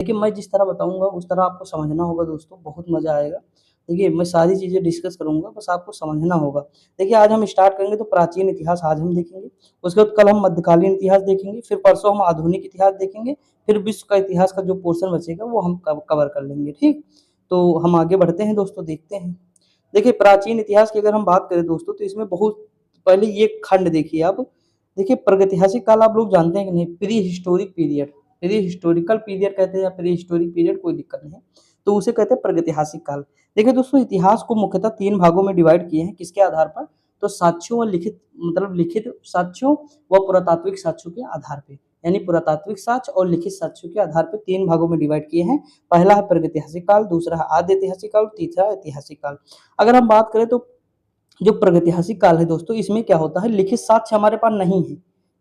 देखिए, मैं जिस तरह बताऊँगा उस तरह आपको समझना होगा दोस्तों, बहुत मज़ा आएगा। देखिए, मैं सारी चीज़ें डिस्कस करूँगा, बस आपको समझना होगा। देखिए, आज हम स्टार्ट करेंगे तो प्राचीन इतिहास आज हम देखेंगे, उसके बाद कल हम मध्यकालीन इतिहास देखेंगे, फिर परसों हम आधुनिक इतिहास देखेंगे, फिर विश्व का इतिहास का जो पोर्शन बचेगा वो हम कवर कर लेंगे, ठीक? तो हम आगे बढ़ते हैं दोस्तों, देखते हैं। देखिए, प्राचीन इतिहास की अगर हम बात करें दोस्तों, तो इसमें बहुत पहले ये खंड देखिए आप। देखिए, प्रागैतिहासिक काल आप लोग जानते हैं कि नहीं? Pre historic period, pre historical period कहते हैं या प्री हिस्टोरिक पीरियड, कोई दिक्कत नहीं है। तो उसे कहते हैं प्रागैतिहासिक काल। देखिए दोस्तों, इतिहास को मुख्यतः 3 भागों में डिवाइड किए हैं, किसके आधार पर? तो साक्ष्यों व लिखित साक्ष्यों व पुरातात्विक साक्ष्यों के आधार पे। यानी पुरातात्विक साक्ष्य और लिखित साक्ष्यों के आधार पे 3 भागों में डिवाइड किए हैं। पहला है प्रागैतिहासिक काल, दूसरा है आद्य ऐतिहासिक काल, तीसरा है ऐतिहासिक काल। अगर हम बात करें तो जो प्रागैतिहासिक काल है दोस्तों, इसमें क्या होता है, लिखित साक्ष्य हमारे पास नहीं है।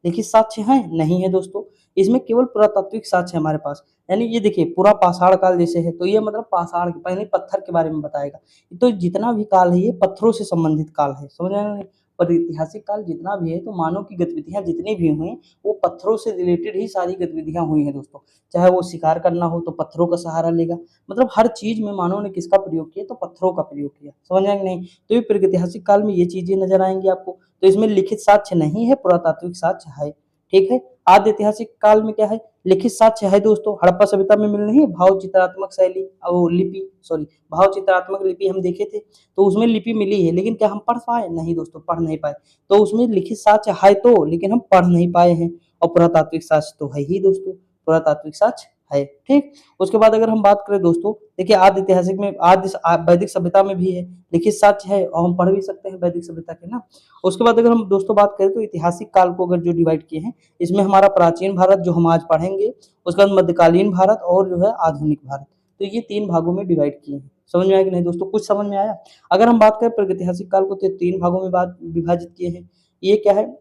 लिखित साक्ष्य है नहीं है दोस्तों, इसमें केवल पुरातात्विक साक्ष्य है हमारे पास। यानी ये देखिए, पूरा पाषाण काल जैसे है, तो ये मतलब पाषाण पहले पत्थर के बारे में बताएगा। तो जितना भी काल है ये पत्थरों से संबंधित काल है, समझ रहे हैं? प्रागैतिहासिक काल जितना भी है, तो मानव की गतिविधियां जितनी भी हुई वो पत्थरों से रिलेटेड ही सारी गतिविधियां हुई हैं दोस्तों। चाहे वो शिकार करना हो तो पत्थरों का सहारा लेगा, मतलब हर चीज में मानव ने किसका प्रयोग किया? तो पत्थरों का प्रयोग किया, समझ रहे हैं कि नहीं? तो ये प्रागैतिहासिक काल में ये चीजें नजर आएंगी आपको। तो इसमें लिखित साक्ष्य नहीं है, पुरातात्विक साक्ष्य है, ठीक है। आद्य ऐतिहासिक काल में क्या है? लिखित साक्ष्य है दोस्तों, हड़प्पा सभ्यता में मिल रही है भाव चित्रात्मक शैली और लिपि, सॉरी, भाव चित्रात्मक लिपि हम देखे थे, तो उसमें लिपि मिली है, लेकिन क्या हम पढ़ पाए? नहीं दोस्तों, पढ़ नहीं पाए। तो उसमें लिखित साक्ष्य है तो, लेकिन हम पढ़ नहीं पाए हैं। और पुरातात्विक साक्ष्य तो है ही दोस्तों, पुरातात्विक साक्ष्य है, ठीक। उसके बाद अगर हम बात करें दोस्तों, देखिए आद्य ऐतिहासिक में वैदिक सभ्यता में भी है, लिखित साक्ष्य है और हम पढ़ भी सकते हैं वैदिक सभ्यता के ना। उसके बाद अगर हम दोस्तों बात करें तो ऐतिहासिक काल को अगर जो डिवाइड किए हैं, इसमें हमारा प्राचीन भारत जो हम आज पढ़ेंगे, उसके बाद मध्यकालीन भारत और जो है आधुनिक भारत। तो ये 3 भागों में डिवाइड किए हैं। समझ में आया कि नहीं दोस्तों? कुछ समझ में आया? अगर हम बात करें प्रागैतिहासिक काल को, तो 3 भागों में बात विभाजित किए हैं। ये क्या है?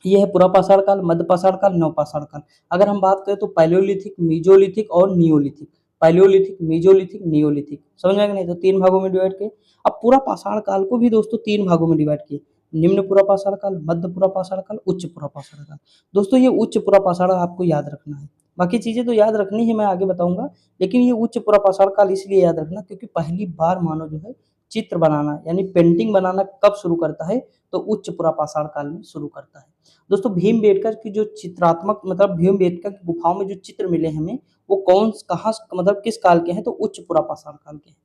ये है पुरापाषाण काल, मध्यपाषाण काल, नवपाषाण काल। अगर हम बात करें तो पैलियोलिथिक, मेसोलिथिक और नियोलिथिक। पैलियोलिथिक, मेसोलिथिक, नियोलिथिक, समझ में आया कि नहीं? तो 3 भागों में डिवाइड किए। अब पुरापाषाण काल को भी दोस्तों 3 भागों में डिवाइड किए। निम्न पुरापाषाण काल, मध्य पुरापाषाण काल, उच्च पुरापाषाण काल। दोस्तों, ये उच्च पुरापाषाण आपको याद रखना है। बाकी चीजें तो याद रखनी है, मैं आगे बताऊंगा, लेकिन ये उच्च पुरापाषाण काल इसलिए याद रखना क्योंकि पहली बार मानव जो है चित्र बनाना यानी पेंटिंग बनाना कब शुरू करता है? तो उच्च पुरापाषाण काल में शुरू करता है। दोस्तों, भीमबेटका की जो चित्रात्मक मतलब भीमबेटका की गुफाओं में जो चित्र मिले हमें, वो कौन कहाँ मतलब किस काल के हैं? तो उच्च पुरापाषाण काल के हैं।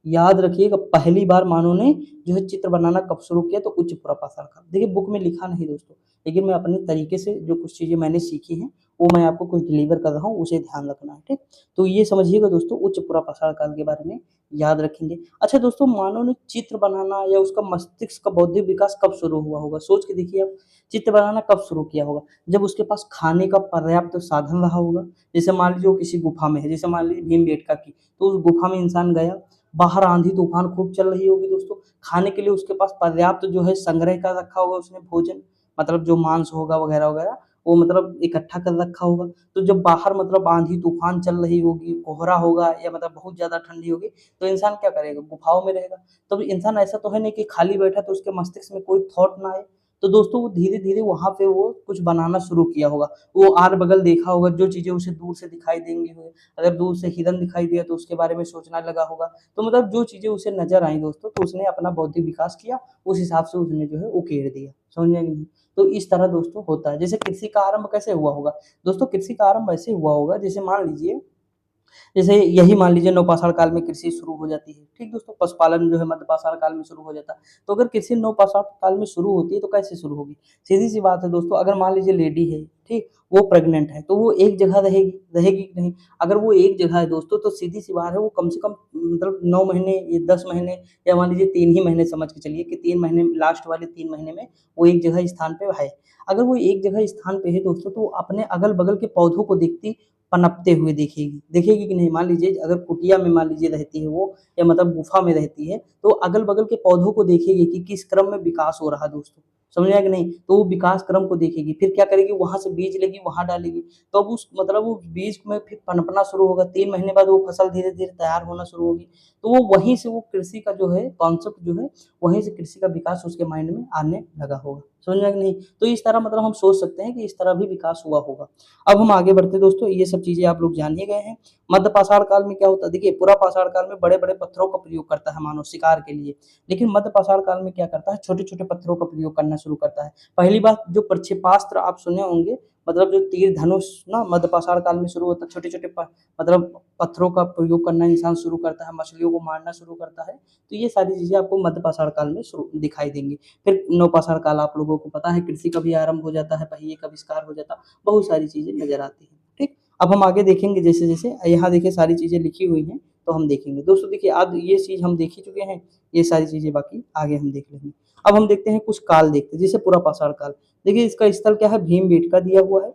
याद रखिएगा, पहली बार मानव ने जो है चित्र बनाना कब शुरू किया? तो उच्च पुरापाषाण काल। देखिए, बुक में लिखा नहीं दोस्तों, लेकिन मैं अपने तरीके से जो कुछ चीजें मैंने सीखी हैं वो मैं आपको कुछ डिलीवर कर रहा हूँ, उसे ध्यान रखना है, ठीक। तो ये समझिएगा दोस्तों, उच्च पुरापाषाण काल के बारे में याद रखेंगे। अच्छा दोस्तों, मानव ने चित्र बनाना या उसका मस्तिष्क का बौद्धिक विकास कब शुरू हुआ होगा? सोच के देखिए आप, चित्र बनाना कब शुरू किया होगा? जब उसके पास खाने का पर्याप्त साधन रहा होगा। जैसे मान लीजिए वो किसी गुफा में है, जैसे मान लीजिए भीमबेटका की, तो उस गुफा में इंसान गया, बाहर आंधी तूफान खूब चल रही होगी दोस्तों, खाने के लिए उसके पास पर्याप्त जो है संग्रह कर रखा होगा उसने भोजन, मतलब जो मांस होगा वगैरह वगैरह, वो मतलब इकट्ठा कर रखा होगा। तो जब बाहर मतलब आंधी तूफान चल रही होगी, कोहरा होगा या मतलब बहुत ज्यादा ठंडी होगी, तो इंसान क्या करेगा? गुफाओं में रहेगा। तो इंसान ऐसा तो है नहीं कि खाली बैठा तो उसके मस्तिष्क में कोई थॉट ना आए। तो दोस्तों, वो धीरे धीरे वहां पे वो कुछ बनाना शुरू किया होगा। वो आर बगल देखा होगा, जो चीजें उसे दूर से दिखाई देंगी, अगर दूर से हिरन दिखाई दिया तो उसके बारे में सोचना लगा होगा। तो मतलब जो चीजें उसे नजर आई दोस्तों, तो उसने अपना बौद्धिक विकास किया, उस हिसाब से उसने जो है उकेर दिया, समझ में नहीं? तो इस तरह दोस्तों होता है। जैसे कृषि का आरंभ कैसे हुआ होगा? दोस्तों, कृषि का आरंभ ऐसे हुआ होगा, जैसे मान लीजिए, जैसे यही मान लीजिए नवपाषाण काल में कृषि शुरू हो जाती है, ठीक दोस्तों। पशुपालन जो है मध्यपाषाण काल में शुरू हो जाता है। तो अगर कृषि नवपाषाण काल में शुरू होती है तो कैसे शुरू होगी? सीधी सी बात है दोस्तों, अगर मान लीजिए लेडी है, ठीक, वो प्रेग्नेंट है, तो वो एक जगह रहेगी रहेगी कि नहीं? अगर वो एक जगह है दोस्तों, तो सीधी सी बात है, वो कम से कम मतलब 9 महीने या 10 महीने, या मान लीजिए 3 ही महीने समझ के चलिए कि 3 महीने, लास्ट वाले 3 महीने में वो एक जगह स्थान पे है। अगर वो एक जगह स्थान पे है दोस्तों, तो अपने अगल बगल के पौधों को देखती पनपते हुए देखेगी, देखेगी कि नहीं? मान लीजिए अगर कुटिया में मान लीजिए रहती है वो, या मतलब गुफा में रहती है, तो अगल-बगल के पौधों को देखेगी कि किस क्रम में विकास हो रहा है दोस्तों, समझ में आया कि नहीं? तो वो विकास क्रम को देखेगी, फिर क्या करेगी? वहाँ से बीज लेगी, वहाँ डालेगी। तो अब उस मतलब वो बीज में फिर पनपना शुरू होगा, 3 महीने बाद वो फसल धीरे-धीरे तैयार होना शुरू होगी। तो वो वहीं से वो कृषि का जो है कॉन्सेप्ट जो है, वहीं से कृषि का विकास उसके माइंड में आने लगा होगा, समझ में आया कि नहीं? तो इस तरह मतलब हम सोच सकते हैं कि इस तरह भी विकास हुआ होगा। अब हम आगे बढ़ते हैं दोस्तों, ये सब चीज़ें आप लोग जान ही गए हैं। मध्य पाषाण काल में क्या होता है? देखिए पूरा पाषाण काल में बड़े-बड़े पत्थरों का प्रयोग करता है मानव शिकार के लिए, लेकिन मध्य पाषाण काल में क्या करता है? छोटे-छोटे पत्थरों का प्रयोग करना शुरू करता है। पहली बात जो प्रक्षेपास्त्र आप सुने होंगे, मतलब जो तीर धनुष ना मध्य पाषाण काल में शुरू होता है, छोटे-छोटे मतलब पत्थरों का प्रयोग करना इंसान शुरू करता है, मछलियों को मारना शुरू करता है। तो ये सारी चीज़ें आपको मध्य पाषाण काल में शुरू दिखाई देंगी। फिर नवपाषाण काल आप लोगों को पता है, कृषि का भी आरंभ हो जाता है, पहिए का आविष्कार हो जाता है, बहुत सारी चीज़ें नज़र आती हैं, ठीक? अब हम आगे देखेंगे जैसे-जैसे यहाँ देखिए सारी चीज़ें लिखी हुई हैं, तो हम देखेंगे। दोस्तों देखिए आज ये चीज़ हम देख ही चुके हैं, ये सारी चीज़ें बाकी आगे हम देख लेंगे। अब हम देखते हैं कुछ काल देखते हैं, जैसे पूरा पाषाण काल। देखिए इसका स्थल क्या है? भीमबेटका दिया हुआ है।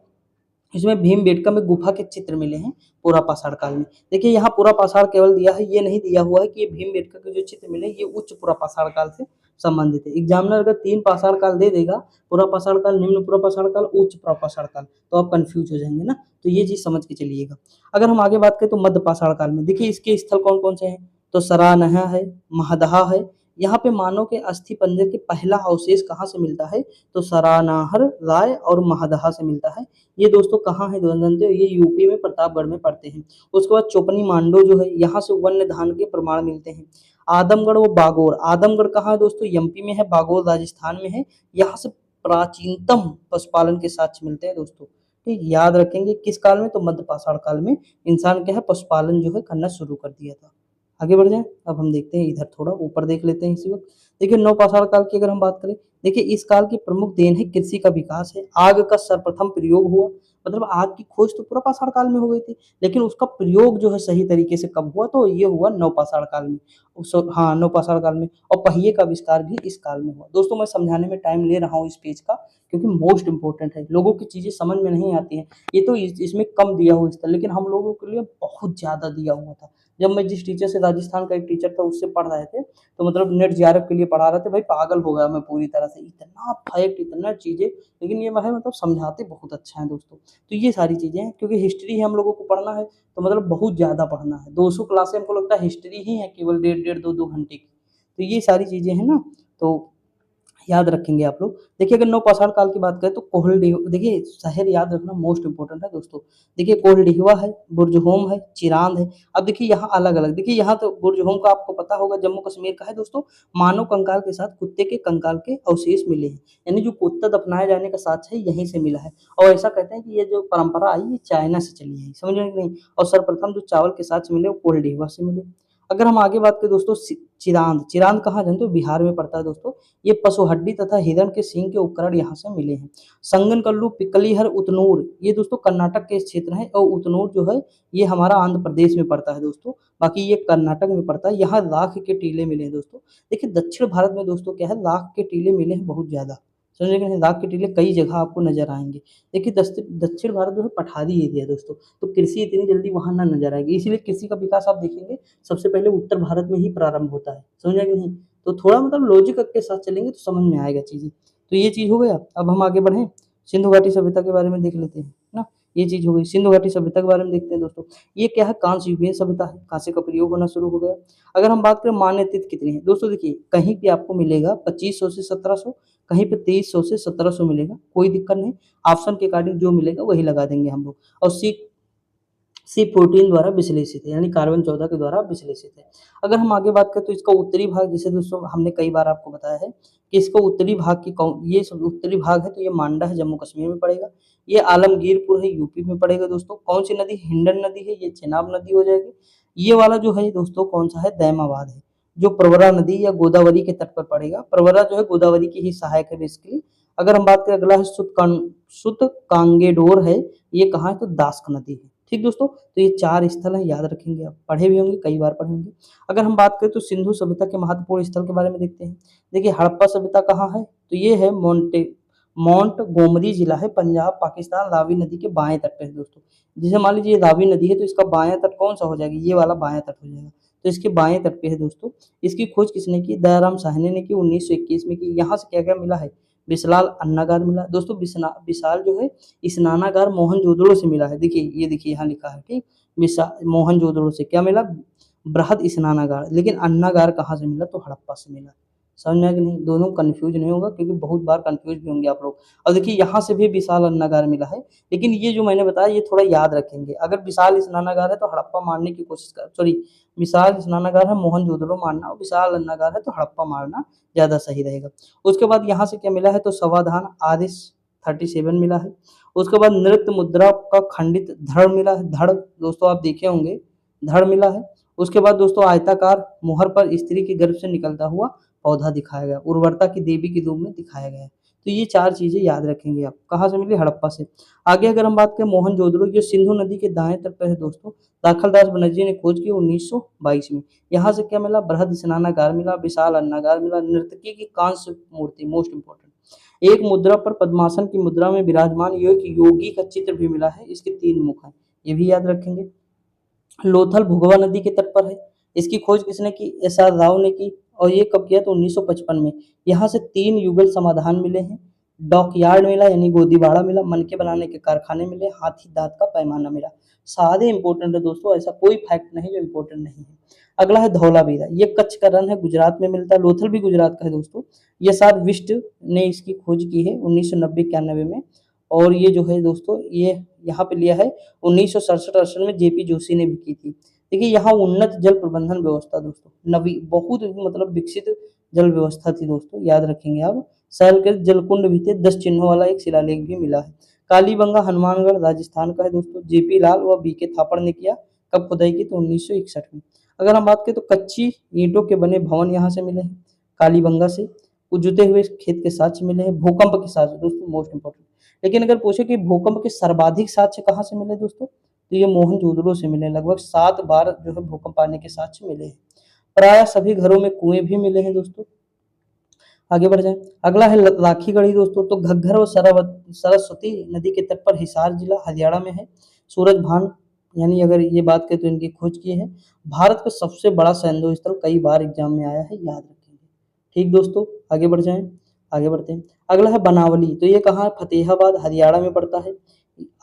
इसमें भीमबेटका में गुफा के चित्र मिले हैं पूरा पाषाण काल में। देखिए यहाँ पूरा पाषाण केवल दिया है, ये नहीं दिया हुआ है कि ये भीमबेटका के जो चित्र मिले ये उच्च पूरा पाषाण काल से संबंधित है। एग्जामिनर अगर 3 पाषाण काल दे देगा, पूरा पाषाण काल, निम्न पूरा पाषाण काल, उच्च पूरा पाषाण काल, तो आप कन्फ्यूज़ हो जाएँगे ना, तो ये चीज़ समझ के चलिएगा। अगर हम आगे बात करें तो मध्य पाषाण काल में देखिए इसके स्थल कौन-कौन से हैं? तो सरानहा है, महदहा है। यहाँ पे मानव के अस्थि पंजर के पहला अवशेष कहाँ से मिलता है? तो सरानाहर, राय और महदहा से मिलता है। ये दोस्तों कहाँ है जानते हो? ये यूपी में प्रतापगढ़ में पड़ते हैं। उसके बाद चोपनी मांडो जो है, यहाँ से वन्य धान के प्रमाण मिलते हैं। आदमगढ़ व बागोर, आदमगढ़ कहाँ है दोस्तों? एमपी में है, बागोर राजस्थान में है। यहाँ से प्राचीनतम पशुपालन के साक्ष्य मिलते हैं दोस्तों। ठीक, याद रखेंगे किस काल में? तो मध्य पाषाण काल में इंसान क्या है? पशुपालन जो है करना शुरू कर दिया था। आगे बढ़ जाएँ, अब हम देखते हैं इधर थोड़ा ऊपर देख लेते हैं इसी वक़्त। देखिए नवपाषाण काल की अगर हम बात करें, देखिए इस काल की प्रमुख देन है कृषि का विकास है। आग का सर्वप्रथम प्रयोग हुआ, मतलब आग की खोज तो पूरा पाषाण काल में हो गई थी, लेकिन उसका प्रयोग जो है सही तरीके से कब हुआ? तो ये हुआ नवपाषाण काल में। हाँ, नवपाषाण काल में। और पहिए का आविष्कार भी इस काल में हुआ। दोस्तों मैं समझाने में टाइम ले रहा हूँ इस पेज का, क्योंकि मोस्ट इम्पोर्टेंट है। लोगों की चीज़ें समझ में नहीं आती हैं। ये तो इसमें कम दिया हुआ था, लेकिन हम लोगों के लिए बहुत ज़्यादा दिया हुआ था। जब मैं जिस टीचर से, राजस्थान का एक टीचर था, उससे पढ़ रहे थे, तो मतलब नेट जेआरएफ के लिए पढ़ा रहे थे, भाई पागल हो गया मैं पूरी तरह से। इतना फैक्ट, इतना चीज़ें, लेकिन ये है मतलब समझाते बहुत अच्छा है दोस्तों। तो ये सारी चीज़ें हैं, क्योंकि हिस्ट्री हम लोगों को पढ़ना है, तो मतलब बहुत ज़्यादा पढ़ना है। 200 क्लासें हमको लगता है हिस्ट्री ही है, केवल डेढ़-डेढ़, 2-2 घंटे की। तो ये सारी चीज़ें हैं ना, तो याद रखेंगे आप लोग। देखिए अगर नवपाषाण काल की बात करें तो कोहलडेह, देखिए शहर याद रखना मोस्ट इम्पोर्टेंट है दोस्तों। देखिए कोहलडेहवा है, बुर्जहोम है, चिरांद है। अब देखिए यहाँ अलग-अलग, देखिए यहाँ तो बुर्जहोम का आपको पता होगा जम्मू कश्मीर का है दोस्तों। मानव कंकाल के साथ कुत्ते के कंकाल के अवशेष मिले हैं, यानी जो कुत्ता दफनाए जाने का साक्ष्य है यहीं से मिला है। और ऐसा कहते हैं कि ये जो परंपरा आई ये चाइना से चली है, समझ रहे हैं कि नहीं? और सर्वप्रथम जो चावल के साक्ष्य मिले वो कोहलडेहवा से मिले। अगर हम आगे बात करें दोस्तों चिरांद, चिरांद कहाँ जानते हो? बिहार में पड़ता है दोस्तों। ये पशुहड्डी तथा हिरण के सींग के उपकरण यहाँ से मिले हैं। संगनकल्लू, पिकलीहर, उतनूर, ये दोस्तों कर्नाटक के क्षेत्र हैं, और उतनूर जो है ये हमारा आंध्र प्रदेश में पड़ता है दोस्तों। बाकी ये कर्नाटक में पड़ता है। यहाँ लाख के टीले मिले हैं दोस्तों। देखिए दक्षिण भारत में दोस्तों क्या है, लाख के टीले मिले हैं बहुत ज़्यादा। समझे कि नहीं? लाख के टीले कई जगह आपको नज़र आएँगे। देखिए दक्षिण भारत जो है पठारी एरिया है दोस्तों, तो कृषि इतनी जल्दी वहाँ ना नज़र आएगी। इसीलिए कृषि का विकास आप देखेंगे सबसे पहले उत्तर भारत में ही प्रारंभ होता है। समझ आया कि नहीं? तो थोड़ा मतलब लॉजिक के साथ चलेंगे तो समझ में आएगा चीज़ें। तो ये चीज़ हो गया। अब हम आगे बढ़ें, सिंधु घाटी सभ्यता के बारे में देख लेते हैं, है ना? ये चीज़ हो गई। सिंधु घाटी सभ्यता के बारे में देखते हैं दोस्तों। ये क्या है? कांस्य युगीन सभ्यता है, कांस्य का प्रयोग होना शुरू हो गया। अगर हम बात करें मान्य तिथि कितनी है? दोस्तों देखिए कहीं पे आपको मिलेगा 2500 से 1700, कहीं पे 2300 से 1700 मिलेगा, कोई दिक्कत नहीं। ऑप्शन के अकॉर्डिंग जो मिलेगा वही लगा देंगे हम लोग। और C14 द्वारा विश्लेषित है, यानी कार्बन 14 के द्वारा विश्लेषित है। अगर हम आगे बात करें तो इसका उत्तरी भाग, जैसे दोस्तों हमने कई बार आपको बताया है कि इसका उत्तरी भाग की ये सब उत्तरी भाग है, तो ये मांडा है, जम्मू कश्मीर में पड़ेगा। ये आलमगीरपुर है, यूपी में पड़ेगा दोस्तों। कौन सी नदी? हिंडन नदी है, ये चेनाब नदी हो जाएगी। ये वाला जो है दोस्तों कौन सा है? दैमाबाद है, जो प्रवरा नदी या गोदावरी के तट पर पड़ेगा। प्रवरा जो है गोदावरी की ही सहायक है बेसिकली। अगर हम बात करें, अगला है सुतकांगेडोर है, ये कहाँ है? तो दास्क नदी है। ठीक दोस्तों, तो ये 4 स्थल हैं, याद रखेंगे आप, पढ़े भी होंगे, कई बार पढ़े होंगे। अगर हम बात करें तो सिंधु सभ्यता के महत्वपूर्ण स्थल के बारे में देखते हैं। देखिए हड़प्पा सभ्यता कहाँ है? तो ये है माउंट गोमरी जिला है, पंजाब, पाकिस्तान, रावी नदी के बाएं तट पे है दोस्तों। जैसे मान लीजिए रावी नदी है, तो इसका बायां तट कौन सा हो जाएगा? ये वाला बायां तट हो जाएगा, तो इसके बाएं तट पे है दोस्तों। इसकी खोज किसने की? दयाराम साहनी ने की, 1921 में की। यहाँ से क्या क्या मिला है? बिसलाल अन्नागार मिला दोस्तों। विशाल जो है स्नानागार मोहनजोदड़ो से मिला है। देखिए ये देखिए यहाँ लिखा है, ठीक, मोहनजोदड़ो से क्या मिला? बृहद स्नानागार। लेकिन अन्नागार कहाँ से मिला? तो हड़प्पा से मिला। समझ में आया कि नहीं? दोनों कन्फ्यूज नहीं होगा क्योंकि बहुत बार कन्फ्यूज भी होंगे आप लोग। और देखिए यहाँ से भी विशाल अन्नागार मिला है, लेकिन ये जो मैंने बताया ये थोड़ा याद रखेंगे। अगर विशाल स्नानागार है तो हड़प्पा मारने की कोशिश कर, सॉरी, विशाल स्नानागार है मोहनजोदड़ो मारना, और विशाल अन्नागार है तो हड़प्पा मारना ज़्यादा सही रहेगा। उसके बाद यहाँ से क्या मिला है, तो समाधान आदिश 37 मिला है। उसके बाद नृत्य मुद्रा का खंडित धड़ मिला है, धड़ दोस्तों आप देखे होंगे, धड़ मिला है। उसके बाद दोस्तों आयताकार मोहर पर स्त्री के गर्भ से निकलता हुआ पौधा दिखाया गया, उर्वरता की देवी के रूप में दिखाया गया है। तो ये 4 चीज़ें याद रखेंगे आप। कहाँ से मिली? हड़प्पा से। आगे अगर हम बात करें मोहनजोदड़ो, ये सिंधु नदी के दाएं तट पर है दोस्तों। दाखलदास बनर्जी ने खोज की 1922 में। यहाँ से क्या मिला? बृहद स्नानागार मिला, विशाल अन्नागार मिला, नर्तकी की कांस्य मूर्ति, मोस्ट इंपोर्टेंट। एक मुद्रा पर पद्मासन की मुद्रा में विराजमान एक योगी का चित्र भी मिला है, इसके 3 मुख हैं, ये भी याद रखेंगे। लोथल भुगवा नदी के तट पर है। इसकी खोज किसने की? एस आर राव ने की, और ये कब किया? तो 1955 में। यहाँ से 3 युगल समाधान मिले हैं। डॉकयार्ड मिला यानी गोदीबाड़ा मिला, मनके बनाने के कारखाने मिले, हाथी दांत का पैमाना मिला। सारे इंपॉर्टेंट है दोस्तों, ऐसा कोई फैक्ट नहीं जो इंपॉर्टेंट नहीं है। अगला है धौलावीरा, ये कच्छ का रन है, गुजरात में मिलता है। लोथल भी गुजरात का है दोस्तों। ये सात विष्ट ने इसकी खोज की है 1990-91 में, और ये जो है दोस्तों ये यहाँ पे लिया है 1967-68 में जेपी जोशी ने भी की थी। देखिए यहाँ उन्नत जल प्रबंधन व्यवस्था दोस्तों, नवी बहुत मतलब विकसित जल व्यवस्था थी दोस्तों, याद रखेंगे आप। शहर के जलकुंड भी थे, 10 चिन्हों वाला एक शिलालेख भी मिला है। कालीबंगा हनुमानगढ़ राजस्थान का है दोस्तों, जेपी लाल व बीके थापड़ ने किया। कब खुदाई की? तो 1961 में। अगर हम बात करें तो कच्ची ईंटों के बने भवन यहाँ से मिले हैं कालीबंगा से। जुते हुए खेत के साक्ष्य मिले हैं। भूकंप के साक्ष्य दोस्तों मोस्ट इंपोर्टेंट। लेकिन अगर पूछे कि भूकंप के सर्वाधिक साक्ष्य कहाँ से मिले दोस्तों, तो ये मोहनजोदड़ो से मिले। लगभग 7 बार जो है भूकंप आने के साक्ष्य मिले हैं। प्राय सभी घरों में कुएं भी मिले हैं दोस्तों। आगे बढ़ जाएं। अगला है राखी गढ़ी दोस्तों, तो घग्घर और सरस्वती नदी के तट पर हिसार जिला हरियाणा में है। सूरज भान यानी अगर ये बात करें तो इनकी खोज की है। भारत का सबसे बड़ा सैन्य स्थल, कई बार एग्जाम में आया है, याद रखेंगे। ठीक दोस्तों, आगे बढ़ जाएं, आगे बढ़ते हैं। अगला है बनावली, तो ये कहाँ है? फतेहाबाद हरियाणा में पड़ता है।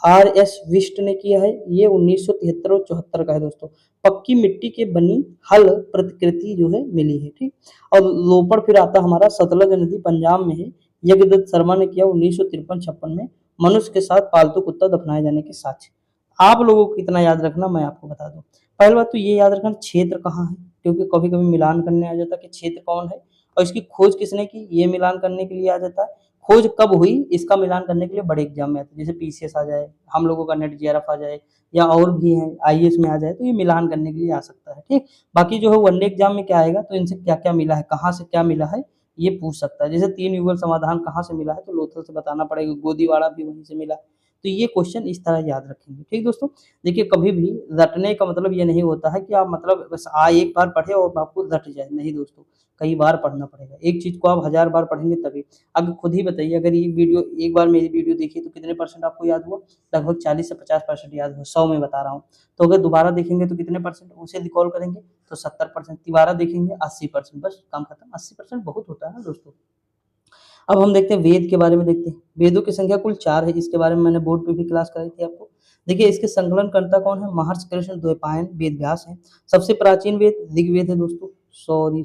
आर एस विष्ट ने किया है, ये 1973 और 74 का है दोस्तों। पक्की मिट्टी के बनी हल प्रतिकृति जो है मिली है, ठीक। और लोपड़ फिर आता हमारा सतलज नदी पंजाब में है। यज्ञदत्त शर्मा ने किया 1953-56 में। मनुष्य के साथ पालतू कुत्ता दफनाए जाने के साक्ष्य। आप लोगों को कितना याद रखना मैं आपको बता दूं। पहली बात तो ये याद रखना क्षेत्र कहाँ है, क्योंकि कभी कभी मिलान करने आ जाता है कि क्षेत्र कौन है, और इसकी खोज किसने की, ये मिलान करने के लिए आ जाता है। खोज कब हुई, इसका मिलान करने के लिए बड़े एग्जाम में आता है, जैसे पीसीएस आ जाए, हम लोगों का नेट जेआरएफ आ जाए, या और भी है आईएएस में आ जाए, तो ये मिलान करने के लिए आ सकता है, ठीक। बाकी जो है वनडे एग्जाम में क्या आएगा, तो इनसे क्या क्या मिला है, कहाँ से क्या मिला है, ये पूछ सकता है। जैसे 3 युगल समाधान कहाँ से मिला है, तो लोथल से बताना पड़ेगा, गोदीवाड़ा भी वहीं से मिला। तो ये क्वेश्चन इस तरह याद रखेंगे, ठीक दोस्तों। देखिए कभी भी रटने का मतलब ये नहीं होता है कि आप मतलब बस एक बार पढ़े और आपको रट जाए, नहीं दोस्तों, कई बार पढ़ना पड़ेगा। एक चीज को आप 1000 बार पढ़ेंगे तभी। अब खुद ही बताइए, अगर ये वीडियो एक बार मेरी वीडियो देखी तो कितने परसेंट आपको याद हुआ? लगभग 40 से 50% याद हुआ, 100 में बता रहा हूँ। तो अगर दोबारा देखेंगे तो कितने परसेंट, उसे रिकॉल करेंगे तो 70%, दोबारा देखेंगे 80%, बस काम खत्म। 80% बहुत होता है ना दोस्तों। अब हम देखते हैं वेद के बारे में, देखते हैं वेदों की संख्या कुल 4 है। इसके बारे में मैंने बोर्ड पे भी क्लास कराई थी आपको। देखिए इसके संकलनकर्ता कौन है? महर्षि कृष्ण द्वैपायन वेद व्यास है। सबसे प्राचीन वेद ऋग्वेद है दोस्तों। सॉरी,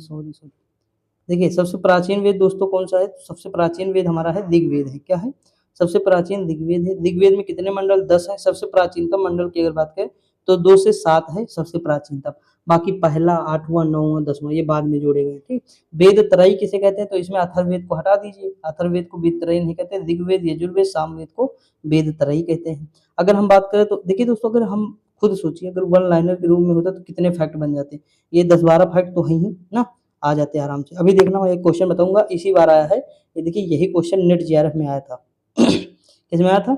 देखिए सबसे प्राचीन वेद दोस्तों कौन सा है? सबसे प्राचीन वेद हमारा है ऋग्वेद है। क्या है? सबसे प्राचीन ऋग्वेद है। ऋग्वेद में कितने मंडल? 10 है। सबसे प्राचीनतम मंडल की अगर बात करें तो 2 से 7 है सबसे प्राचीनतम। बाकी पहला, 8वां, 9वां, 10वां ये बाद में जोड़े गए, ठीक। वेद त्रयी किसे कहते हैं? तो इसमें अथर्ववेद को हटा दीजिए, अथर्ववेद को वेद त्रयी नहीं कहते, ऋग्वेद, यजुर्वेद, सामवेद को वेद त्रयी कहते हैं। अगर हम बात करें तो देखिए दोस्तों, अगर हम खुद सोचिए, अगर वन लाइनर के रूप में होता तो कितने फैक्ट बन जाते। ये 10-12 फैक्ट तो है ही ना, आ जाते हैं आराम से। अभी देखना मैं एक क्वेश्चन बताऊंगा, इसी बार आया है ये, देखिए यही क्वेश्चन नेट जेआरएफ में आया था। किसमें आया था?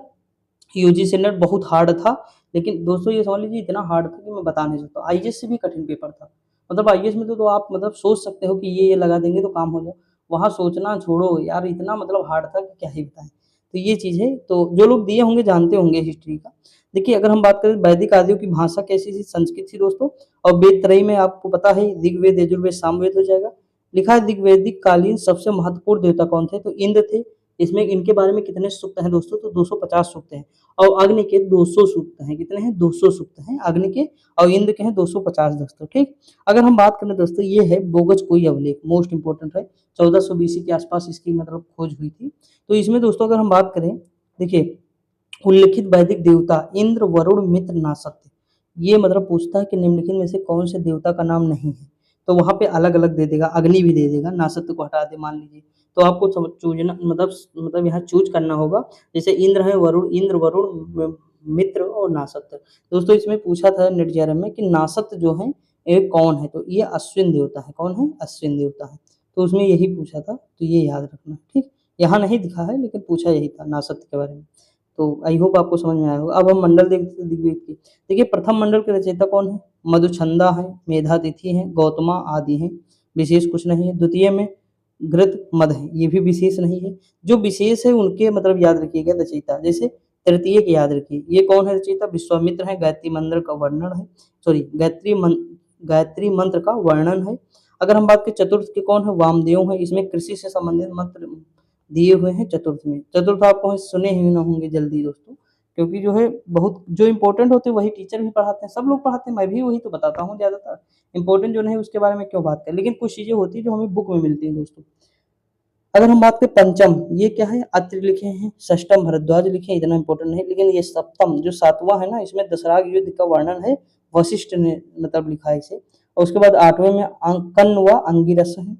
UGC net. बहुत हार्ड था, लेकिन दोस्तों ये समझ लीजिए इतना हार्ड था कि मैं बता नहीं सकता। आईएएस से भी कठिन पेपर था। मतलब आईएएस में तो आप मतलब सोच सकते हो कि ये लगा देंगे तो काम हो जाए, वहां सोचना छोड़ो यार, इतना मतलब हार्ड था कि क्या ही बताएं। तो ये चीज है, तो जो लोग दिए होंगे जानते होंगे हिस्ट्री का। देखिए अगर हम बात करें वैदिक आदियों की भाषा कैसी थी? संस्कृत थी दोस्तों। और वेद त्रयी में आपको पता है ऋग्वेद, यजुर्वेद, सामवेद हो जाएगा। लिखा है ऋग्वैदिक कालीन सबसे महत्वपूर्ण देवता कौन थे? तो इंद्र थे। इसमें इनके बारे में कितने सूक्त हैं दोस्तों? तो 250 सूक्त हैं। और अग्नि के 200 सूक्त हैं। कितने हैं? 200 सूक्त हैं अग्नि के, और इंद्र के हैं 250 दोस्तों। ठीक, अगर हम बात करें दोस्तों, ये है बोगज कोई अवलेख, मोस्ट इंपोर्टेंट है, 1400 बीसी के आसपास इसकी मतलब खोज हुई थी। तो इसमें दोस्तों अगर हम बात करें, देखिए उल्लिखित वैदिक देवता इंद्र, वरुण, मित्र, नासत्य, ये मतलब पूछता है कि निम्नलिखित में से कौन से देवता का नाम नहीं है, तो वहां पे अलग अलग दे देगा, अग्नि भी दे देगा, नासत्य को हटा दे मान लीजिए, तो आपको चूजना मतलब यहाँ चूज करना होगा। जैसे इंद्र है, वरुण, इंद्र, वरुण, मित्र और नासत्य। दोस्तों इसमें पूछा था नेट जीआरएफ में कि नासत्य जो है ये कौन है, तो ये अश्विन देवता है। कौन है? अश्विन देवता है। तो उसमें यही पूछा था, तो ये याद रखना। ठीक, यहाँ नहीं दिखा है लेकिन पूछा यही था नासत्य के बारे में। तो आई होप आपको समझ में आया होगा। अब हम मंडल देखते हैं ऋग्वेद की। देखिए प्रथम मंडल के रचयिता कौन है? मधुछंदा है, मेधातिथि है, गौतमा आदि हैं, विशेष कुछ नहीं है। द्वितीय में घृत मद है, ये भी विशेष नहीं है। जो विशेष है उनके मतलब याद रखिएगा रचयिता। जैसे तृतीय के याद रखिए, ये कौन है रचयिता? विश्वामित्र है, गायत्री मंत्र का वर्णन है, सॉरी गायत्री मंत्र का वर्णन है। अगर हम बात करें चतुर्थ के कौन है? वामदेव है, इसमें कृषि से संबंधित मंत्र दिए हुए हैं चतुर्थ में। चतुर्थ आपको सुने ही ना होंगे जल्दी दोस्तों, क्योंकि जो है बहुत जो इंपॉर्टेंट होते हैं वही टीचर भी पढ़ाते हैं, सब लोग पढ़ाते हैं, मैं भी वही तो बताता हूँ ज्यादातर। इंपॉर्टेंट जो नहीं उसके बारे में क्यों बात करें, लेकिन कुछ चीजें होती है जो हमें बुक में मिलती है दोस्तों। अगर हम बात करें पंचम, ये क्या है? अत्रि लिखे हैं, षष्टम भरद्वाज लिखे हैं, इतना इंपॉर्टेंट नहीं, लेकिन ये सप्तम जो सातवां है ना, इसमें दशराग युद्ध का वर्णन है, वशिष्ठ ने मतलब लिखा है इसे। और उसके बाद आठवें में कन्न व अंगिरस है।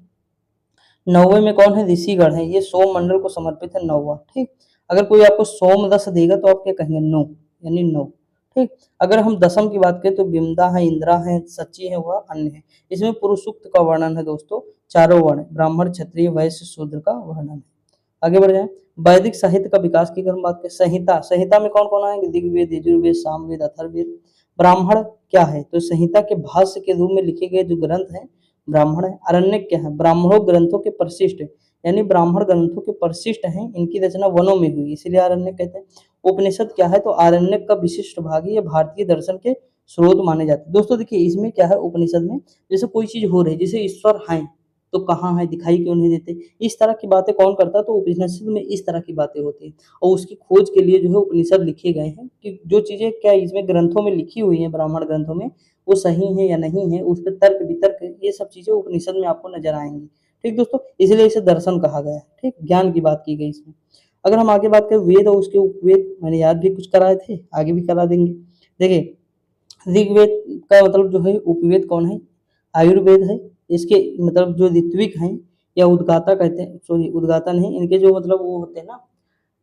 नौवे में कौन है? ऋषिगण है, ये सोम मंडल को समर्पित है, नौवा। ठीक, अगर कोई आपको सोम दस देगा तो आप क्या कहेंगे? नो, यानी नो। ठीक, अगर हम दसम की बात करें तो बिमदा है, इंद्रा है, सची है, वह अन्य है। इसमें पुरुष सूक्त का वर्णन है दोस्तों, चारों वर्ण ब्राह्मण, क्षत्रिय, वैश्य, शूद्र का वर्णन है। आगे बढ़ जाए, वैदिक साहित्य का विकास की अगर हम बात करें, संहिता, संहिता में कौन कौन आएंगे? ऋग्वेद, यजुर्वेद, सामवेद, अथर्ववेद। ब्राह्मण क्या है? तो संहिता के भाष्य के रूप में लिखे गए जो ग्रंथ हैं ब्राह्मण है। आरण्यक क्या है? ब्राह्मणों ग्रंथों के परिशिष्ट, यानी ब्राह्मण ग्रंथों के परिशिष्ट हैं, इनकी रचना वनों में हुई, इसीलिए आरण्यक कहते हैं। उपनिषद क्या है? तो आरण्यक का विशिष्ट भाग है, ये भारतीय दर्शन के स्रोत माने जाते हैं। दोस्तों देखिए इसमें क्या है, उपनिषद में जैसे कोई चीज हो रही है, जैसे ईश्वर है तो कहाँ है, दिखाई क्यों नहीं देते, इस तरह की बातें कौन करता है? तो उपनिषद में इस तरह की बातें होती है, और उसकी खोज के लिए जो है उपनिषद लिखे गए हैं कि जो चीजें क्या इसमें ग्रंथों में लिखी हुई है, ब्राह्मण ग्रंथों में, वो सही है या नहीं है, उस पर तर्क वितर्क, ये सब चीजें उपनिषद में आपको नजर आएंगी। ठीक दोस्तों, इसलिए इसे दर्शन कहा गया है। ठीक, ज्ञान की बात की गई इसमें। अगर हम आगे बात करें वेद और उसके उपवेद, मैंने याद भी कुछ कराए थे, आगे भी करा देंगे। देखिए ऋग्वेद का मतलब जो है उपवेद कौन है? आयुर्वेद है। इसके मतलब जो ऋत्विक हैं या उद्गाता कहते हैं, सॉरी उद्गाता नहीं, इनके जो मतलब वो होते हैं ना,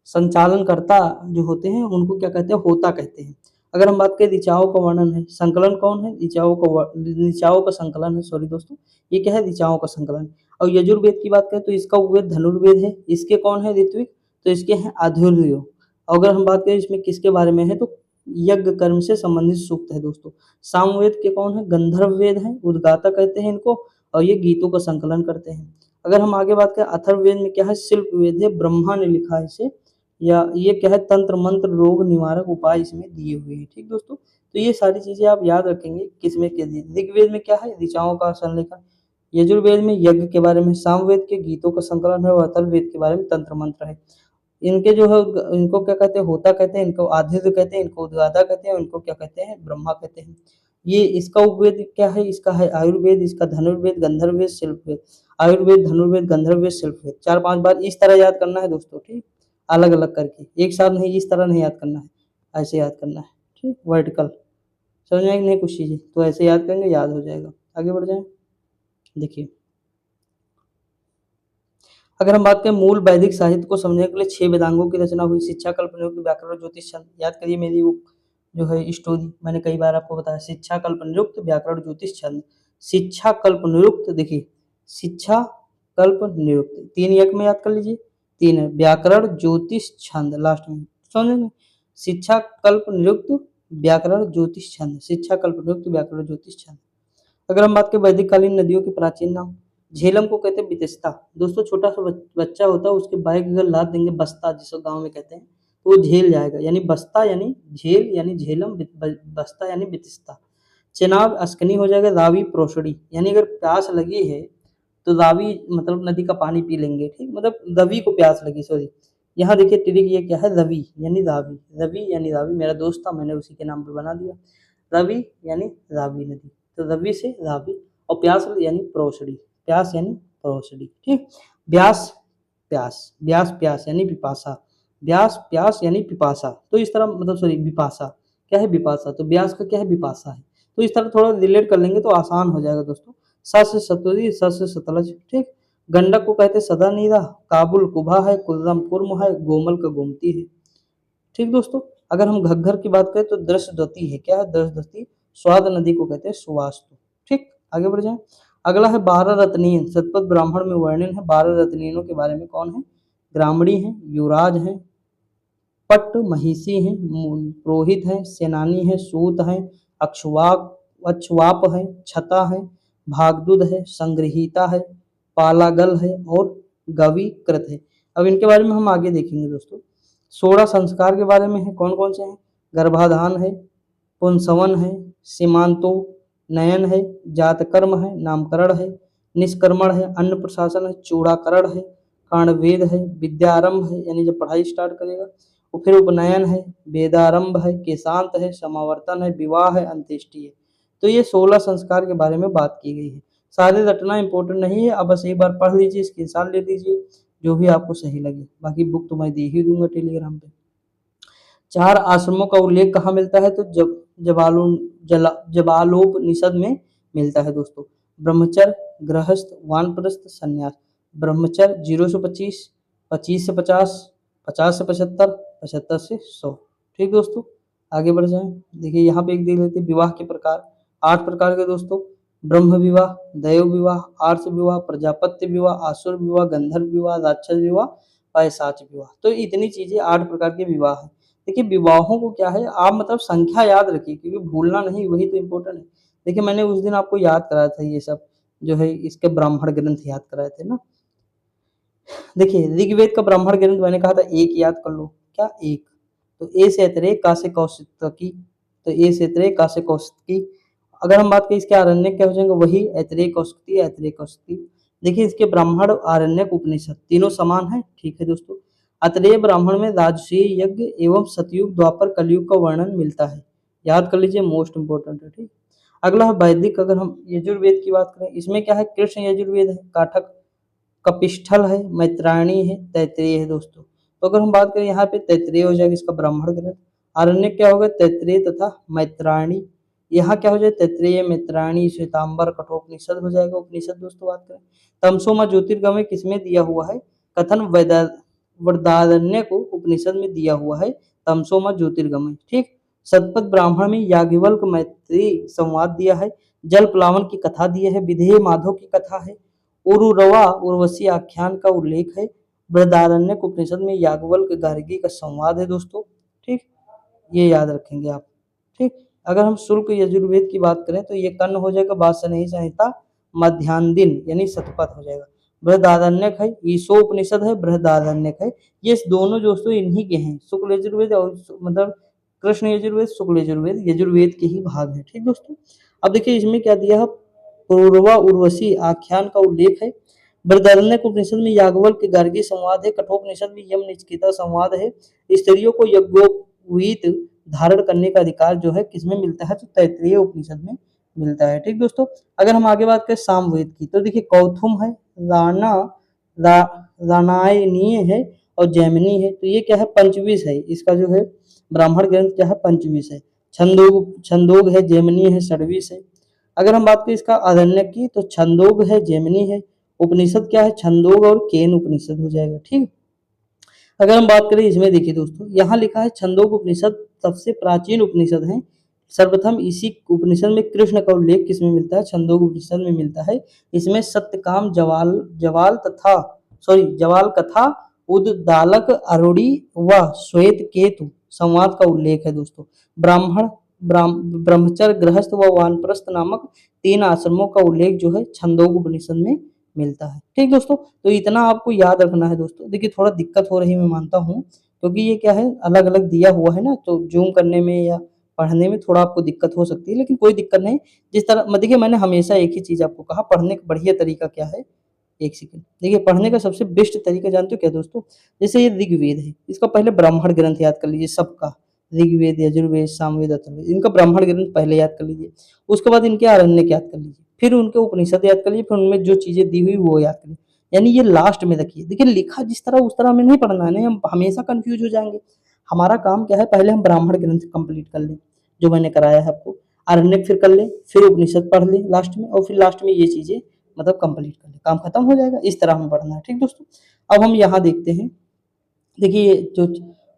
संचालनकर्ता जो होते हैं उनको क्या कहते हैं? होता कहते हैं। अगर हम बात करें ऋचाओं का वर्णन है, संकलन कौन है? ऋचाओं का संकलन है, सॉरी दोस्तों, ये क्या है? ऋचाओं का संकलन। और यजुर्वेद की बात करें तो इसका उपवेद धनुर्वेद है, इसके कौन है ऋत्विक? तो इसके हैं आधुर्य। अगर हम बात करें इसमें किसके बारे में है, तो यज्ञ कर्म से संबंधित सूक्त है दोस्तों। सामवेद के कौन है? गंधर्व वेद है, उद्गाता कहते हैं इनको, और ये गीतों का संकलन करते हैं। अगर हम आगे बात करें अथर्ववेद में क्या है? शिल्प वेद है, ब्रह्मा ने लिखा है इसे, या ये क्या है? तंत्र मंत्र रोग निवारक उपाय इसमें दिए हुए हैं। ठीक दोस्तों, तो ये सारी चीजें आप याद रखेंगे किसमें के लिए। ऋग्वेद में क्या है? ऋचाओं का संलेखन, यजुर्वेद में यज्ञ के बारे में, सामवेद के गीतों का संकलन है, और अथर्ववेद के बारे में तंत्र मंत्र है। इनके जो है इनको क्या कहते हैं? होता कहते हैं, इनको आदित्य कहते हैं, इनको उद्गाता कहते हैं, इनको क्या कहते हैं? ब्रह्मा कहते हैं। ये इसका उपवेद क्या है? इसका है आयुर्वेद, इसका धनुर्वेद, गंधर्ववेद, शिल्पवेद। आयुर्वेद, धनुर्वेद, गंधर्ववेद, शिल्पवेद, 4-5 बार इस तरह याद करना है दोस्तों। ठीक, अलग अलग करके, एक साथ नहीं, इस तरह नहीं याद करना है, ऐसे याद करना है। ठीक, वर्टिकल, समझ में आएगी नहीं कुछ चीजें, तो ऐसे याद करेंगे, याद हो जाएगा। आगे बढ़ जाए, देखिए अगर हम बात करें मूल वैदिक साहित्य को समझने के लिए 6 वेदांगों की रचना हुई। शिक्षा, कल्प, निरुक्त, व्याकरण, ज्योतिष, छंद। याद करिए मेरी वो जो है स्टोरी, मैंने कई बार आपको बताया, शिक्षा, कल्प, निरुक्त, व्याकरण, ज्योतिष, छंद। शिक्षा, कल्प, निरुक्त, देखिए शिक्षा, कल्प, निरुक्त, 3 एक में याद कर लीजिए, 3 है व्याकरण, ज्योतिष, छंद लास्ट में, समझेंगे। शिक्षा, कल्प, निरुक्त, व्याकरण, ज्योतिष, छंद। शिक्षा, कल्प, निरुक्त, व्याकरण, ज्योतिष, छंद। अगर हम बात करें वैदिक कालीन नदियों के प्राचीन नाम, झेलम को कहते हैं बितिस्ता। दोस्तों छोटा सा बच्चा होता है, उसके बाइक अगर लाद देंगे, बस्ता जिसको गांव में कहते हैं, तो वो झेल जाएगा, यानी बस्ता यानी झेल यानी झेलम, बस्ता यानी बितिस्ता। चेनाब अस्कनी हो जाएगा, रावी प्रोसड़ी, यानी अगर प्यास लगी है तो रावी मतलब नदी का पानी पी लेंगे। ठीक, मतलब रवि को प्यास लगी, सॉरी, यहाँ देखिए ट्रिक ये क्या है, रवि यानी रावी, रवि यानी रावी, मेरा दोस्त था मैंने उसी के नाम पे बना दिया, रवि यानी रावी नदी, तो रवि से रावी। और प्यास यानी प्रोसड़ी, प्यास यानी प्रोसड़ी, ठीक। ब्यास प्यास, ब्यास प्यास यानी पिपासा, ब्यास प्यास यानी पिपासा, तो इस तरह मतलब सॉरी विपासा, क्या है विपासा, तो ब्यास का क्या है विपासा है, तो इस तरह थोड़ा रिलेट कर लेंगे तो आसान हो जाएगा दोस्तों। स से सतुरी, स से सतलज, ठीक। गंडक को कहते सदा नीरा, काबुल कुबा है, कुर्रम कुर्म है, गोमल का गोमती है, ठीक दोस्तों। अगर हम घग्घर की बात करें तो दृश्यद्वती है, क्या है दृश्यद्वती, स्वाद नदी को कहते हैं सुवास्तु, ठीक। आगे बढ़ जाए, अगला है 12 रत्नीन, शतपथ ब्राह्मण में वर्णन है 12 रत्नीनों के बारे में, कौन है, ग्रामणी है, युवराज है, पट्ट महिषी हैं, पुरोहित हैं, सेनानी है, सूत हैं, अक्षवाक अक्षवाप है, छता है, भागदूत है, संग्रहीता है, पालागल है और गविकृत है। अब इनके बारे में हम आगे देखेंगे दोस्तों। 16 संस्कार के बारे में है, कौन कौन से हैं, गर्भाधान है, पुंसवन है, सीमांतो नयन है, जातकर्म है, नामकरण है, निष्कर्मण है, अन्न प्रशासन है, चूड़ाकरण है, कांडवेद है, विद्यारंभ है यानी जब पढ़ाई स्टार्ट करेगा, और फिर उपनयन है, वेदारंभ है, केशांत है, समावर्तन है, विवाह है, अंत्येष्टि है। तो ये 16 संस्कार के बारे में बात की गई है। सारे रटना इंपॉर्टेंट नहीं है, अब बस एक बार पढ़ लीजिए, स्क्रीनशॉट ले लीजिए, जो भी आपको सही लगे, बाकी बुक तो मैं दे ही दूंगा टेलीग्राम पे। 4 आश्रमों का उल्लेख कहाँ मिलता है, तो जबालोपनिषद में मिलता है दोस्तों। ब्रह्मचर्य, गृहस्थ, वानप्रस्थ, संन्यास। ब्रह्मचर्य 0 से 25, 25 से 50, 50 से 75, 75 से 100, ठीक दोस्तों। आगे बढ़ जाएं, देखिए यहाँ पे एक देख लेते हैं विवाह के प्रकार, 8 प्रकार के दोस्तों, ब्रह्म विवाह, दैव विवाह, आर्ष विवाह, प्रजापत्य विवाह, आसुर विवाह, गंधर्व विवाह, राक्षस विवाह, पैशाच विवाह। तो इतनी चीजें 8 प्रकार के विवाह है। देखिए विवाहों को क्या है, आप मतलब संख्या याद रखिए क्योंकि भूलना नहीं, वही तो इम्पोर्टेंट है। देखिए मैंने उस दिन आपको याद कराया था ये सब जो है, इसके ब्राह्मण ग्रंथ याद कराए थे ना। देखिए ऋग्वेद का ब्राह्मण ग्रंथ मैंने कहा था एक याद कर लो, क्या एक, तो ए से ऐतरेय, का से कौशिकी, तो ए से ऐतरेय, का से कौशिकी। अगर हम बात करें इसके आरण्यक क्या हो जाएंगे, वही ऐतरेय कौशिकी, ऐतरेय कौशिकी। देखिए इसके ब्राह्मण, आरण्यक, उपनिषद तीनों समान है, ठीक है दोस्तों। अतरेय ब्राह्मण में राजसूय यज्ञ एवं सतयुग, द्वापर, कलयुग का वर्णन मिलता है, याद कर लीजिए, मोस्ट इंपोर्टेंट है, ठीक। अगला है वैदिक, अगर हम यजुर्वेद की बात करें, इसमें क्या है, कृष्ण यजुर्वेद है, काठक कपिष्ठल है, मैत्रायणी है, तैत्रेय है दोस्तों। तो अगर हम बात करें यहाँ पे तैत्रेय हो जाएगा इसका ब्राह्मण ग्रंथ, आरण्यक क्या होगा, तैत्रेय तथा मैत्रायणी। यहाँ क्या हो जाए, तैत्रेय, मैत्रायणी, श्वेतांबर, कठोपनिषद हो जाएगा उपनिषद दोस्तों। बात करें तमसोमा ज्योतिर्गमय किसमें दिया हुआ है, कथन वृदारण्य को उपनिषद में दिया हुआ है, तमसोमा ज्योतिर्गमय, ठीक। शतपथ ब्राह्मण में याज्ञवल्क्य मैत्री संवाद दिया है, जल प्लावन की कथा दी है, विधेय माधव की कथा है, उरुरवा उर्वशी आख्यान का उल्लेख है, बृहदारण्यक उपनिषद में याज्ञवल्क्य गार्गी का संवाद है दोस्तों, ठीक। ये याद रखेंगे आप, ठीक। अगर हम शुल्क यजुर्वेद की बात करें तो ये कर्ण हो जाएगा, वात्स्ययनी संहिता, मध्यान्ह यानी शतपथ हो जाएगा। बृहदारण्यक है, ईशोपनिषद है, बृहदारण्यक है, ये दोनों दोस्तों इन्हीं के हैं, शुक्ल यजुर्वेद और मतलब कृष्ण यजुर्वेद, शुक्ल यजुर्वेद, यजुर्वेद के ही भाग है, ठीक दोस्तों। अब देखिए इसमें क्या दिया है, पूर्वा उर्वशी आख्यान का उल्लेख है, बृहदारण्यक उपनिषद में याज्ञवल्क्य गार्गी संवाद है, कठोपनिषद में यम निचकेता संवाद है, स्त्रियों को यज्ञोपवीत धारण करने का अधिकार जो है किसमें मिलता है, तो तैत्तिरीय उपनिषद में मिलता है, ठीक दोस्तों। अगर हम आगे बात करें सामवेद की, तो देखिए कौथुम है, राणा रानायनीय है और जैमिनी है, तो ये क्या है, पंचविश है, इसका जो है ब्राह्मण ग्रंथ क्या है, पंचविश है। छंदोग है, जैमिनी है, षड्विश है। अगर हम बात करें इसका आरण्यक की, तो छंदोग है, जैमिनी है, उपनिषद क्या है, छंदोग और केन उपनिषद हो जाएगा, ठीक। अगर हम बात करें इसमें देखिए दोस्तों, यहाँ लिखा है छंदोग उपनिषद सबसे प्राचीन उपनिषद है, सर्वप्रथम इसी उपनिषद में कृष्ण का उल्लेख किसमें मिलता है, छंदोग उपनिषद में मिलता है। इसमें सत्यकाम, जवाल कथा, उद्दालक, अरुणी व श्वेत केतु संवाद का उल्लेख है दोस्तों। ब्रह्मचर्य, गृहस्थ व वानप्रस्थ नामक 3 आश्रमों का उल्लेख जो है छंदोग उपनिषद में मिलता है, ठीक दोस्तों। तो इतना आपको याद रखना है दोस्तों। देखिए थोड़ा दिक्कत हो रही मैं मानता हूँ, क्योंकि ये क्या है, अलग अलग दिया हुआ है ना, तो जूम करने में या पढ़ने में थोड़ा आपको दिक्कत हो सकती है, लेकिन कोई दिक्कत नहीं। जिस तरह देखिए मैंने हमेशा एक ही चीज आपको कहा, पढ़ने का बढ़िया तरीका क्या है, एक सेकंड, देखिए पढ़ने का सबसे बेस्ट तरीका जानते हो क्या दोस्तों? जैसे ये ऋग्वेद है, इसका पहले ब्राह्मण ग्रंथ याद कर लीजिए सबका। ऋग्वेद, यजुर्वेद, सामवेद, अथर्ववेद, इनका ब्राह्मण ग्रंथ पहले याद कर लीजिए। उसके बाद इनके आरण्यक याद कर लीजिए, फिर उनके उपनिषद याद कर लीजिए, फिर उनमें जो चीजें दी हुई वो याद कर लीजिए। यानी ये लास्ट में रखिए। देखिए लिखा जिस तरह उस तरह हमें नहीं पढ़ना है, नहीं हम हमेशा कंफ्यूज हो जाएंगे। हमारा काम क्या है, पहले हम ब्राह्मण ग्रंथ कंप्लीट कर लें, जो मैंने कराया है आपको। आरण्यक फिर कर लें, फिर उपनिषद पढ़ लें लास्ट में, और फिर लास्ट में ये चीजें मतलब कंप्लीट कर लें, काम खत्म हो जाएगा। इस तरह हमें पढ़ना है, ठीक दोस्तों। अब हम यहाँ देखते हैं, देखिए जो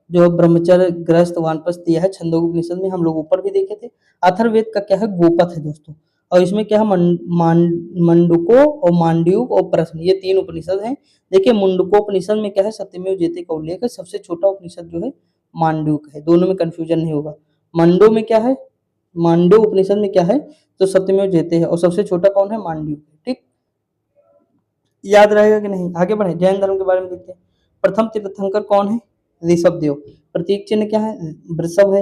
जो ब्रह्मचर्य गृहस्थ वानप्रस्थ दिया है छंदोपनिषद में, हम लोग ऊपर भी देखे थे। अथर्ववेद का क्या है, गोपथ है दोस्तों, और इसमें क्या है मंडूको और मांडूक और प्रश्न, ये तीन उपनिषद हैं। देखिए मुंडकोपनिषद में क्या है, सत्यमेव जयते का उल्लेख है। सबसे छोटा उपनिषद जो है मांडूक है, दोनों में कंफ्यूजन नहीं होगा। मंडो में क्या है, मांडो उपनिषद में क्या है, तो सत्यमेव जयते है, और सबसे छोटा कौन है, मांडूक है। ठीक, याद रहेगा कि नहीं? आगे बढ़े, जैन धर्म के बारे में देखते हैं। प्रथम तीर्थंकर कौन है, ऋषभ देव। प्रतीक चिन्ह क्या है, वृषभ है।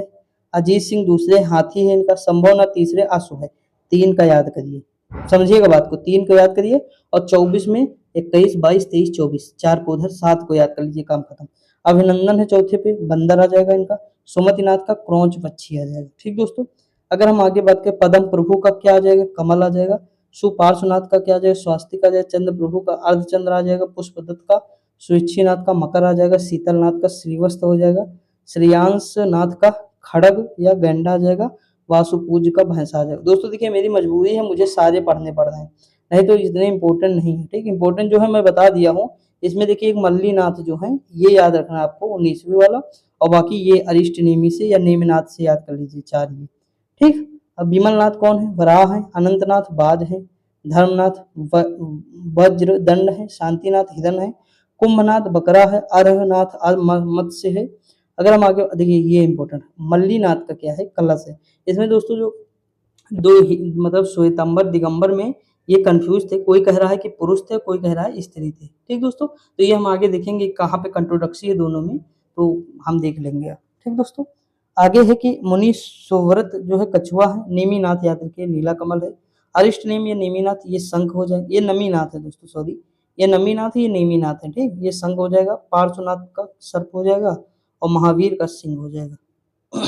अजीत सिंह दूसरे हाथी है इनका। संभवना तीसरे आंसू है। तीन का याद करिए, समझिएगा बात को, तीन को याद करिए। और 24 में 21, 22, 23, 24, चार को उधर, 7 को याद कर लीजिए, काम खत्म। अभिनंदन है चौथे पे, बंदर आ जाएगा इनका। सुमतिनाथ का क्रौंच पक्षी आ जाएगा। ठीक दोस्तों, अगर हम आगे बात करें, पदम प्रभु का क्या आ जाएगा, कमल आ जाएगा। सुपार्श्वनाथ का क्या आ जाएगा, स्वास्तिक आ जाएगा। चंद्र प्रभु का अर्धचंद्र आ जाएगा। पुष्पदत्त का सुइच्छीनाथ का मकर आ जाएगा। शीतलनाथ का श्रीवस्त्र हो जाएगा। श्रेयांश नाथ का खड़ग या गेंडा आ जाएगा। वासुपूज का भैंसा आ जाएगा। दोस्तों देखिए मेरी मजबूरी है, मुझे सारे पढ़ने पड़ रहे हैं, नहीं तो इतने इंपॉर्टेंट नहीं है। ठीक, इंपॉर्टेंट जो है मैं बता दिया हूँ। इसमें देखिए एक मल्लीनाथ जो है ये याद रखना है आपको, 19वीं वाला। और बाकी ये अरिष्ट नेमि से या नेमिनाथ से याद कर लीजिए, चार ये। ठीक, अब विमलनाथ कौन है, वराह है। अनंतनाथ बाज है। धर्मनाथ वज्र दंड है। शांतिनाथ हिरण है। कुंभनाथ बकरा है। अरहनाथ मत्स्य है। अगर हम आगे देखिए, ये इंपॉर्टेंट है, मल्लीनाथ का क्या है, कलश है। इसमें दोस्तों जो मतलब श्वेतांबर दिगंबर में ये कंफ्यूज थे, कोई कह रहा है कि पुरुष थे, कोई कह रहा है स्त्री थे। ठीक दोस्तों, तो ये हम आगे देखेंगे कहाँ पे कंट्रोडक्सी है दोनों में, तो हम देख लेंगे। ठीक दोस्तों, आगे है कि मुनि सुव्रत जो है कछुआ है। नेमिनाथ याद रखिए, नीला कमल है। अरिष्ट नेम या नेमिनाथ ये शंख हो जाएगा, ये नमीनाथ है दोस्तों, सॉरी, ये नमीनाथ है, ये नेमिनाथ है। ठीक, ये शंख हो जाएगा। पार्श्वनाथ का सर्प हो जाएगा, और महावीर का सिंह हो जाएगा।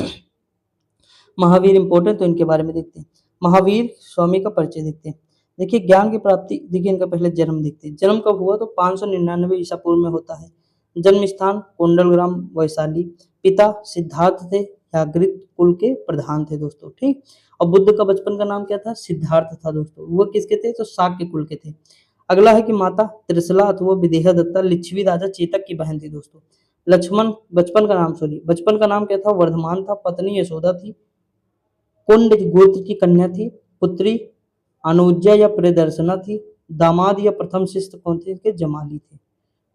महावीर इंपॉर्टेंट, तो इनके बारे में देखते हैं। महावीर स्वामी का परिचय देखते हैं। देखिए ज्ञान की प्राप्ति, देखिए इनका पहले जन्म देखते हैं। जन्म कब हुआ, तो 599 ईसा पूर्व में होता है। जन्म स्थान कुंडलग्राम वैशाली। पिता सिद्धार्थ थे, याग्रित कुल के प्रधान थे दोस्तों। ठीक, और बुद्ध का बचपन का नाम क्या था, सिद्धार्थ था दोस्तों। वो किसके थे, तो शाक्य कुल के थे। अगला है कि माता त्रिशला अथवा विदेहा दत्ता लिच्छवी राजा चेतक की बहन थी दोस्तों। लक्ष्मण बचपन का नाम, सॉरी, बचपन का नाम क्या था, वर्धमान था। पत्नी यशोदा थी। कुंड गोत्र की कन्या थी। पुत्री अनुज्जा या प्रियदर्शना थी। दामाद या प्रथम शिष्य कौन थे, के जमाली थे।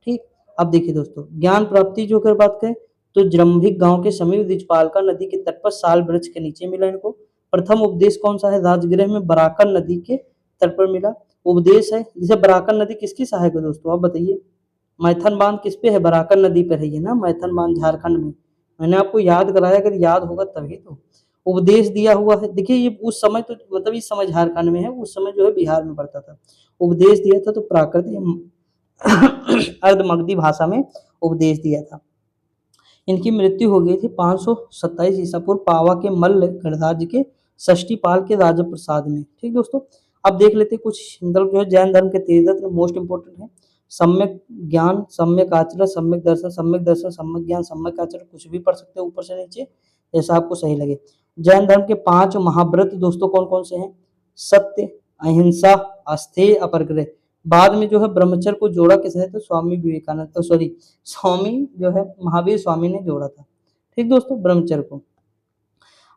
ठीक, अब देखिए दोस्तों, ज्ञान प्राप्ति जो अगर बात करें, तो जम्भिक गांव के समीप दिजपालका नदी के तट पर साल वृक्ष के नीचे मिला इनको। प्रथम उपदेश कौन सा है, राजगृह में बराकर नदी के तट पर मिला। उपदेश है, जैसे बराकर नदी किसकी सहायक है दोस्तों, आप बताइए। मैथन बांध किस पे है, बराकर नदी पर है ये ना, मैथन बांध झारखंड में। मैंने आपको याद कराया, अगर याद होगा तभी तो। उपदेश दिया हुआ है, देखिए ये उस समय तो मतलब इस समय झारखंड में है, उस समय जो है बिहार में पड़ता था। उपदेश दिया था तो प्राकृतिक अर्धमगधी भाषा में उपदेश दिया था। इनकी मृत्यु हो गई थी 527 ईसा पूर्व पावा के मल्ल गणराज्य के षष्ठीपाल के राजप्रसाद में। ठीक दोस्तों, अब देख लेते हैं कुछ मतलब जो है जैन धर्म के तीर्थरत्न मोस्ट इंपोर्टेंट है। सम्यक ज्ञान, सम्यक आचरण, सम्यक दर्शन, सम्यक दर्शन, सम्यक ज्ञान, सम्यक आचरण, कुछ भी पढ़ सकते हो ऊपर से नीचे, जैसा आपको सही लगे। जैन धर्म के 5 महाव्रत दोस्तों कौन कौन से हैं, सत्य, अहिंसा, अस्थेय, अपरिग्रह। बाद में जो है ब्रह्मचर्य को जोड़ा किसने, तो स्वामी विवेकानंद, सॉरी स्वामी जो है महावीर स्वामी ने जोड़ा था। ठीक दोस्तों, ब्रह्मचर्य को।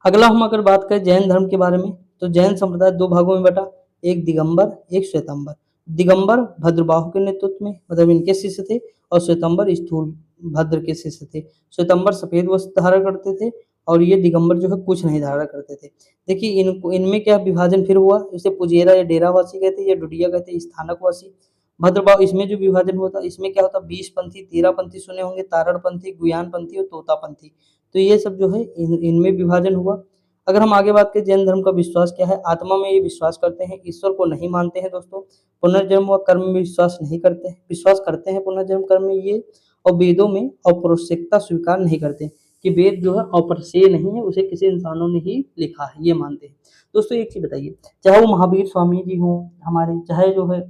अगला हम अगर बात करें जैन धर्म के बारे में, तो जैन संप्रदाय 2 भागों में बटा, एक दिगंबर, एक श्वेतांबर। दिगंबर भद्रबाहु के नेतृत्व में, मतलब इनके शिष्य थे, और श्वेतांबर स्थूल भद्र के शिष्य थे। श्वेतांबर सफेद वस्त्र धारण करते थे, और ये दिगंबर जो है कुछ नहीं धारण करते थे। देखिए इनको इनमें क्या विभाजन फिर हुआ, इसे पुजेरा या डेरावासी कहते, या डुडिया कहते, स्थानकवासी। भद्रबाहु इसमें जो विभाजन हुआ था, इसमें क्या होता, 20 पंथी, 13 पंथी सुने होंगे, तारण पंथी, गुयान पंथी और तोता पंथी। तो ये सब जो है इनमें विभाजन हुआ। अगर हम आगे बात करें जैन धर्म का विश्वास क्या है, आत्मा में ये विश्वास करते हैं, ईश्वर को नहीं मानते हैं दोस्तों, पुनर्जन्म व कर्म में विश्वास नहीं करते हैं, विश्वास करते हैं पुनर्जन्म कर्म में ये, और वेदों में औपनिषदिकता स्वीकार नहीं करते कि वेद जो है अपरिसेय नहीं है, उसे किसी इंसानों ने ही लिखा है, ये मानते हैं। दोस्तों एक चीज बताइए, चाहे वो महावीर स्वामी जी हो हमारे, चाहे जो है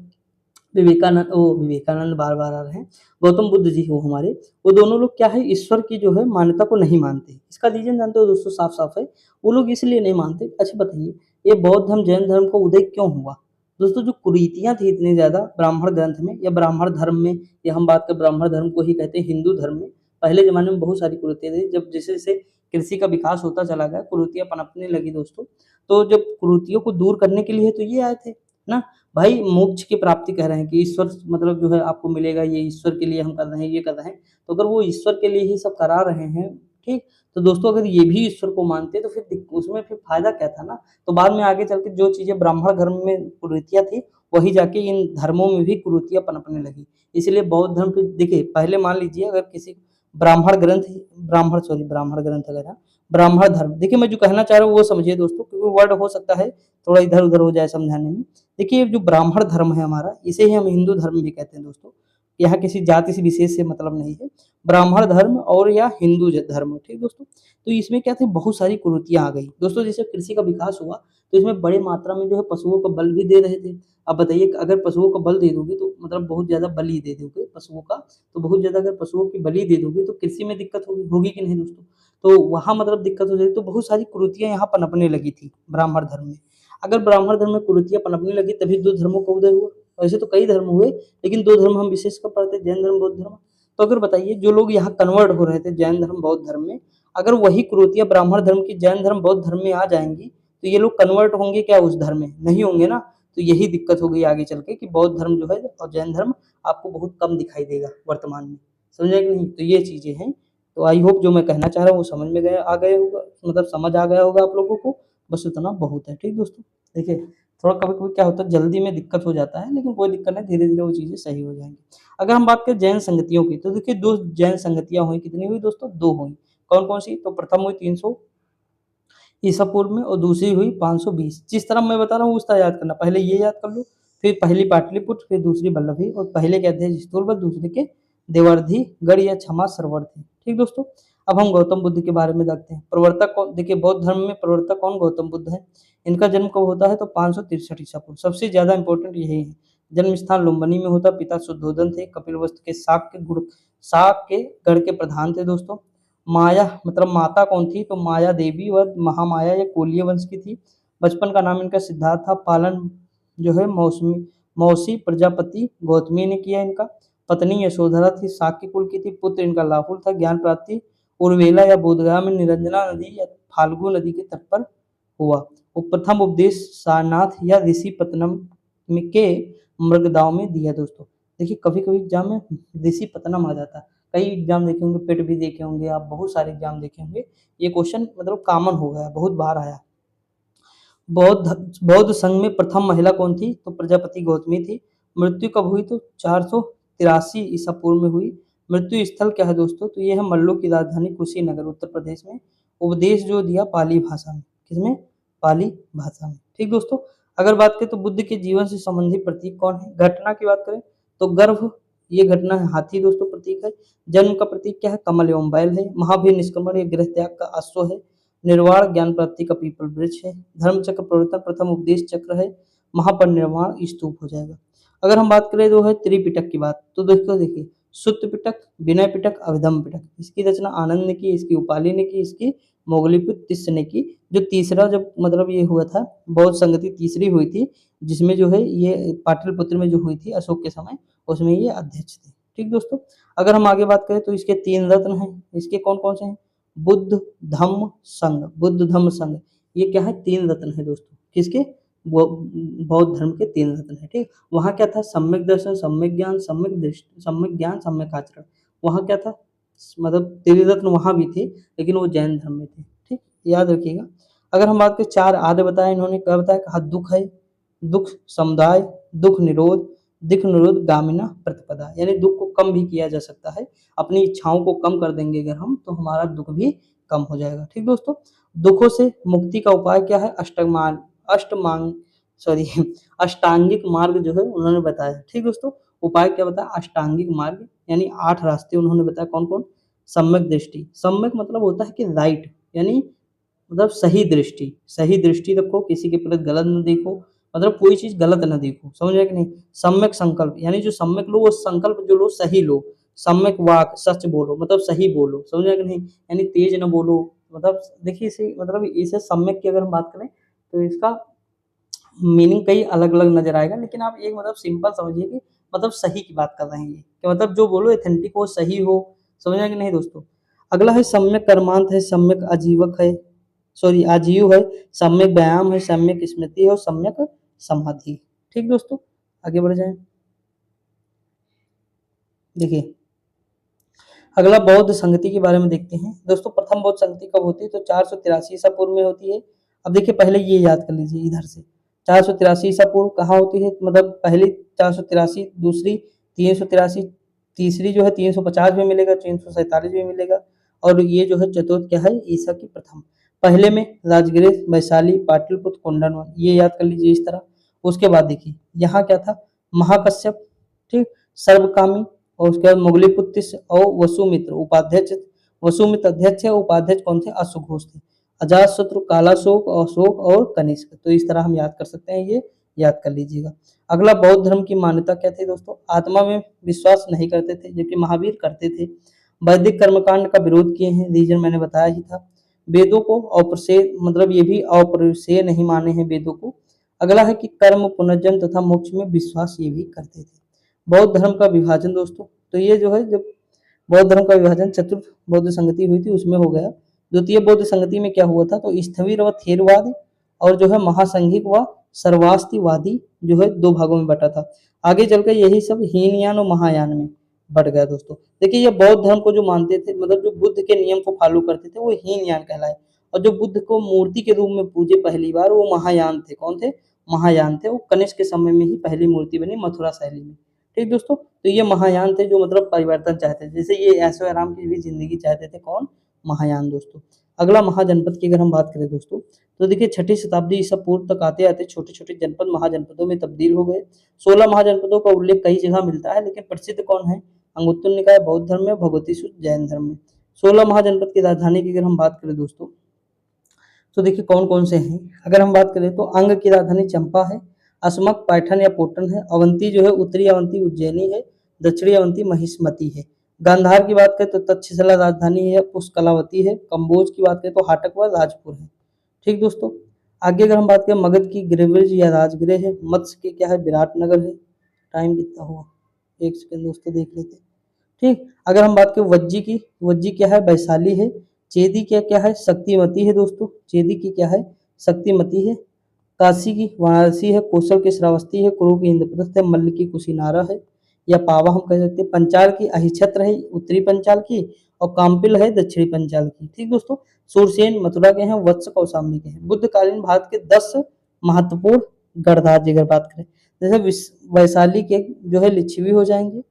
विवेकानंद बार बार आ रहे हैं, गौतम बुद्ध जी हो हमारे, वो दोनों लोग क्या है, ईश्वर की जो है मान्यता को नहीं मानते। इसका रीजन जानते हो दोस्तों, साफ साफ है, वो लोग इसलिए नहीं मानते। अच्छा बताइए, ये बौद्ध धर्म जैन धर्म का उदय क्यों हुआ? दोस्तों जो कुरीतियां थी इतनी ज्यादा ब्राह्मण ग्रंथ में या ब्राह्मण धर्म में, या हम बात करें ब्राह्मण धर्म को ही कहते हैं हिंदू धर्म में, पहले जमाने में बहुत सारी कुरीतियां थी। जब जैसे जैसे कृषि का विकास होता चला गया, कुरीतियां पनपने लगी दोस्तों, तो जब कुरीतियों को दूर करने के लिए तो ये आए थे ना, भाई मोक्ष की प्राप्ति कह रहे हैं कि ईश्वर मतलब जो है आपको मिलेगा, ये ईश्वर के लिए हम कर रहे हैं, ये कर रहे हैं। तो अगर वो ईश्वर के लिए ही सब करा रहे हैं, ठीक, तो दोस्तों अगर ये भी ईश्वर को मानते तो फिर उसमें फिर फायदा क्या था ना। तो बाद में आगे चल के जो चीजें ब्राह्मण धर्म में कुरीतियां थी, वही जाके इन धर्मों में भी कुरीतियां पनपने लगी। इसलिए बौद्ध धर्म फिर देखिए, पहले मान लीजिए अगर किसी ब्राह्मण ग्रंथ, ब्राह्मण ग्रंथ अगर है, ब्राह्मण धर्म, देखिए मैं जो कहना चाह रहा हूँ वो समझिए दोस्तों, क्योंकि वर्ड हो सकता है थोड़ा इधर उधर हो जाए समझाने में। देखिए जो ब्राह्मण धर्म है हमारा, इसे ही हम हिंदू धर्म भी कहते हैं दोस्तों। यहाँ किसी जाति से विशेष से मतलब नहीं है, ब्राह्मण धर्म और या हिंदू धर्म, ठीक दोस्तों। तो इसमें क्या थे, बहुत सारी कुरीतियां आ गई दोस्तों। जैसे कृषि का विकास हुआ तो इसमें बड़ी मात्रा में जो है पशुओं का बल भी दे रहे थे। अब बताइए अगर पशुओं का बल दे दोगे तो मतलब बहुत ज्यादा बलि दे दोगे पशुओं का, तो बहुत ज्यादा अगर पशुओं की बलि दे दोगे तो कृषि में दिक्कत होगी कि नहीं दोस्तों। तो वहां मतलब दिक्कत हो जाएगी, तो बहुत सारी कुरीतियां यहाँ पनपने लगी थी ब्राह्मण धर्म में। अगर ब्राह्मण धर्म में कुरीतियां पनपने लगी तभी दो धर्मों का उदय हुआ। वैसे तो कई धर्म हुए, लेकिन दो धर्म हम विशेष कर पढ़ते हैं, जैन धर्म बौद्ध धर्म। तो अगर बताइए जो लोग यहाँ कन्वर्ट हो रहे थे जैन धर्म बौद्ध धर्म में, अगर वही कुरीतियां ब्राह्मण धर्म की जैन धर्म बौद्ध धर्म में आ जाएंगी, तो ये लोग कन्वर्ट होंगे क्या उस धर्म में? नहीं होंगे ना। तो यही दिक्कत हो गई आगे चल के कि बौद्ध धर्म जो है और जैन धर्म आपको बहुत कम दिखाई देगा वर्तमान में, समझे कि नहीं। तो ये चीजें हैं। तो आई होप जो मैं कहना चाह रहा हूँ वो समझ में आ गए होगा, मतलब समझ आ गया होगा आप लोगों को। बस इतना बहुत है, ठीक दोस्तों। देखिए थोड़ा कभी कभी क्या होता है, जल्दी में दिक्कत हो जाता है, लेकिन कोई दिक्कत नहीं, धीरे धीरे वो चीजें सही हो जाएंगी। अगर हम बात करें जैन संगतियों की, तो देखिए दो जैन संगतियां हुई, कितनी हुई दोस्तों? दो हुई। कौन कौन सी? तो प्रथम हुई 300 ईसा पूर्व में, और दूसरी हुई 520। जिस तरह मैं बता रहा हूँ उस तरह याद करना, पहले ये याद कर लो, फिर पहली पाटलिपुत्र, फिर दूसरी वल्लभी, और पहले के अध्यक्ष स्थूलबद्ध, दूसरे के देवर्धि गढ़ या क्षमा सरवर थे, ठीक दोस्तों। अब हम गौतम बुद्ध के बारे में देखते हैं। प्रवर्तक कौन? देखिए बौद्ध धर्म में प्रवर्तक कौन? गौतम बुद्ध है। इनका जन्म कब होता है? तो 563 ईसा पूर्व। सबसे ज्यादा इंपॉर्टेंट यही है। जन्म स्थान लुम्बिनी में होता। पिता शुद्धोदन थे, कपिलवस्तु के शाक के गढ़ के प्रधान थे दोस्तों। माया मतलब माता कौन थी? तो माया देवी व महामाया या कोलिय वंश की थी। बचपन का नाम इनका सिद्धार्थ था। पालन जो है मौसी प्रजापति गौतमी ने किया इनका। पत्नी यशोधरा थी, शाक्य कुल की थी। पुत्र इनका लाहुल था। ज्ञान प्राप्ति उर्वेला या बोधगया में निरंजना नदी या फाल्गु नदी के तट पर हुआ। प्रथम उपदेश सारनाथ या ऋषि पतनम के मृगदाव में दिया दोस्तों। देखिए कभी कभी एग्जाम में ऋषि पतनम आ जाता है। कई एग्जाम देखे होंगे, पेट भी देखे होंगे आप, बहुत सारे एग्जाम देखे होंगे, ये क्वेश्चन मतलब कॉमन हो गया, बहुत बार आया। बौद्ध संघ में प्रथम महिला कौन थी? तो प्रजापति गौतमी थी। मृत्यु कब हुई? तो 483 ईसा पूर्व में हुई। मृत्यु स्थल क्या है दोस्तों? तो ये है मल्लों की राजधानी कुशीनगर, उत्तर प्रदेश में। उपदेश जो दिया पाली भाषा में, किसमें? पाली भाषा में, ठीक दोस्तों। अगर बात करें तो बुद्ध के जीवन से संबंधित प्रतीक कौन है? घटना की बात करें तो गर्भ, ये घटना है, हाथी दोस्तों प्रतीक है। जन्म का प्रतीक क्या है? कमल एवं बैल है। महावीर निष्क्रमण ये गृह त्याग का अश्व है। निर्वाण ज्ञान प्राप्ति का पीपल वृक्ष है। धर्म चक्र प्रवर्तन प्रथम उपदेश चक्र है। महापरिनिर्वाण स्तूप हो जाएगा। अगर हम बात करें जो है त्रिपिटक की बात, तो देखिए सुत्त पिटक, विनय पिटक, अभिधम पिटक, इसकी रचना आनंद ने की, इसकी उपाली ने की, इसकी मोगलीपुत्र तिस्य ने की। जो तीसरा जब मतलब ये हुआ था, बौद्ध संगति तीसरी हुई थी, जिसमें जो है ये पाटलिपुत्र में जो हुई थी अशोक के समय, उसमें ये अध्यक्ष थे, ठीक दोस्तों। अगर हम आगे बात करें तो इसके 3 रत्न हैं। इसके कौन कौन से हैं? बुद्ध धम्म संघ, बुद्ध धम्म संघ, ये क्या है? 3 रत्न है दोस्तों। किसके? बौद्ध धर्म के 3 रत्न है, ठीक। वहां क्या था? सम्यक दर्शन, सम्यक ज्ञान, सम्यक दृष्टि, सम्यक ज्ञान, सम्यक आचरण। वहां क्या था? मतलब त्रिरत्न वहां भी थे, लेकिन वो जैन धर्म में थे, ठीक, याद रखिएगा। अगर हम बात करें 4 आर्य बताए इन्होंने, क्या बताया? कहा दुख है, दुख समुदाय, दुख निरोध, दुख निरोध गामिना प्रतिपदा, यानी दुख को कम भी किया जा सकता है। अपनी इच्छाओं को कम कर देंगे अगर हम, तो हमारा दुख भी कम हो जाएगा, ठीक दोस्तों। दुखों से मुक्ति का उपाय क्या है? अष्टमांग सॉरी अष्टांगिक मार्ग जो है उन्होंने बताया। ठीक दोस्तों, उपाय क्या बताया? अष्टांगिक मार्ग, यानी 8 रास्ते उन्होंने बताया। कौन-कौन? सम्यक दृष्टि, सम्यक मतलब होता है कि राइट, यानी मतलब सही दृष्टि रखो, किसी के प्रति गलत न देखो, मतलब कोई चीज़ गलत ना देखो, समझ रहे हैं कि नहीं? सम्यक संकल्प, यानी जो सम्यक लो वो संकल्प जो लो सही लो। सम्यक वाक, सच बोलो, मतलब सही बोलो, समझ रहे हैं कि नहीं? यानी तेज ना बोलो, मतलब देखिए इसे मतलब इसे सम्यक की अगर हम बात करें तो इसका मीनिंग कई अलग-अलग नज़र आएगा, लेकिन आप एक मतलब सिंपल समझिए कि मतलब सही की बात कर रहे हैं ये, कि मतलब जो बोलो ऑथेंटिक हो, सही हो, समझ रहे हैं कि नहीं दोस्तों? अगला है सम्यक कर्मांत है, सम्यक आजीवक है, सॉरी आजीव है, सम्यक व्यायाम है, सम्यक स्मृति है और सम्यक समाधि। ठीक दोस्तों, आगे बढ़ जाएँ। देखिए, अगला बौद्ध संगति के बारे में देखते हैं। दोस्तों प्रथम बौद्ध संगति कब होती है? तो 483 ईसा पूर्व में होती है। अब देखिए पहले ये याद कर लीजिए इधर से, 483 ईसा पूर्व कहाँ होती है? मतलब पहली 483, दूसरी 383, तीसरी जो है 350 में मिलेगा, 347 में मिलेगा और ये जो है चतुर्थ क्या है? ईसा की प्रथम। पहले में राजगृह, वैशाली, पाटलिपुत्र, कोंडानवन, ये याद कर लीजिए इस तरह। उसके बाद देखिए यहाँ क्या था? महाकश्यप, ठीक, सर्वकामी और उसके बाद मुगलीपुत्र और वसुमित्र उपाध्यक्ष। वसुमित्र अध्यक्ष है, उपाध्यक्ष कौन थे? अश्वघोष थे। अजातशत्रु, कालाशोक, अशोक और कनिष्क। तो इस तरह हम याद कर सकते हैं, ये याद कर लीजिएगा। अगला बौद्ध धर्म की मान्यता क्या थी दोस्तों? आत्मा में विश्वास नहीं करते थे, जबकि महावीर करते थे। वैदिक कर्मकांड का विरोध किए हैं, रीजन मैंने बताया ही था। वेदों को अपरिसेय, मतलब ये भी अपरिसेय नहीं माने हैं वेदों को। अगला है कि कर्म, पुनर्जन्म तथा मोक्ष में विश्वास ये भी करते थे। बौद्ध धर्म का विभाजन दोस्तों, तो ये जो है जब बौद्ध धर्म का विभाजन चतुर्थ बौद्ध संगति हुई थी उसमें हो गया। द्वितीय बौद्ध संगति में क्या हुआ था? तो स्थविर व थेरवाद और जो है महासंघिक व सर्वास्तिवादी जो है 2 भागों में बटा था। आगे चलकर यही सब हीनयान और महायान में बट गया दोस्तों। देखिए ये बौद्ध धर्म को जो मानते थे, मतलब जो बुद्ध के नियम को फॉलो करते थे वो हीनयान कहलाए, और जो बुद्ध को मूर्ति के रूप में पूजे पहली बार वो महायान थे। कौन थे? महायान थे। वो कनिष्क के समय में ही पहली मूर्ति बनी मथुरा शैली में। ठीक दोस्तों, तो ये महायान थे जो मतलब परिवर्तन चाहते थे, जैसे ये ऐशो आराम की भी जिंदगी चाहते थे। कौन? महायान दोस्तों। अगला महाजनपद की अगर हम बात करें दोस्तों, तो देखिए 6ठी शताब्दी ईसा पूर्व तक आते-आते छोटे-छोटे जनपद महाजनपदों में तब्दील हो गए। 16 महाजनपदों का उल्लेख कई जगह मिलता है, लेकिन प्रसिद्ध कौन है? अंगुत्तर निकाय बौद्ध धर्म में, भगवती सूत्र जैन धर्म में। 16 महाजनपद की राजधानी की अगर हम बात करें दोस्तों, तो देखिए कौन-कौन से हैं। अगर हम बात करें तो अंग की राजधानी चंपा है, अस्मक पैठन या पोटन है, अवंती जो है उत्तरी अवंती उज्जैनी है, दक्षिणी अवंती महिष्मती है। गांधार की बात करें तो तक्षशिला राजधानी है, पुष्कलावती है। कंबोज की बात करें तो हाटक व राजपुर है। ठीक दोस्तों, आगे अगर हम बात करें मगध की गृहबृज या राजगृह है, मत्स्य की क्या है? विराटनगर है। टाइम कितना हुआ? 1 सेकंड दोस्तों देख लेते हैं। ठीक, अगर हम बात करें वज्जी की, वज्जी क्या है? वैशाली है। चेदी क्या है? शक्तिमती है दोस्तों। चेदी की क्या है? शक्तिमती है। काशी की वाराणसी है, कौशल की श्रावस्ती है, कुरु की इंद्रप्रस्थ है, मल्ल की कुशीनारा है या पावा हम कह सकते हैं। पंचाल की अहिछत्र है उत्तरी पंचाल की, और काम्पिल है दक्षिणी पंचाल की। ठीक दोस्तों, सूरसेन मथुरा के हैं, वत्स कौशाम्बी के हैं। बुद्धकालीन भारत के 10 महत्वपूर्ण गणराज्य अगर बात करें, जैसे वैशाली के जो है लिच्छवी हो जाएंगे,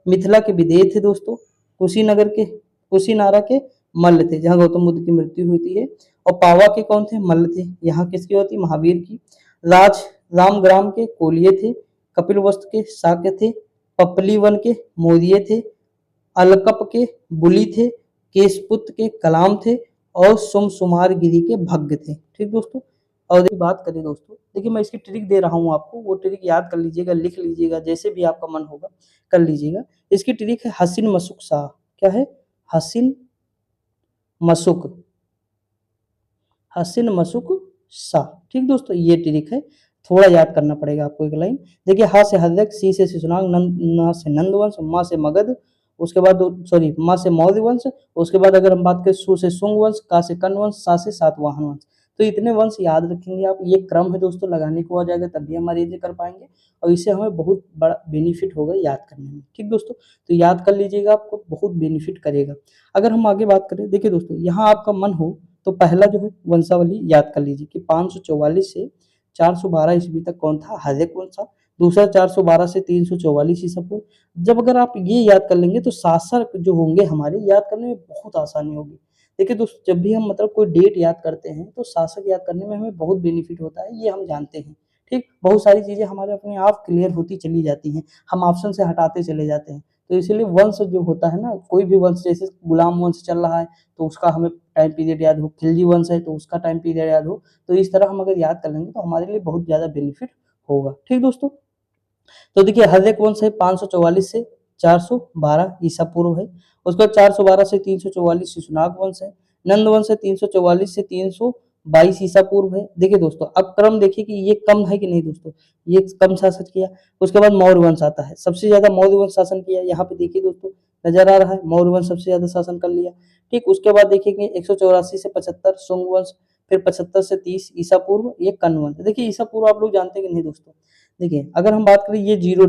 मिथिला के विदेह थे दोस्तों, कुशीनारा के मल्ल थे जहाँ गौतम बुद्ध की मृत्यु हुई थी, और पावा के कौन थे? मल्ल थे। यहाँ किसकी होती? महावीर की। राज रामग्राम के कोलिये थे, कपिलवस्तु के शाक्य थे, पपलीवन के मौर्य थे, अलकप के बुली थे, केशपुत्र के कलाम थे और सुमसुमार गिरी के भग्ग थे। ठीक दोस्तों, और देखिए बात करें दोस्तों, देखिए मैं इसकी ट्रिक दे रहा हूँ आपको, वो ट्रिक याद कर लीजिएगा, लिख लीजिएगा, जैसे भी आपका मन होगा कर लीजिएगा। इसकी ट्रिक है हसीन मशुक शाह। क्या है? हसीन मशुक, हसीन मशुक शाह। ठीक दोस्तों, ये ट्रिक है, थोड़ा याद करना पड़ेगा आपको एक लाइन। देखिए हा से हल्दक, सी से शिशुनाग, ना से नंदवंश, माँ से मगध, उसके बाद सॉरी माँ से मौर्य वंश, उसके बाद अगर हम बात करें सु से शुंग वंश, का से कर्ण वंश, सा से सातवाहन वंश। तो इतने वंश याद रखेंगे आप, ये क्रम है दोस्तों, लगाने को आ जाएगा तभी हमारे ये कर पाएंगे, और इससे हमें बहुत बड़ा बेनिफिट होगा याद करने में। ठीक दोस्तों, तो याद कर लीजिएगा, आपको बहुत बेनिफिट करेगा। अगर हम आगे बात करें, देखिए दोस्तों यहाँ आपका मन हो तो पहला जो है वंशावली याद कर लीजिए कि 544 से 412 ईस्वी तक कौन था? हार्दिक वंश था। दूसरा 412 से 344 ईसा पूर्व। जब अगर आप ये याद कर लेंगे तो शासक जो होंगे हमारे याद करने में बहुत आसानी होगी। देखिए दोस्तों, जब भी हम मतलब कोई डेट याद करते हैं तो शासक याद करने में हमें बहुत बेनिफिट होता है, ये हम जानते हैं। ठीक, बहुत सारी चीज़ें हमारे अपने आप क्लियर होती चली जाती हैं, हम ऑप्शन से हटाते चले जाते हैं। तो इसीलिए वंश जो होता है ना, कोई भी वंश, जैसे गुलाम वंश चल रहा है तो उसका हमें टाइम पीरियड याद हो, खिलजी वंश है तो उसका टाइम पीरियड याद हो, तो इस तरह हम अगर याद कर लेंगे तो हमारे लिए बहुत ज़्यादा बेनिफिट होगा। ठीक दोस्तों, तो देखिए हर्यक वंश है 544 से 412 ईसा पूर्व है। उसके बाद 412 से 344 शिशुनाग वंश है। नंद वंश है 344 से 322 ईसा पूर्व है। देखिए दोस्तों, अब क्रम देखिए कि ये कम है कि नहीं दोस्तों, ये कम शासन किया। उसके बाद मौर्य वंश आता है, सबसे ज्यादा मौर्य वंश शासन किया। यहाँ पे देखिए दोस्तों, नजर आ रहा है मौर्य वंश सबसे ज्यादा शासन कर लिया। ठीक, उसके बाद देखिए कि 184 से 75 सुंग वंश, फिर 75 से 30 ईसा पूर्व ये कर्ण वंश। देखिए ईसा पूर्व आप लोग जानते हैं कि नहीं दोस्तों। देखिए अगर हम बात करें, ये जीरो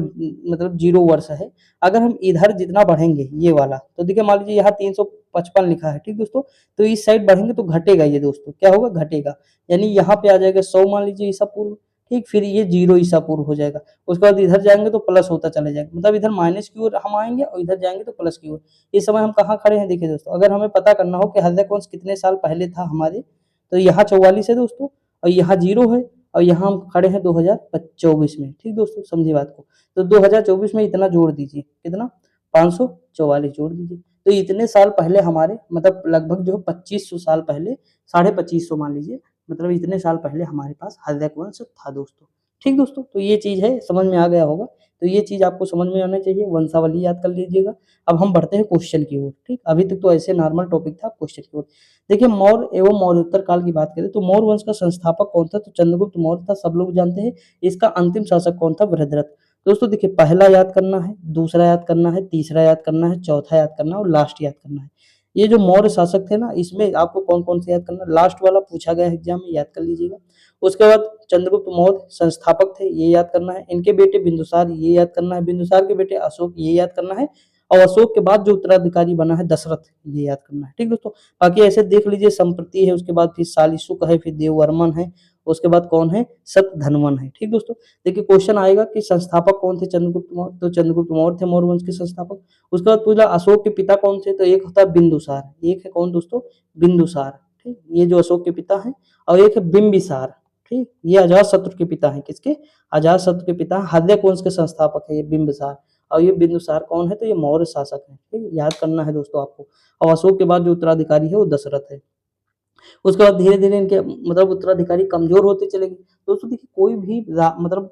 मतलब जीरो वर्ष है। अगर हम इधर जितना बढ़ेंगे ये वाला, तो देखिए मान लीजिए यहाँ 355 लिखा है, ठीक दोस्तों, तो इस साइड बढ़ेंगे तो घटेगा ये दोस्तों, क्या होगा, घटेगा। यानी यहाँ पे आ जाएगा 100 मान लीजिए ईसा पूर्व। ठीक, फिर ये 0 ईसा पूर्व हो जाएगा। उसके बाद इधर जाएंगे तो प्लस होता चला जाएगा, मतलब इधर माइनस की ओर हम आएंगे और इधर जाएंगे तो प्लस की ओर। इस समय हम कहाँ खड़े हैं, देखिए दोस्तों, अगर हमें पता करना हो कि हर्यक वंश कितने साल पहले था हमारे, तो यहाँ 44 है दोस्तों, और यहाँ 0 है, और यहाँ हम खड़े हैं 2024 में। ठीक दोस्तों, समझिए बात को। तो 2024 में इतना जोड़ दीजिए, कितना, 544 जोड़ दीजिए। तो इतने साल पहले हमारे, मतलब लगभग जो है 2500 साल पहले, 2550 मान लीजिए, मतलब इतने साल पहले हमारे पास हर्यक वंश था दोस्तों। ठीक दोस्तों, तो ये चीज है, समझ में आ गया होगा। तो ये चीज आपको समझ में आना चाहिए, वंशावली याद कर लीजिएगा। अब हम बढ़ते हैं क्वेश्चन की ओर। ठीक, अभी तक तो ऐसे नॉर्मल टॉपिक था, क्वेश्चन की ओर। देखिए मौर्य एवं मौर्योत्तर काल की बात करें तो मौर्य वंश का संस्थापक कौन था, तो चंद्रगुप्त मौर्य था, सब लोग जानते हैं। इसका अंतिम शासक कौन था, बृहद्रथ। दोस्तों देखिए, पहला याद करना है, दूसरा याद करना है, तीसरा याद करना है, चौथा याद करना है और लास्ट याद करना है। ये जो मौर्य शासक थे ना, इसमें आपको कौन कौन से याद करना है, लास्ट वाला पूछा गया एग्जाम में, याद कर लीजिएगा। उसके बाद चंद्रगुप्त मौर्य संस्थापक थे, ये याद करना है। इनके बेटे बिंदुसार, ये याद करना है। बिंदुसार के बेटे अशोक, ये याद करना है। और अशोक के बाद जो उत्तराधिकारी बना है दशरथ, ये याद करना है। ठीक दोस्तों, बाकी ऐसे देख लीजिए, संप्रति है, उसके बाद फिर शालीसुक है, फिर देववर्मन है, उसके बाद कौन है, सतधनवन है। ठीक दोस्तों, देखिए क्वेश्चन आएगा कि संस्थापक कौन थे चंद्रगुप्त मौर्य, तो चंद्रगुप्त मौर्य थे मौर्य वंश के संस्थापक। उसके बाद पूछा अशोक के पिता कौन थे, तो एक होता है बिंदुसार, एक है कौन दोस्तों, बिंदुसार। ठीक, ये जो अशोक के पिता है, और एक है बिंबिसार। ठीक, ये अजात शत्रु के पिता है, किसके, अजात शत्रु के पिता, हर्यक वंश के संस्थापक है ये बिंबिसार। और ये बिंदुसार कौन है, तो ये मौर्य शासक है। ठीक, याद करना है दोस्तों आपको। और अशोक के बाद जो उत्तराधिकारी है वो दशरथ है। उसके बाद धीरे धीरे इनके मतलब उत्तराधिकारी कमजोर होते चले गए। दोस्तों देखिए, कोई भी मतलब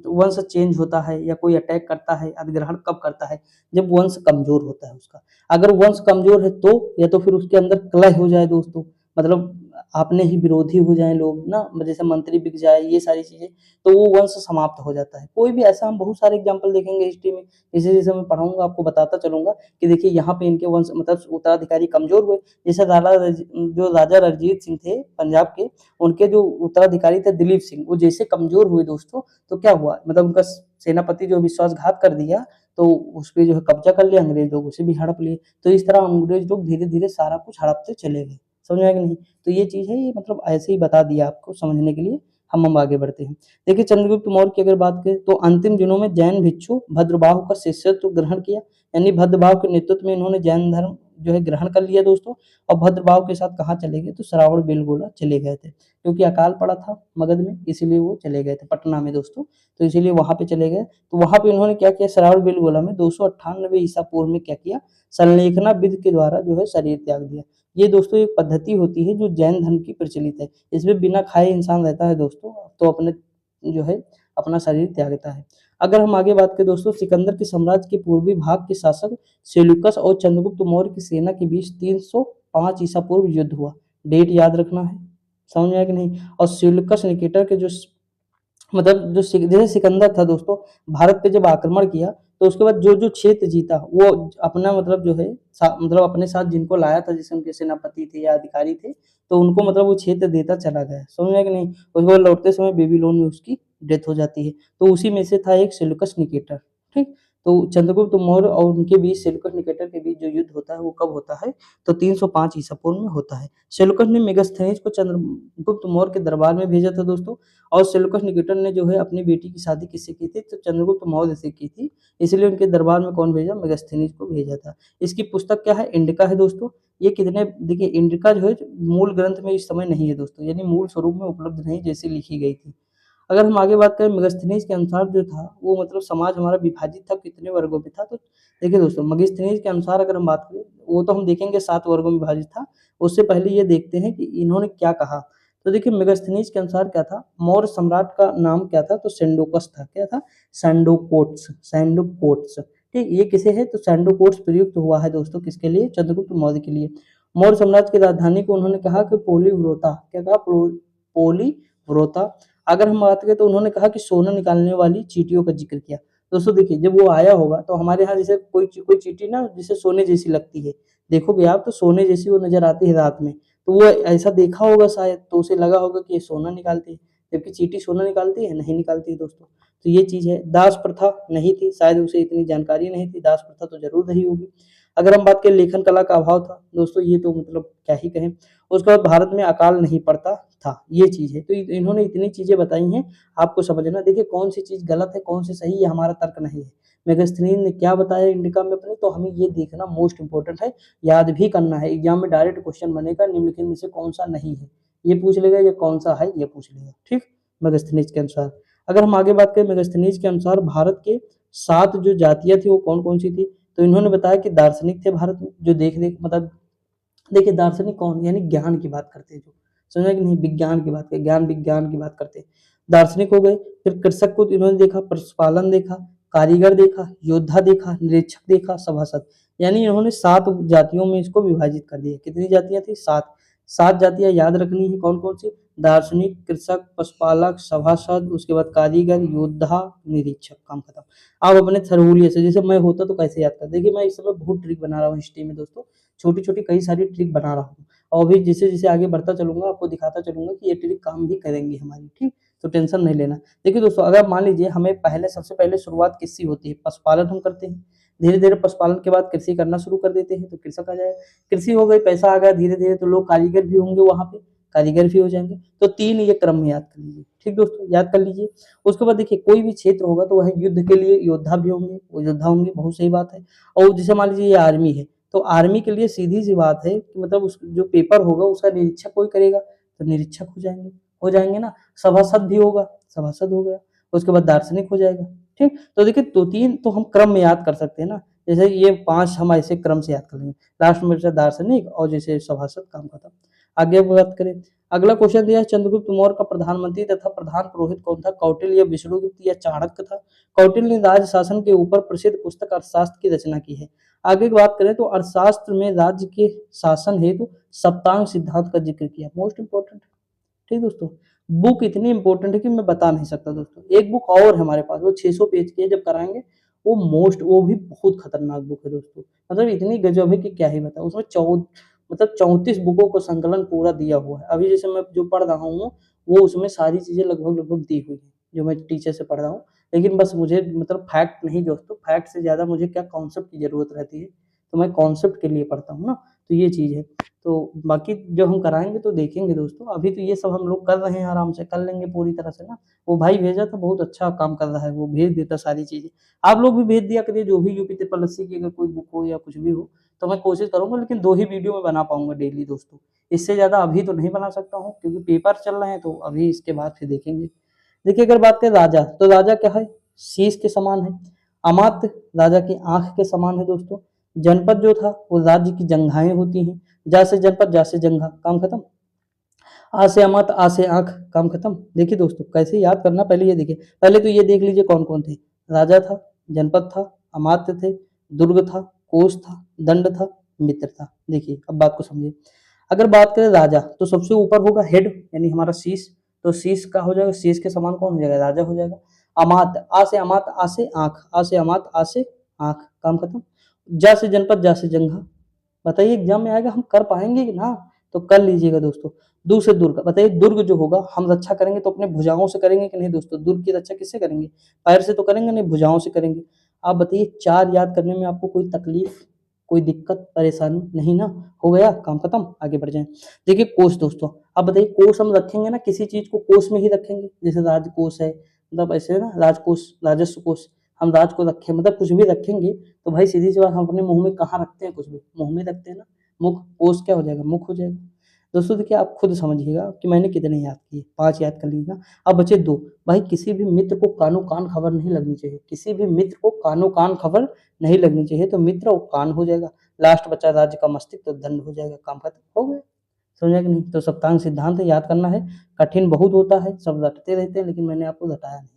वंश चेंज होता है या कोई अटैक करता है, अधिग्रहण कब करता है, जब वंश कमजोर होता है उसका। अगर वंश कमजोर है तो, या तो फिर उसके अंदर कलह हो जाए दोस्तों, मतलब अपने ही विरोधी हो जाए लोग ना, जैसे मंत्री बिक जाए, ये सारी चीजें, तो वो वंश समाप्त हो जाता है। कोई भी ऐसा, हम बहुत सारे एग्जाम्पल देखेंगे हिस्ट्री में, जैसे जैसे मैं पढ़ाऊंगा आपको बताता चलूंगा कि देखिए यहाँ पे इनके वंश मतलब उत्तराधिकारी कमजोर हुए। जैसे जो राजा रणजीत सिंह थे पंजाब के, उनके जो उत्तराधिकारी थे दिलीप सिंह, वो जैसे कमजोर हुए दोस्तों, तो क्या हुआ, मतलब उनका सेनापति जो विश्वासघात कर दिया, तो उस पर जो है कब्जा कर लिया, अंग्रेज लोग उसे भी हड़प लिए। तो इस तरह अंग्रेज लोग धीरे धीरे सारा कुछ हड़पते चले गए। समझ में आया कि नहीं। तो ये चीज है, ये मतलब ऐसे ही बता दिया आपको समझने के लिए। हम आगे बढ़ते हैं। देखिए चंद्रगुप्त मौर्य की अगर बात करें तो अंतिम दिनों में जैन भिक्षु भद्रबाहु का शिष्यत्व ग्रहण किया, यानी भद्रबाहु के नेतृत्व में इन्होंने जैन धर्म जो है ग्रहण कर लिया दोस्तों। और भद्रबाहु के साथ कहाँ चले गए, तो श्रावण बेलगोला चले गए थे, क्योंकि अकाल पड़ा था मगध में, इसीलिए वो चले गए थे पटना में दोस्तों। तो इसीलिए वहां पे चले गए। तो वहां पे इन्होंने क्या किया, श्रावण बेलगोला में 298 ईसा पूर्व में क्या किया, संलेखना विधि के द्वारा जो है शरीर त्याग दिया। ये दोस्तों एक पद्धति होती है जो जैन धर्म की प्रचलित है। इसमें बिना खाए इंसान रहता है दोस्तों, तो अपने जो है अपना शरीर त्यागता है। अगर हम आगे बात करें दोस्तों, सिकंदर के साम्राज्य के पूर्वी भाग के शासक सेल्यूकस और चंद्रगुप्त मौर्य की सेना के बीच 305 ईसा पूर्व युद्ध हुआ। डेट याद रखना है, समझ में आया कि नहीं। और सेल्यूकस निकेटर के जो मतलब जो जैसे सिकंदर था दोस्तों, भारत पे जब आक्रमण किया, तो उसके बाद जो जो क्षेत्र जीता वो अपना मतलब जो है मतलब अपने साथ जिनको लाया था, जैसे उनके सेनापति थे या अधिकारी थे, तो उनको मतलब वो क्षेत्र देता चला गया। समझ में आया कि नहीं। उसके बाद लौटते समय बेबीलोन में उसकी डेथ हो जाती है। तो उसी में से था एक सेल्यूकस निकेटर। ठीक, तो चंद्रगुप्त मौर्य और उनके बीच सेल्यूकस निकेटर के बीच जो युद्ध होता है वो कब होता है, तो 305 ईसा पूर्व में होता है। सेल्यूकस ने मेगास्थनीज को चंद्रगुप्त मौर्य के दरबार में भेजा था दोस्तों, और सेल्यूकस निकेटर ने जो है अपनी बेटी की शादी किससे की थी, तो चंद्रगुप्त मौर्य से की थी, इसलिए उनके दरबार में कौन भेजा, मेगास्थनीज को भेजा था। इसकी पुस्तक क्या है, इंडिका है दोस्तों। ये कितने, देखिए इंडिका जो है मूल ग्रंथ में इस समय नहीं है दोस्तों, यानी मूल स्वरूप में उपलब्ध नहीं जैसी लिखी गई थी। अगर हम आगे बात करें मेगास्थनीज के अनुसार जो था वो मतलब समाज हमारा विभाजित था कितने वर्गों में था, तो देखिए दोस्तों मेगास्थनीज के अनुसार अगर हम बात करें वो तो हम देखेंगे 7 वर्गों में विभाजित था। उससे पहले ये देखते हैं कि इन्होंने क्या कहा। तो देखिए मेगास्थनीज के अनुसार क्या था, मौर्य सम्राट का नाम क्या था, तो सेंडोकस था। क्या था, सैंडोकोट्स, सैंडोकोट्स। ठीक, ये किसे है, तो सैंडोकोट्स प्रयुक्त हुआ है दोस्तों किसके लिए, चंद्रगुप्त मौर्य के लिए। मौर्य साम्राज्य की राजधानी को उन्होंने कहा कि पोलीव्रोता, क्या कहा, पोलीव्रोता। अगर हम बात करें तो उन्होंने कहा कि सोना निकालने वाली चींटियों का जिक्र किया। दोस्तों देखिए जब वो आया होगा तो हमारे यहाँ जैसे कोई चींटी ना जिसे सोने जैसी लगती है, देखोगे आप तो सोने जैसी वो नजर आती है रात में, तो वो ऐसा देखा होगा शायद, तो उसे लगा होगा कि ये सोना निकालती है, जबकि चींटी सोना निकालती है, नहीं निकालती है दोस्तों। तो ये चीज है। दास प्रथा नहीं थी, शायद उसे इतनी जानकारी नहीं थी, दास प्रथा तो जरूर रही होगी। अगर हम बात करें लेखन कला का अभाव था दोस्तों, ये तो मतलब क्या ही कहें। उसके बाद भारत में अकाल नहीं पड़ता था, ये चीज है। तो इन्होंने इतनी चीजें बताई हैं, आपको समझना। देखिए कौन सी चीज गलत है कौन सी सही, ये हमारा तर्क नहीं है। मेगास्थनीज ने क्या बताया इंडिका में अपने, तो हमें ये देखना मोस्ट इंपोर्टेंट है, याद भी करना है। एग्जाम में डायरेक्ट क्वेश्चन बनेगा निम्नलिखित में से कौन सा नहीं है, ये पूछ लेगा, ये कौन सा है ये पूछ लेगा। ठीक, मेगास्थनीज के अनुसार। अगर हम आगे बात करें मेगास्थनीज के अनुसार भारत के 7 जो जातियां थी वो कौन कौन सी थी, तो इन्होंने बताया कि दार्शनिक थे भारत में, जो देख देख मतलब देखिए दार्शनिक कौन, यानी ज्ञान की बात करते हैं, जो समझा कि नहीं, विज्ञान की बात करें, ज्ञान विज्ञान की बात करते हैं, दार्शनिक हो गए। फिर कृषक को इन्होंने देखा, पशुपालन देखा, कारीगर देखा, योद्धा देखा, निरीक्षक देखा, सभासद। यानी इन्होंने 7 जातियों में इसको विभाजित कर दिया। कितनी जातियां थी, 7। 7 जातियां याद रखनी है, कौन कौन सी, दार्शनिक, कृषक, पशुपालक, सभासद, उसके बाद कारीगर, योद्धा, निरीक्षक, काम खत्म। आप अपने थरहुलिये से, जैसे मैं होता तो कैसे याद कर, देखिए मैं इस समय बहुत ट्रिक बना रहा हूँ हिस्ट्री में दोस्तों, छोटी छोटी कई सारी ट्रिक बना रहा हूँ, और भी जैसे जैसे आगे बढ़ता चलूंगा आपको दिखाता चलूंगा कि ये ट्रिक काम भी करेंगी हमारी। ठीक, तो टेंशन नहीं लेना। देखिए दोस्तों अगर मान लीजिए हमें पहले सबसे पहले शुरुआत किससे होती है, पशुपालन हम करते हैं, धीरे धीरे पशुपालन के बाद कृषि करना शुरू कर देते हैं, तो कृषक आ जाएगा, कृषि हो गई, पैसा आ गया धीरे धीरे, तो लोग कारीगर भी होंगे वहां पे, कारीगर भी हो जाएंगे। तो 3 ये क्रम में याद कर लीजिए। ठीक दोस्तों, याद कर लीजिए। उसके बाद देखिए कोई भी क्षेत्र होगा तो वह युद्ध के लिए योद्धा भी होंगे, वो योद्धा होंगे, बहुत सही बात है। और जैसे मान लीजिए ये आर्मी है, तो आर्मी के लिए सीधी सी बात है कि मतलब उस जो पेपर होगा उसका निरीक्षक कोई करेगा, तो निरीक्षक हो जाएंगे ना। सभासद भी होगा, सभासद हो गया। उसके बाद दार्शनिक हो जाएगा। ठीक, तो देखिए 2-3 तो हम क्रम में याद कर सकते हैं ना, जैसे ये 5 हम ऐसे क्रम से याद कर लेंगे, लास्ट में बचा दार्शनिक और जैसे सभासद, काम खत्म। आगे बात करें, अगला क्वेश्चन दिया है, चंद्रगुप्त मौर्य का प्रधानमंत्री तथा प्रधान पुरोहित कौन था, कौटिल्य, विष्णुगुप्त या चाणक्य था। कौटिल्य ने राज्य शासन के ऊपर प्रसिद्ध पुस्तक अर्थशास्त्र की रचना की है। आगे की बात करें तो अर्थशास्त्र में राज्य के शासन हेतु सप्तांग सिद्धांत का जिक्र किया, मोस्ट इंपोर्टेंट। ठीक दोस्तों, बुक इतनी इंपॉर्टेंट है कि मैं बता नहीं सकता दोस्तों। एक बुक और है हमारे पास, वो 600 पेज की है, जब कराएंगे वो भी बहुत खतरनाक बुक है दोस्तों, मतलब इतनी गजब है कि क्या ही बताऊं। उसमें 34 बुकों को संकलन पूरा दिया हुआ है। अभी जैसे मैं जो पढ़ रहा हूँ वो उसमें सारी चीजें लगभग लगभग दी हुई है, जो मैं टीचर से पढ़ रहा हूँ। लेकिन बस मुझे मतलब फैक्ट नहीं दोस्तों, फैक्ट से ज्यादा मुझे क्या कॉन्सेप्ट की जरूरत रहती है, तो मैं कॉन्सेप्ट के लिए पढ़ता हूँ ना, तो ये चीज है। तो बाकी जब हम कराएंगे तो देखेंगे दोस्तों, अभी तो ये सब हम लोग कर रहे हैं, आराम से कर लेंगे पूरी तरह से ना। वो भाई भेजा था बहुत अच्छा काम कर रहा है, वो भेज देता सारी चीजें। आप लोग भी भेज दिया करिए, जो भी यूपी ट्रिपल एससी की अगर कोई बुक हो या कुछ भी हो, तो मैं कोशिश करूंगा, लेकिन 2 ही वीडियो में बना पाऊंगा डेली दोस्तों, इससे ज्यादा अभी तो नहीं बना सकता हूँ क्योंकि पेपर चल रहे हैं, तो अभी इसके बाद फिर देखेंगे। देखिए अगर बात करें राजा, तो राजा क्या है, शीश के समान है। अमात्य राजा की आंख के समान है दोस्तों। जनपद जो था वो राज्य की जंघाएं होती हैं, जा से जनपद, जा से जंघा, काम खत्म। आ से अमत, आ से आंख, काम खत्म। देखिए दोस्तों कैसे याद करना, पहले ये देखिए, पहले तो ये देख लीजिए कौन कौन थे, राजा था, जनपद था, अमात्य थे, दुर्ग था, कोष था, दंड था, मित्र था। देखिए अब बात को समझिए। अगर बात करें राजा, तो सबसे ऊपर होगा हेड, यानी हमारा शीश, तो शीश का हो जाएगा, शीश के समान कौन हो जाएगा, राजा हो जाएगा। अमात्य, आ से अमात्य, आ से आंख, आ से अमात्य, आ से आंख, काम खत्म। जा से जनपद, जा से जंघा। बताइए एग्जाम में आएगा, हम कर पाएंगे कि ना, तो कर लीजिएगा दोस्तों। दूर से दुर्ग, बताइए दुर्ग जो होगा हम रक्षा करेंगे तो अपने भुजाओं से करेंगे कि नहीं दोस्तों, दुर्ग की रक्षा किससे करेंगे, पैर से तो करेंगे नहीं, भुजाओं से करेंगे। आप बताइए 4 याद करने में आपको कोई तकलीफ, कोई दिक्कत, परेशानी नहीं ना? हो गया काम खत्म, आगे बढ़ जाएँ। देखिए कोष दोस्तों, आप बताइए कोष हम रखेंगे ना, किसी चीज़ को कोष में ही रखेंगे, जैसे राजकोष है, मतलब ऐसे ना राजकोष, राजस्व कोष, हम राज को रखें मतलब कुछ भी रखेंगे, तो भाई सीधी-सी बात हम अपने मुँह में कहाँ रखते हैं कुछ भी? मुँह में रखते हैं ना, मुख, कोष क्या हो जाएगा? मुख हो जाएगा। दोस्तों देखिए आप खुद समझिएगा कि मैंने कितने याद किए, 5 याद कर लीजिए ना, अब बचे 2। भाई किसी भी मित्र को कानो-कान खबर नहीं लगनी चाहिए, किसी भी मित्र को कानो-कान खबर नहीं लगनी चाहिए, तो मित्र और कान हो जाएगा, लास्ट बचा राज्य का मस्तिष्क, तो दंड हो जाएगा, काम खत्म, हो गया। समझा कि नहीं? तो सप्तांग सिद्धांत है, याद करना है, कठिन बहुत होता है, सब रटते रहते हैं, लेकिन मैंने आपको रटाया नहीं।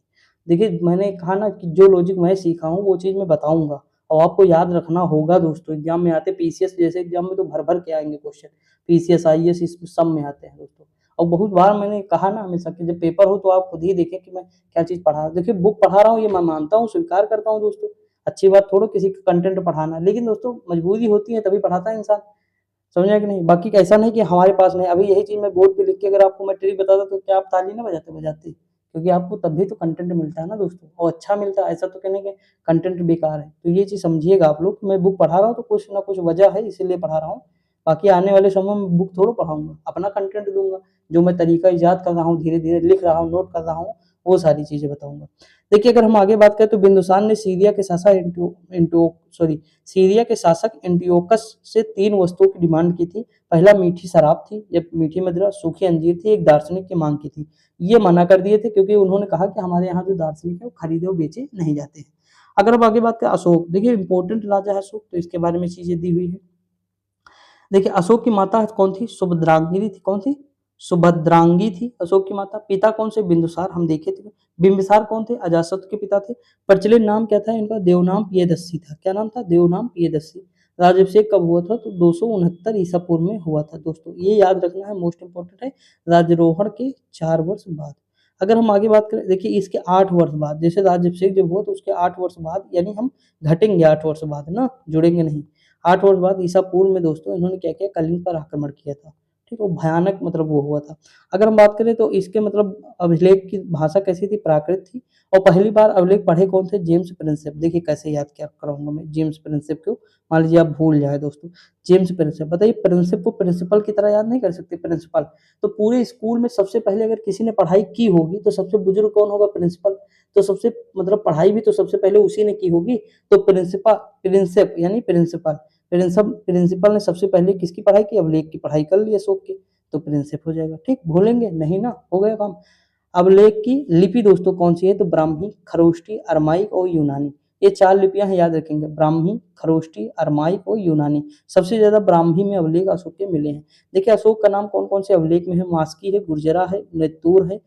देखिए मैंने कहा ना कि जो लॉजिक मैं सीखा हूँ, वो चीज़ मैं बताऊँगा और आपको याद रखना होगा दोस्तों, एग्ज़ाम में आते पीसीएस जैसे एग्ज़ाम में तो भर-भर के आएँगे क्वेश्चन, पीसीएस, आईएएस इसमें सब में आते हैं दोस्तों। और बहुत बार मैंने कहा ना हमेशा कि जब पेपर हो तो आप खुद ही देखें कि मैं क्या चीज़ पढ़ा रहा हूँ। देखिए बुक पढ़ा रहा हूँ ये मैं मानता हूँ, स्वीकार करता हूँ दोस्तों, अच्छी बात थोड़ो किसी का कंटेंट पढ़ाना, लेकिन दोस्तों मजबूरी होती है तभी पढ़ाता है इंसान। समझा कि नहीं? बाकी ऐसा नहीं कि हमारे पास नहीं, अभी यही चीज़ मैं बोर्ड पे लिख के अगर आपको मैं ट्रिक बताता तो क्या आप ताली ना बजाते? बजाते। क्योंकि आपको तभी तो कंटेंट मिलता है ना दोस्तों, और अच्छा मिलता है, ऐसा तो कहने कि कंटेंट बेकार है। तो ये चीज़ समझिएगा आप लोग, मैं बुक पढ़ा रहा हूँ तो कुछ ना कुछ वजह है इसीलिए पढ़ा रहा हूँ। बाकी आने वाले समय में बुक थोड़ो पढ़ाऊँगा, अपना कंटेंट दूँगा, जो मैं तरीका ईज़ाद कर रहा हूँ, धीरे-धीरे लिख रहा हूँ, नोट कर रहा हूँ, वो सारी चीज़ें बताऊँगा। देखिए अगर हम आगे बात करें तो बिंदुसार ने सीरिया के शासक एंटियोकस से 3 वस्तुओं की डिमांड की थी। पहला मीठी शराब थी, या मीठी मदिरा, सूखी अंजीर थी, एक दार्शनिक की मांग की थी। ये मना कर दिए थे क्योंकि उन्होंने कहा कि हमारे यहाँ जो दार्शनिक है वो खरीदे और बेचे नहीं जाते हैं। अगर अब आगे बात करें अशोक, देखिए इंपॉर्टेंट राजा है अशोक, तो इसके बारे में चीजें दी हुई है। देखिए अशोक की माता कौन थी? सुभद्रांगी थी। कौन थी? सुभद्रांगी थी अशोक की माता। पिता कौन से? बिंदुसार, हम देखे थे। बिंबिसार कौन थे? अजातशत्रु के पिता थे। प्रचलित नाम क्या था इनका? देवनाम प्रियदर्शी था। क्या नाम था? देवनाम प्रियदर्शी। राज्याभिषेक कब हुआ था? तो 269 ईसा पूर्व में हुआ था दोस्तों, ये याद रखना है, मोस्ट इंपोर्टेंट है। राज्यारोहण के 4 वर्ष बाद। अगर हम आगे बात करें, देखिए इसके 8 वर्ष बाद, जैसे राज्याभिषेक जब हुआ तो उसके 8 वर्ष बाद, यानी हम घटेंगे 8 वर्ष बाद ना, जुड़ेंगे नहीं। 8 वर्ष बाद ईसा पूर्व में दोस्तों इन्होंने क्या किया? कलिंग पर आक्रमण किया था। ठीक, वो भयानक मतलब वो हुआ था। अगर हम बात करें तो इसके मतलब अभिलेख की भाषा कैसी थी? प्राकृत थी। और पहली बार अभिलेख पढ़े कौन थे? James Prinsep. देखिए कैसे याद क्या कराऊंगा मैं जेम्स प्रिंसेप को, मान लीजिए आप भूल जाए दोस्तों। जेम्स प्रिंसेप, बताइए प्रिंसिप को प्रिंसिपल की तरह याद नहीं कर सकते? प्रिंसिपल तो पूरे स्कूल में सबसे पहले अगर किसी ने पढ़ाई की होगी तो सबसे बुजुर्ग कौन होगा? प्रिंसिपल। तो सबसे मतलब पढ़ाई भी तो सबसे पहले उसी ने की होगी, तो प्रिंसिपल, प्रिंसिप यानी प्रिंसिपल। प्रिंसिपल ने सबसे पहले किसकी पढ़ाई की? अभिलेख की पढ़ाई कर ली अशोक की, तो प्रिंसिप हो जाएगा। ठीक, भूलेंगे नहीं ना, हो गया काम। अभिलेख की लिपि दोस्तों कौन सी है? तो ब्राह्मी, खरोष्टी, अरमाइक और यूनानी। ये 4 लिपियां हैं, याद रखेंगे, ब्राह्मी, खरोष्टी, अरमाइक और यूनानी। सबसे ज्यादा ब्राह्मी में अभिलेख अशोक के मिले हैं। देखिए अशोक का नाम कौन कौन से अभिलेख में है? मास्की है, गुर्जरा है, नेत्तूर है,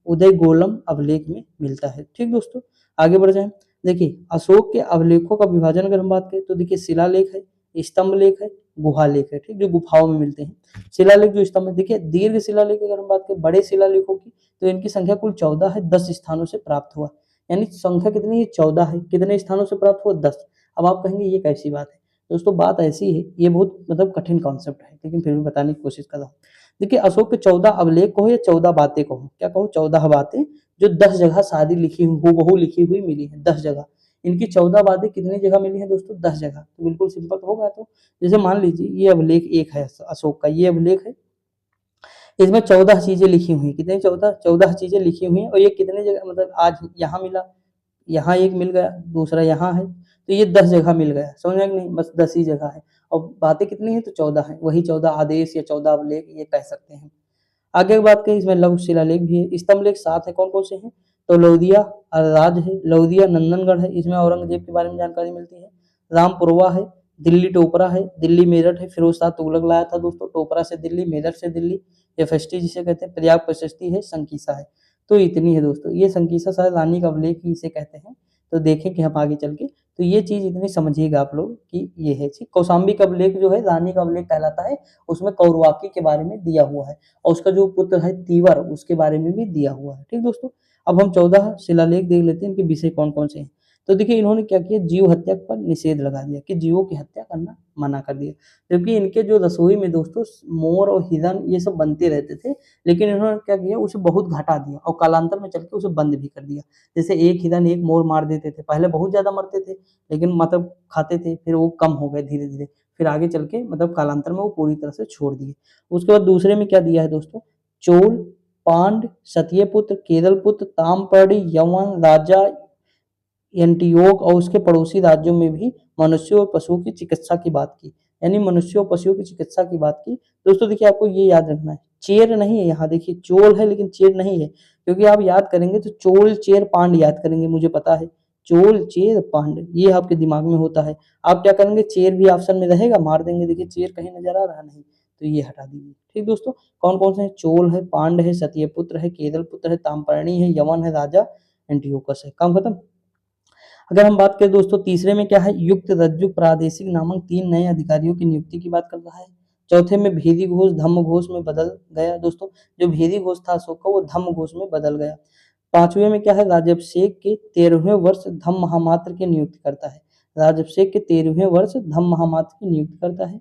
उदय गोलम अभिलेख में मिलता है। ठीक दोस्तों, आगे बढ़ जाए। देखिए अशोक के अभिलेखों का विभाजन अगर हम बात करें तो देखिए शिलालेख है, स्तंभ लेख है, गुहा लेख है। ठीक, जो गुफाओं में मिलते हैं। शिलालेख जो स्तंभ है, देखिए दीर्घ शिलालेख अगर हम बात करें बड़े शिलालेखों की, तो इनकी संख्या कुल 14 है, 10 स्थानों से प्राप्त हुआ। यानी संख्या कितनी है? 14 है। कितने स्थानों से प्राप्त हुआ? 10। अब आप कहेंगे ये कैसी बात है? दोस्तों बात ऐसी है, ये बहुत मतलब कठिन कॉन्सेप्ट है, लेकिन फिर भी बताने की कोशिश कर रहा हूँ। देखिए अशोक के 14 अभिलेख कहो या 14 बातें कहो, क्या कहो? 14 बातें, जो 10 जगह सारी लिखी हुई, हूबहू लिखी हुई मिली है, 10 जगह। इनकी 14 बातें कितनी जगह मिली है दोस्तों? 10 जगह। तो बिल्कुल सिंपल तो होगा। तो जैसे मान लीजिए ये अभिलेख एक है अशोक का, ये अभिलेख है, इसमें 14 चीजें लिखी हुई हैं। कितनी? 14 चीजें लिखी हुई हैं, और ये कितने जगह मतलब आज यहाँ मिला, यहाँ एक मिल गया, दूसरा यहाँ है, तो ये 10 जगह मिल गया। समझ में कि नहीं? बस 10 ही जगह है, और बातें कितनी है? तो 14 है। वही 14 आदेश या 14 अभिलेख ये कह सकते हैं। आगे की बात करें, इसमें लघु शिलालेख भी है, स्तंभ लेख 7 है। कौन कौन से हैं? तो लोदिया राज है, लोदिया नंदनगढ़ है, इसमें औरंगजेब के बारे में जानकारी मिलती है। रामपुरवा है, दिल्ली टोपरा है, दिल्ली मेरठ है, फिरोज शाह तुगलक लाया था दोस्तों, टोपरा से दिल्ली, मेरठ से दिल्ली, एफएसटी जिसे कहते हैं, प्रयाग प्रशस्ति है, संकीसा है। तो इतनी है दोस्तों, ये संकीसा शायद रानी का अभिलेख ही इसे कहते हैं। तो देखें कि हम आगे चल के, तो ये चीज इतनी समझिएगा आप लोग कि ये है चीज। कौशाम्बी का अभिलेख जो है रानी का अभिलेख कहलाता है, उसमें कौरवाकी के बारे में दिया हुआ है, और उसका जो पुत्र है तीवर, उसके बारे में भी दिया हुआ है। ठीक दोस्तों, अब हम 14 शिलालेख देख लेते हैं, इनके विषय कौन कौन से हैं। तो देखिए इन्होंने क्या किया, जीव हत्या पर निषेध लगा दिया कि जीवों की हत्या करना मना कर दिया। क्योंकि इनके जो रसोई में दोस्तों मोर और हिरन ये सब बनते रहते थे, लेकिन इन्होंने क्या किया, उसे बहुत घटा दिया और कालांतर में चल के उसे बंद भी कर दिया। जैसे एक हिरन एक मोर मार देते थे, पहले बहुत ज़्यादा मरते थे, लेकिन मतलब खाते थे, फिर वो कम हो गए धीरे-धीरे, फिर आगे चल के मतलब कालांतर में वो पूरी तरह से छोड़ दिए। उसके बाद दूसरे में क्या दिया है दोस्तों, चोल, पांड, सत्यपुत्र, केरलपुत्र, तामपर्डी, यवन, राजा एंटीओक और उसके पड़ोसी राज्यों में भी मनुष्यों और पशुओं की चिकित्सा की बात की, यानी मनुष्यों और पशुओं की चिकित्सा की बात की। दोस्तों देखिए आपको ये याद रखना है, चेर नहीं है यहाँ, देखिए चोल है लेकिन चेर नहीं है, क्योंकि आप याद करेंगे तो चोल चेर पांड याद करेंगे, मुझे पता है चोल चेर पांड ये आपके दिमाग में होता है। आप क्या करेंगे, चेर भी ऑप्शन में रहेगा, मार देंगे, देखिए चेर कहीं नजर आ रहा नहीं, तो ये हटा दीजिए। ठीक दोस्तों, कौन कौन से हैं, चोल है, पांड है, सत्यपुत्र है, केरलपुत्र है, ताम्रपर्णी है, यवन है, राजा एंटीओकस है। काम खत्म। अगर हम बात करें दोस्तों तीसरे में क्या है, युक्त रज्जु प्रादेशिक नामक 3 नए अधिकारियों की नियुक्ति की बात कर रहा है। चौथे में भेदी घोष धम्म घोष में बदल गया दोस्तों, जो भेदी घोष था अशोक का वो धम्म घोष में बदल गया। पांचवें में क्या है, राजभिषेक के 13वें वर्ष धम्म महामात्र की नियुक्ति करता है। राजभिषेक के 13वें वर्ष धम्म महामात्र की नियुक्ति करता है।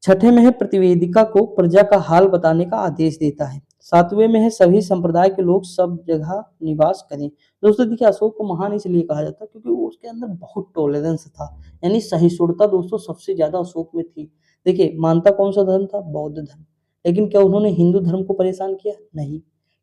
छठे में है प्रतिवेदिका को प्रजा का हाल बताने का आदेश देता है। सातवें में है सभी संप्रदाय के लोग सब जगह निवास करें। दोस्तों देखिए अशोक को महान इसलिए कहा जाता है क्योंकि उसके अंदर बहुत टॉलरेंस था, यानी सहिष्णुता दोस्तों सबसे ज्यादा अशोक में थी। देखिए मानता कौन सा धर्म था, बौद्ध धर्म, लेकिन क्या उन्होंने हिंदू धर्म को परेशान किया, नहीं।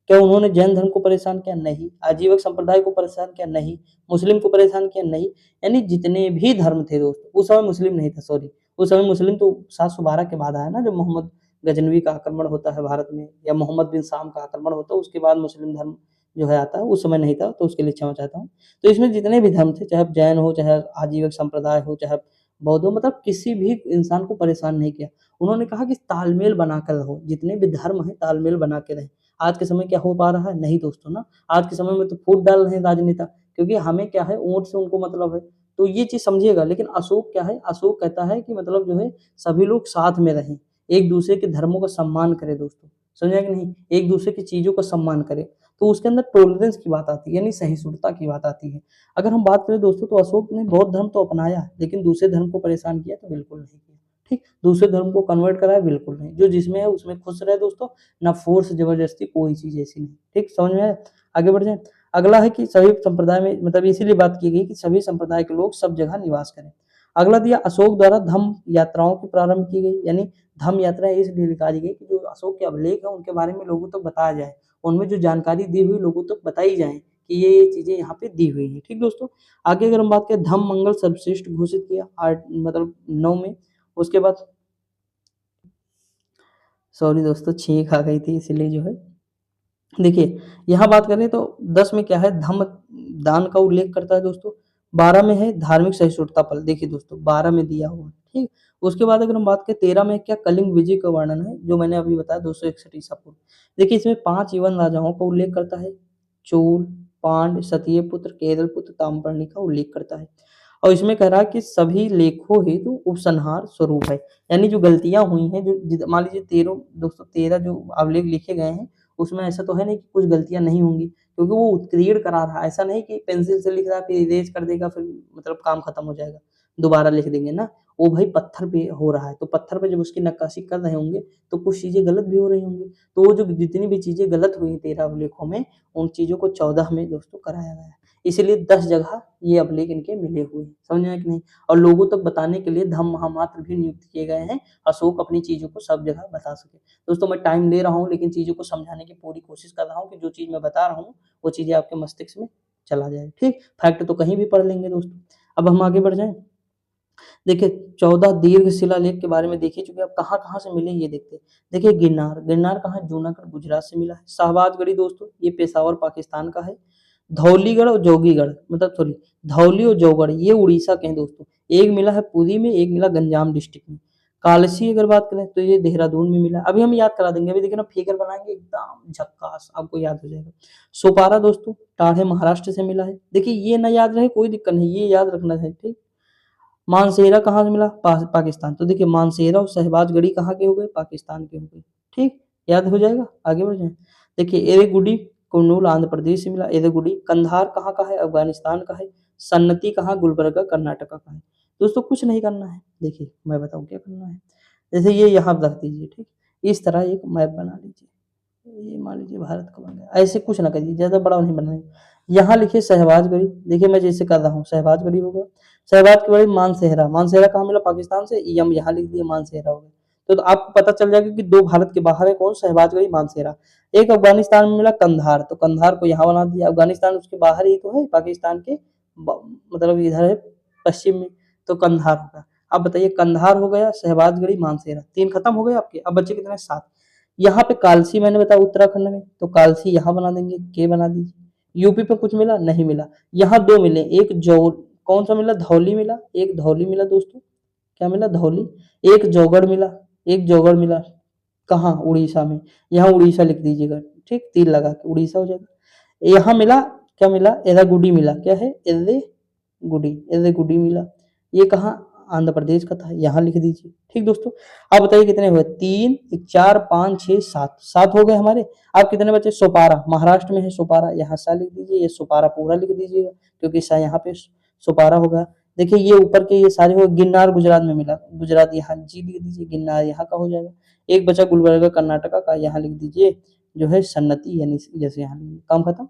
क्या उन्होंने जैन धर्म को परेशान किया, नहीं। आजीवक संप्रदाय को परेशान किया, नहीं। मुस्लिम को परेशान किया, नहीं। यानी जितने भी धर्म थे दोस्तों, उस समय मुस्लिम नहीं था, सॉरी, उस समय मुस्लिम तो 712 के बाद आया ना, जब मोहम्मद गजनवी का आक्रमण होता है भारत में, या मोहम्मद बिन साम का आक्रमण होता है, उसके बाद मुस्लिम धर्म जो है आता है, उस समय नहीं था, तो उसके लिए क्षमा चाहता हूँ। तो इसमें जितने भी धर्म थे, चाहे जैन हो, चाहे आजीवक संप्रदाय हो, चाहे बौद्ध हो, मतलब किसी भी इंसान को परेशान नहीं किया। उन्होंने कहा कि तालमेल बनाकर रहो, जितने भी धर्म है तालमेल बना के रहें। आज के समय क्या हो पा रहा है, नहीं दोस्तों ना, आज के समय में तो फूट डाल रहे हैं राजनेता, क्योंकि हमें क्या है, वोट से उनको मतलब है, तो ये चीज समझिएगा। लेकिन अशोक क्या है, अशोक कहता है कि मतलब जो है सभी लोग साथ में रहें, एक दूसरे के धर्मों का सम्मान करें दोस्तों, समझा कि नहीं, एक दूसरे की चीजों का सम्मान करें। तो उसके अंदर टॉलरेंस की बात आती है, यानी सहिष्णुता की बात आती है। अगर हम बात करें दोस्तों तो अशोक ने बौद्ध धर्म तो अपनाया, लेकिन दूसरे धर्म को परेशान किया तो बिल्कुल नहीं किया। ठीक, दूसरे धर्म को कन्वर्ट कराया, बिल्कुल नहीं, जो जिसमें है उसमें खुश रहे दोस्तों, ना फोर्स जबरदस्ती कोई चीज ऐसी नहीं। ठीक, समझ में आया, आगे बढ़ जाए। अगला है कि सभी संप्रदाय में, मतलब इसीलिए बात की गई कि सभी संप्रदाय के लोग सब जगह निवास करें। अगला दिया, अशोक द्वारा धम्म यात्राओं की प्रारंभ की गई, यानी धम्म यात्रा इसलिए निकाली गई कि जो अशोक के अभिलेख है उनके बारे में लोगों तक बताया जाए, उनमें जो जानकारी दी हुई लोगों तक बताई जाए कि ये चीजें यहाँ पे दी हुई है। ठीक दोस्तों, आगे अगर हम बात करें, धम्म मंगल सर्वश्रेष्ठ घोषित किया आठ मतलब 9 में। उसके बाद सॉरी दोस्तों, छींक आ गई थी इसलिए जो है, देखिए यहाँ बात करें तो 10 में क्या है, धम्म दान का उल्लेख करता है दोस्तों। 12 में है धार्मिक सहिष्णुता पल, देखिए दोस्तों 12 में दिया हुआ है। ठीक, उसके बाद अगर हम बात करें 13 में क्या, कलिंग विजय का वर्णन है, जो मैंने अभी बताया 261 ईसा पूर्व। देखिए इसमें 5 यवन राजाओं का उल्लेख करता है, चोल, पांड, सत्यपुत्र, केरलपुत्र, ताम्रपर्णी का उल्लेख करता है। और इसमें कह रहा है कि सभी लेखों हेतु उपसंहार स्वरूप है, यानी जो गलतियां हुई हैं, जो मान लीजिए 13 दोस्तों 13 जो अवलेख लिखे गए हैं, उसमें ऐसा तो है नहीं कि कुछ गलतियां नहीं होंगी, क्योंकि वो उत्कीर्ण करा रहा है, ऐसा नहीं कि पेंसिल से लिख रहा है फिर इरेज कर देगा, फिर मतलब काम खत्म हो जाएगा, दोबारा लिख देंगे ना। वो भाई पत्थर पे हो रहा है, तो पत्थर पे जब उसकी नक्काशी कर रहे होंगे तो कुछ चीजें गलत भी हो रही होंगी, तो वो जो जितनी भी चीजें गलत हुई 13 अभिलेखों में, उन चीजों को 14 में दोस्तों कराया गया है। इसीलिए 10 जगह ये अभिलेख इनके मिले हुए हैं, समझ में आया कि नहीं। और लोगों तक बताने के लिए धम्म महामात्र भी नियुक्त किए गए हैं, अशोक अपनी चीजों को सब जगह बता सके। दोस्तों मैं टाइम ले रहा हूँ, लेकिन चीजों को समझाने की पूरी कोशिश कर रहा हूँ कि जो चीज मैं बता रहा हूँ वो चीजें आपके मस्तिष्क में चला जाए। ठीक, फैक्ट तो कहीं भी पढ़ लेंगे दोस्तों। अब हम आगे बढ़ जाएं। देखिए 14 दीर्घ शिलालेख के बारे में देखिए, चूंकि आप कहाँ कहाँ से मिले ये देखते हैं। देखिए गिरनार, गिरनार कहाँ, जूनागढ़ गुजरात से मिला है। शाहबाजगढ़ी दोस्तों ये पेशावर पाकिस्तान का है। धौलीगढ़ और जोगीगढ़, मतलब सॉरी, धौली और जौगढ़ ये उड़ीसा के हैं दोस्तों। एक मिला है पुरी में, एक मिला गंजाम डिस्ट्रिक्ट में। कालसी अगर बात करें तो ये देहरादून में मिला। अभी हम याद करा देंगे, अभी देखिए ना फिगर बनाएंगे एकदम झक्कास, आपको याद हो जाएगा। सोपारा दोस्तों टाढ़े महाराष्ट्र से मिला है। देखिए ये ना याद रहे कोई दिक्कत नहीं, ये याद रखना है। ठीक, मानसेरा कहाँ से मिला, पाकिस्तान, तो देखिए मानसेरा और शहबाजगढ़ी कहाँ के हो गए, पाकिस्तान के हो गए। ठीक, याद हो जाएगा, आगे बढ़ जाए। देखिए एरेगुडी कुर्नूल आंध्र प्रदेश से मिला, एदागुडी कंधार कहाँ का है, अफगानिस्तान का है, सन्नती कहाँ, गुलबर्गा कर्नाटका का है। दोस्तों कुछ नहीं करना है, देखिए मैं बताऊँ क्या करना है। जैसे ये यहाँ रख दीजिए, ठीक, इस तरह एक मैप बना लीजिए, ये मान लीजिए भारत का बन गया। ऐसे कुछ ना करिए, ज़्यादा बड़ा नहीं बनाइए। यहाँ लिखिए शहबाजगढ़ी, देखिए मैं जैसे कर रहा हूँ शहबाजगढ़ी होगा, शहबाजगढ़ी मानसेहरा, मानसेहरा कहाँ मिला, पाकिस्तान से, यम यहाँ लिख दिया, मानसेहरा हो गया। तो आपको पता चल जाएगा कि दो भारत के बाहर है कौन, शहबाजगढ़ी मानसेहरा। एक अफगानिस्तान में मिला कंधार, तो कंधार को यहाँ बना दिया, अफगानिस्तान उसके बाहर ही तो है, पाकिस्तान के मतलब इधर है पश्चिम में, तो कंधार होगा। अब बताइए कंधार हो गया, शहबाजगढ़ी, मानसेहरा, 3 खत्म हो गए आपके। अब बच्चे कितने, 7। यहाँ पे कालसी मैंने बताया उत्तराखंड में, तो कालसी यहाँ बना देंगे, के बना दीजिए। यूपी पे कुछ मिला, नहीं मिला। यहाँ 2 मिले, एक जो कौन सा मिला, धौली मिला, एक धौली मिला दोस्तों, क्या मिला, धौली। एक जौगढ़ मिला, एक जौगढ़ मिला, कहाँ, उड़ीसा में, यहाँ उड़ीसा लिख दीजिएगा, ठीक, तीर लगा के उड़ीसा हो जाएगा। यहाँ मिला, क्या मिला, एदागुडी मिला, क्या है, एदागुडी, एदागुडी मिला। ये कहाँ, आंध्र प्रदेश का था, यहाँ लिख दीजिए, ठीक दोस्तों। आप बताइए कितने हुए, 3, 4, 5, 6, 7, 7 हो गए हमारे। आप कितने बचे, सोपारा, महाराष्ट्र में है सोपारा, यहाँ सा लिख दीजिए, ये सोपारा पूरा लिख दीजिएगा, क्योंकि सा यहाँ पे सोपारा होगा। देखिए ये ऊपर के ये सारे हो, गिरनार गुजरात में मिला, गुजरात यहाँ जी लिख दीजिए, गिरनार यहाँ का हो जाएगा। एक बचा गुलबर्गा कर्नाटका का, यहाँ लिख दीजिए जो है सन्नति, यानी जैसे यहाँ लिख, काम खत्म।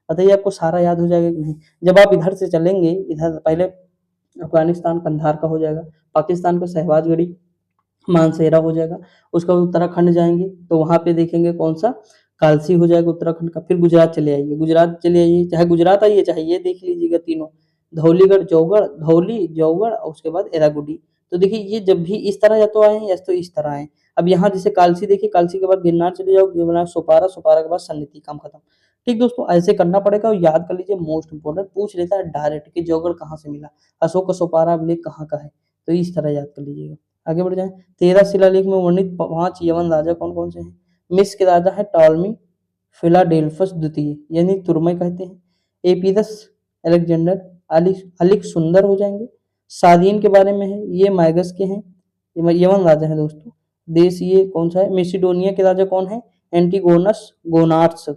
बताइए आपको सारा याद हो जाएगा कि नहीं। जब आप इधर से चलेंगे, इधर पहले अफगानिस्तान कंधार का हो जाएगा, पाकिस्तान का शहबाजगढ़ी मानसेरा हो जाएगा, उसका उत्तराखंड जाएंगे तो वहां पे देखेंगे कौन सा, कालसी हो जाएगा उत्तराखंड का। फिर गुजरात चले आइए, गुजरात चले आइए, चाहे गुजरात आइए चाहे ये देख लीजिएगा तीनों, धौलीगढ़, जौगढ़, धौली, जौगढ़ और उसके बाद एरागुडी। तो देखिए ये जब भी इस तरह या तो आए या तो इस तरह आए। अब यहाँ जैसे कालसी देखिए, कालसी के बाद गिरनार चले जाओ, गिरनार सोपारा, सोपारा के बाद सन्नति, काम खत्म। ठीक दोस्तों, ऐसे करना पड़ेगा और याद कर लीजिए, मोस्ट इंपोर्टेंट पूछ लेता है डायरेक्ट कि जौगढ़ कहाँ से मिला, अशोक का सोपारा अभिलेख कहाँ का है, तो इस तरह याद कर लीजिएगा। आगे बढ़ जाए, 13 शिलालेख में वर्णित 5 यवन राजा कौन कौन से हैं। मिस्र के राजा है टॉलमी फिलाडेल्फस द्वितीय, यानी तुर्मय कहते हैं। एपीदस अलेक्जेंडर, अलिक सुंदर हो जाएंगे। सादीन के बारे में है, ये मैगस के हैं, यवन राजा है दोस्तों। देश ये कौन सा है, मेसिडोनिया के राजा कौन है, एंटीगोनस गोनार्स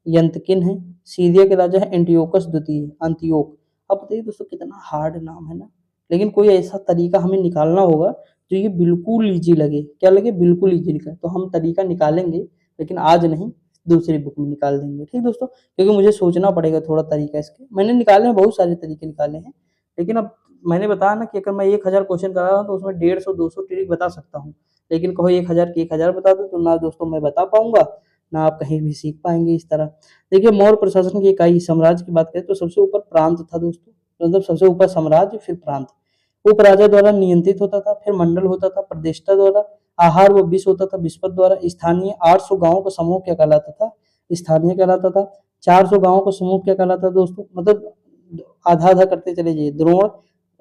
यंतकिन है। सीरिया के राजा है एंटियोकस द्वितीय, अंतियोक। अब बताइए दोस्तों कितना हार्ड नाम है ना, लेकिन कोई ऐसा तरीका हमें निकालना होगा जो ये बिल्कुल ईजी लगे, क्या लगे, बिल्कुल ईजी लिखा, तो हम तरीका निकालेंगे, लेकिन आज नहीं, दूसरी बुक में निकाल देंगे, ठीक दोस्तों, क्योंकि मुझे सोचना पड़ेगा थोड़ा तरीका इसके। मैंने निकाले हैं, बहुत सारे तरीके निकाले हैं, लेकिन अब मैंने बताया ना कि अगर मैं 1000 क्वेश्चन करा रहा हूँ तो उसमें 150-200 ट्रिक बता सकता हूँ, लेकिन कहो 1000 के 1000 बता दो तो ना दोस्तों मैं बता पाऊंगा, ना आप कहीं भी सीख पाएंगे इस तरह। देखिए मौर्य प्रशासन की इकाई, साम्राज्य की बात करें तो सबसे ऊपर प्रांत था दोस्तों, मतलब सबसे ऊपर साम्राज्य, फिर प्रांत। उप राजा द्वारा नियंत्रित होता था, फिर मंडल होता था, प्रदेष्टा द्वारा, आहार व विष होता था विस्पत द्वारा। स्थानीय 800 गांवों का समूह क्या कहलाता था, स्थानीय कहलाता था। 400 गांवों का समूह क्या कहलाता था दोस्तों, मतलब आधा आधा करते चले जाइए, द्रोण,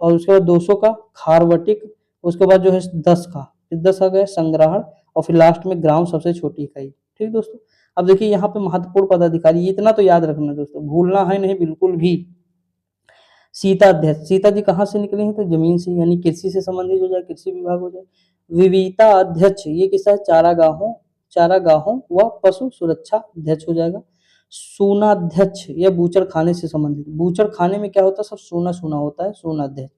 और उसके बाद 200 का खारवटिक, उसके बाद जो है 10 का, फिर 10 आ गया संग्रहण, और फिर लास्ट में ग्राम सबसे छोटी इकाई, ठीक दोस्तों। अब देखिए यहाँ पे महत्वपूर्ण पदाधिकारी, इतना तो याद रखना दोस्तों, भूलना है नहीं बिल्कुल भी। सीता अध्यक्ष, सीता जी कहाँ से निकले हैं, तो जमीन से, यानी कृषि से संबंधित हो जाए, कृषि विभाग हो जाए। विविता अध्यक्ष, ये किसका है, चारागाहों व पशु सुरक्षा अध्यक्ष हो जाएगा। सूनाध्यक्ष, यह बूचड़ खाने से संबंधित, बूचड़ खाने में क्या होता है, सब सोना सोना होता है, सूनाध्यक्ष।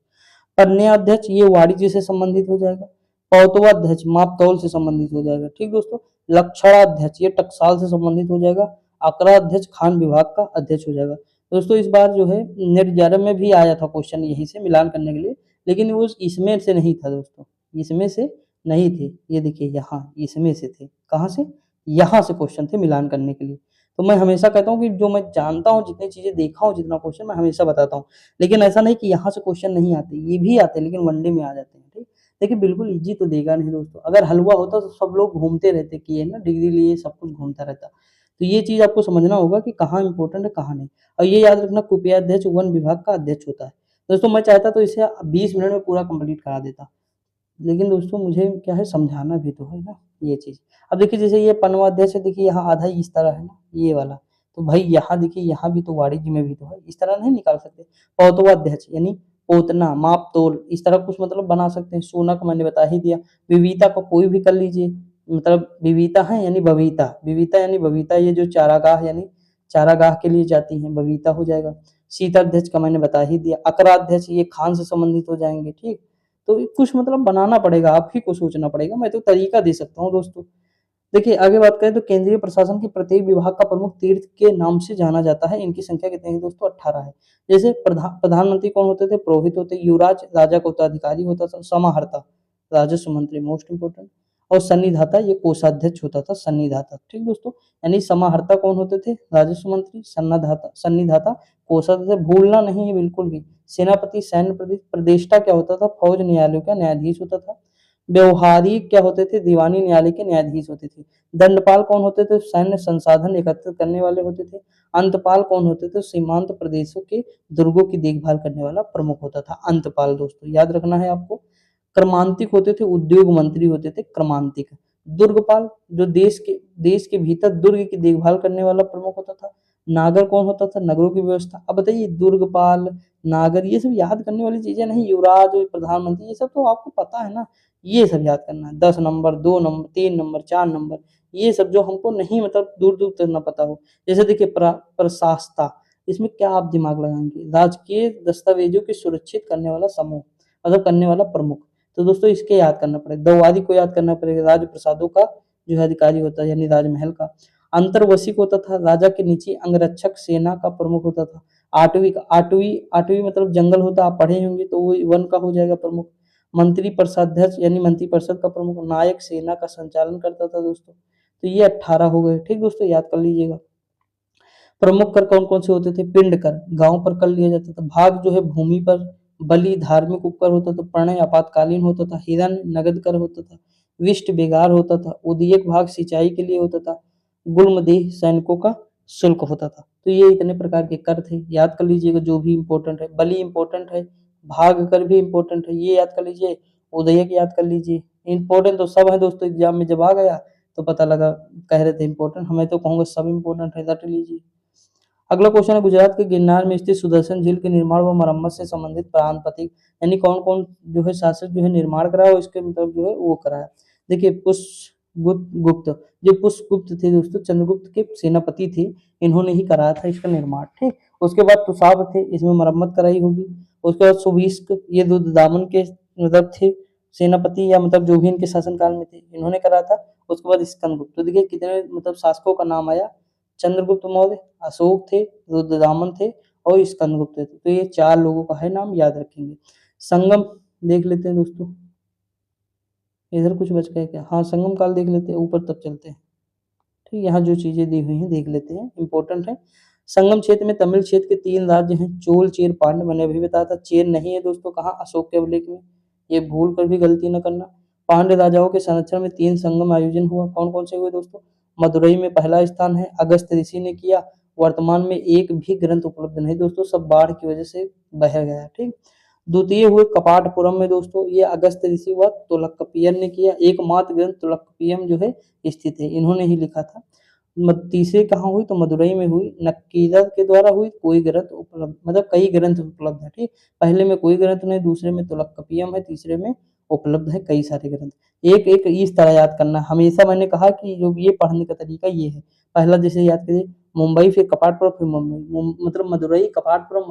पन्याध्यक्ष, ये वाणिज्य से संबंधित हो जाएगा। पौतवाध्यक्ष, माप तौल से संबंधित हो जाएगा, ठीक दोस्तों। लक्षणाध्यक्ष, ये टकसाल से संबंधित हो जाएगा। आंकड़ाध्यक्ष, खान विभाग का अध्यक्ष हो जाएगा। दोस्तों इस बार जो है नेट 11 में भी आया था क्वेश्चन यहीं से मिलान करने के लिए, लेकिन वो इसमें से नहीं था दोस्तों, इसमें से नहीं थे, ये देखिए यहाँ इसमें से थे, कहाँ से, यहाँ से क्वेश्चन थे मिलान करने के लिए। तो मैं हमेशा कहता हूँ कि जो मैं जानता हूँ, जितनी चीजें देखा हूँ, जितना क्वेश्चन मैं हमेशा बताता हूँ, लेकिन ऐसा नहीं कि यहाँ से क्वेश्चन नहीं आते, ये भी आते हैं, लेकिन वनडे में आ जाते हैं, ठीक। देखिए बिल्कुल इजी तो देगा नहीं दोस्तों, अगर हलवा होता तो सब लोग घूमते रहते कि ये ना डिग्री लिए सब कुछ घूमता रहता। तो ये चीज आपको समझना होगा कि कहाँ इंपॉर्टेंट है कहाँ नहीं। और ये याद रखना, कुपयाध्यक्ष वन विभाग का अध्यक्ष होता है दोस्तों। मैं चाहता तो इसे 20 मिनट में पूरा कंप्लीट करा देता, लेकिन दोस्तों मुझे क्या है, समझाना भी तो है ना ये चीज। अब देखिए जैसे ये पनवाध्यक्ष है, देखिए यहाँ आधा ही इस तरह है ना ये वाला, तो भाई यहाँ देखिए यहाँ भी तो वाणिज्य में भी तो है, इस तरह नहीं निकाल सकते। पौतवाध्यक्ष यानी पोतना, माप तोल, इस तरह कुछ मतलब बना सकते हैं। सोना को मैंने बता ही दिया। विविता को कोई भी कर लीजिए, मतलब विविता है यानी बबीता, विविता यानी बबीता, ये जो चारागाह यानी चारागाह के लिए जाती हैं, बबीता हो जाएगा। शीताध्यक्ष का मैंने बता ही दिया। अकराध्यक्ष ये खान से संबंधित हो जाएंगे, ठीक। तो कुछ मतलब बनाना पड़ेगा, आप ही को सोचना पड़ेगा, मैं तो तरीका दे सकता हूँ दोस्तों। देखिए आगे बात करें तो केंद्रीय प्रशासन के प्रत्येक विभाग का प्रमुख तीर्थ के नाम से जाना जाता है। इनकी संख्या कितनी है दोस्तों? 18 है। जैसे प्रधानमंत्री कौन होते थे? पुरोहित होते। युवराज राजा का उत्तराधिकारी होता था। समाहर्ता राजस्व मंत्री, मोस्ट इंपोर्टेंट। और सन्निधाता ये कोषाध्यक्ष होता था, सन्निधाता, ठीक दोस्तों। यानी समाहर्ता कौन होते थे? राजस्व मंत्री। सन्निधाता सन्निधाता कोषाध्यक्ष, भूलना नहीं है बिल्कुल भी। सेनापति सैन्य प्रदेष्टा क्या होता था? फौज न्यायालयों का न्यायाधीश होता था। व्यवहारिक क्या होते थे? दीवानी न्यायालय के न्यायाधीश होते थे। दंडपाल कौन होते थे? सैन्य संसाधन एकत्रित करने वाले होते थे। अंतपाल कौन होते थे? सीमांत प्रदेशों के दुर्गों की देखभाल करने वाला प्रमुख होता था, अंतपाल दोस्तों, याद रखना है आपको। क्रमांतिक होते थे, उद्योग मंत्री होते थे, क्रमांतिक। दुर्गपाल जो देश के भीतर दुर्ग की देखभाल करने वाला प्रमुख होता था। नागर कौन होता था? नगरों की व्यवस्था। अब बताइए दुर्गपाल, नागर, ये सब याद करने वाली चीजें नहीं। युवराज, प्रधानमंत्री, ये सब तो आपको पता है ना, ये सब याद करना है। 10 नंबर, 2 नंबर, 3 नंबर, 4 नंबर, ये सब जो हमको नहीं मतलब दूर दूर तक ना पता हो। जैसे देखिए प्रशासता, इसमें क्या आप दिमाग लगाएंगे? राजकीय दस्तावेजों की सुरक्षित करने वाला समूह, मतलब करने वाला प्रमुख। तो दोस्तों इसके याद करना पड़ेगा। दौवारी को याद करना पड़ेगा, राज प्रसादों का जो है अधिकारी होता है, यानी राजमहल का। अंतर्वशिक होता था, राजा के नीचे अंगरक्षक सेना का प्रमुख होता था। आठवीं मतलब जंगल होता, आप पढ़े होंगे, तो वो वन का हो जाएगा प्रमुख। मंत्री परिषदाध्यक्ष यानी मंत्रिपरिषद का प्रमुख। नायक सेना का संचालन करता था दोस्तों। तो ये 18 हो गए, ठीक दोस्तों, याद कर लीजिएगा। प्रमुख कर कौन कौन से होते थे? पिंड कर गांव पर कर लिया जाता था। भाग जो है भूमि पर। बलि धार्मिक उपकर होता था। प्रणय आपातकालीन होता था। हिरण नगद कर होता था। विष्ट बेगार होता था। उदयक भाग सिंचाई के लिए होता था। गुल्मदेह सैनिकों का शुल्क होता था। तो ये इतने प्रकार के कर थे, याद कर लीजिएगा जो भी इंपॉर्टेंट है। बलि इंपॉर्टेंट है, भाग कर भी इंपॉर्टेंट है, ये याद कर लीजिए। उदयक याद कर लीजिए। इंपॉर्टेंट तो सब है दोस्तों, एग्जाम में जब आ गया तो पता लगा कह रहे थे इंपॉर्टेंट, हमें तो कहूंगा सब इंपॉर्टेंट है, रट लीजिए। अगला क्वेश्चन है, गुजरात के गिरनार में स्थित सुदर्शन झील के निर्माण व मरम्मत से संबंधित प्रांत प्रतीक, यानी कौन कौन जो है शासक जो है निर्माण कराया, इसके मतलब जो है वो कराया। देखिए पुष्पगुप्त जो पुष्पगुप्त थे दोस्तों, चंद्रगुप्त के सेनापति थे, इन्होंने ही कराया था इसका निर्माण, ठीक। उसके बाद तुषार थे, इसमें मरम्मत कराई होगी। उसके बाद सुभिष्क, ये रुद्रदामन के मतलब थे सेनापति, या मतलब जो भी इनके शासनकाल में थे, इन्होंने कराया था। उसके बाद स्कंदगुप्त। तो देखिए कितने मतलब शासकों का नाम आया, चंद्रगुप्त मौर्य, अशोक थे, रुद्रदामन थे और स्कंदगुप्त थे। तो ये 4 लोगों का है नाम, याद रखेंगे। संगम देख लेते हैं दोस्तों, इधर कुछ बच गया क्या? हाँ संगम काल देख लेते हैं, ऊपर तक चलते हैं, ठीक। यहाँ जो चीजें दी हुई हैं देख लेते हैं, इंपॉर्टेंट है। संगम क्षेत्र में तमिल क्षेत्र के 3 राज्य हैं, चोल चेर पांड्य, मैंने अभी बताया था। चेर नहीं है दोस्तों, कहाँ? अशोक के अभिलेख में, ये भूल कर भी गलती न करना। पांड्य राजाओं के संरक्षण में 3 संगम आयोजन हुआ, कौन कौन से हुए दोस्तों? मदुरई में पहला स्थान है, अगस्त ऋषि ने किया। वर्तमान में एक भी ग्रंथ उपलब्ध नहीं दोस्तों, सब बाढ़ की वजह से बह गया, ठीक। द्वितीय हुए कपाटपुरम में दोस्तों, ये अगस्त ऋषि व तुलकपियन ने किया। एकमात्र ग्रंथ तुलकपियम जो है स्थित है, इन्होंने ही लिखा था। तीसरे कहाँ हुई? तो मदुरई में हुई। नक्कीरर के द्वारा हुई, कोई ग्रंथ उपलब्ध मतलब कई ग्रंथ उपलब्ध है, ठीक। पहले में कोई ग्रंथ नहीं, दूसरे में तुलकपियम है, तीसरे में उपलब्ध है कई सारे ग्रंथ। एक एक इस तरह याद करना, हमेशा मैंने कहा कि जो ये पढ़ने का तरीका ये है। पहला जैसे याद करिए, मुंबई, फिर कपाटपुरम, फिर मुंबई, मतलब मदुरई कपाटपुरम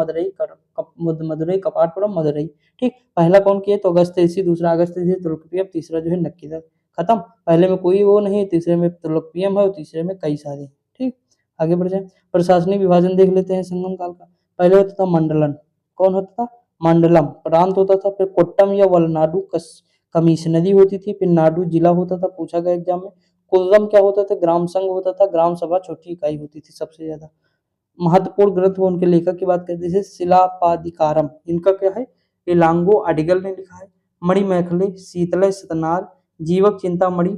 मदुरई कपाटपुरम मदुरई, ठीक। पहला कौन किया? तो अगस्त ऋषि, दूसरा अगस्त ऋषि तुलकपियम, तीसरा जो है नक्कीरर। खत्म। पहले में कोई वो नहीं, तीसरे में तुलकपियम है और तीसरे में कई सारे, ठीक। आगे बढ़ जाए, प्रशासनिक विभाजन देख लेते हैं संगम काल का। पहले होता था मंडलन, कौन होता था? मंडलम प्रांत होता था। फिर कोट्टम या वलनाडु कमिश्नरी होती थी। फिर नाडु जिला होता था, पूछा गया एग्जाम में। कुर्रम क्या होता था? ग्राम संघ होता था। ग्राम सभा छोटी इकाई होती थी सबसे ज्यादा। महत्वपूर्ण ग्रंथ वो उनके लेखक की बात करते हैं, शिलापादिकारम, इनका क्या है? इलांगो अडिगल ने लिखा है। मणिमेखले, शीतलय सतनार, जीवक चिंतामणि,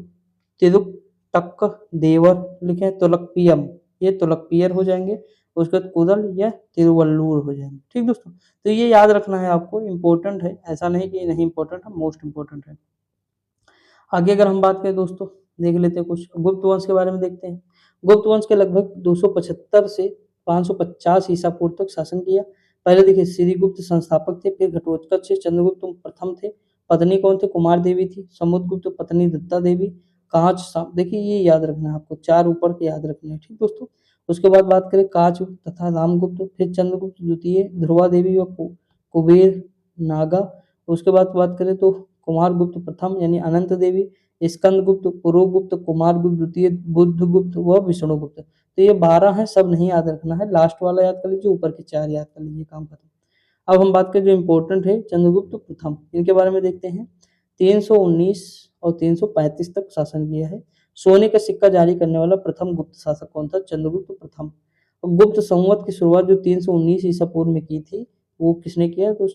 तिरुक्तक देवर लिखे हैं। तुलकपियम, ये तुलकपियर हो जाएंगे। उसके बाद कुदल या तिरुवल्लुर हो जाएंगे, ठीक दोस्तों। तो ये याद रखना है आपको, इंपॉर्टेंट है, ऐसा नहीं कि नहीं इंपॉर्टेंट है, मोस्ट इंपॉर्टेंट है। आगे अगर हम बात करें दोस्तों, देख लेते हैं कुछ गुप्त वंश के बारे में देखते हैं। गुप्त वंश के लगभग 275 से 550 ईसा पूर्व तक शासन किया। पहले देखिए श्रीगुप्त संस्थापक थे, फिर घटोत्कच से चंद्रगुप्त प्रथम थे। पत्नी कौन थे? कुमार देवी थी। समुद्रगुप्त पत्नी दत्ता देवी। देखिए ये याद रखना है आपको, 4 ऊपर के याद रखने हैं, ठीक दोस्तों। उसके बाद बात करें काच तथा रामगुप्त, फिर चंद्रगुप्त द्वितीय, ध्रुवा देवी व कुबेर नागा। उसके बाद बात करें तो कुमारगुप्त प्रथम यानी अनंत देवी, स्कंदगुप्त, पुरोगुप्त, कुमारगुप्त द्वितीय, बुद्धगुप्त व विष्णुगुप्त। तो ये 12 हैं, सब नहीं याद रखना है, लास्ट वाला याद कर लीजिए, ऊपर के 4 याद कर लीजिए, काम खत्म। अब हम बात करें जो इम्पोर्टेंट है चंद्रगुप्त प्रथम, इनके बारे में देखते हैं। 319 और 335 तक शासन किया है। सोने का सिक्का जारी करने वाला प्रथम गुप्त शासक कौन था? चंद्रगुप्त प्रथम। गुप्त संवत की शुरुआत जो 319 ईसा पूर्व में की थी, वो किसने किया? तो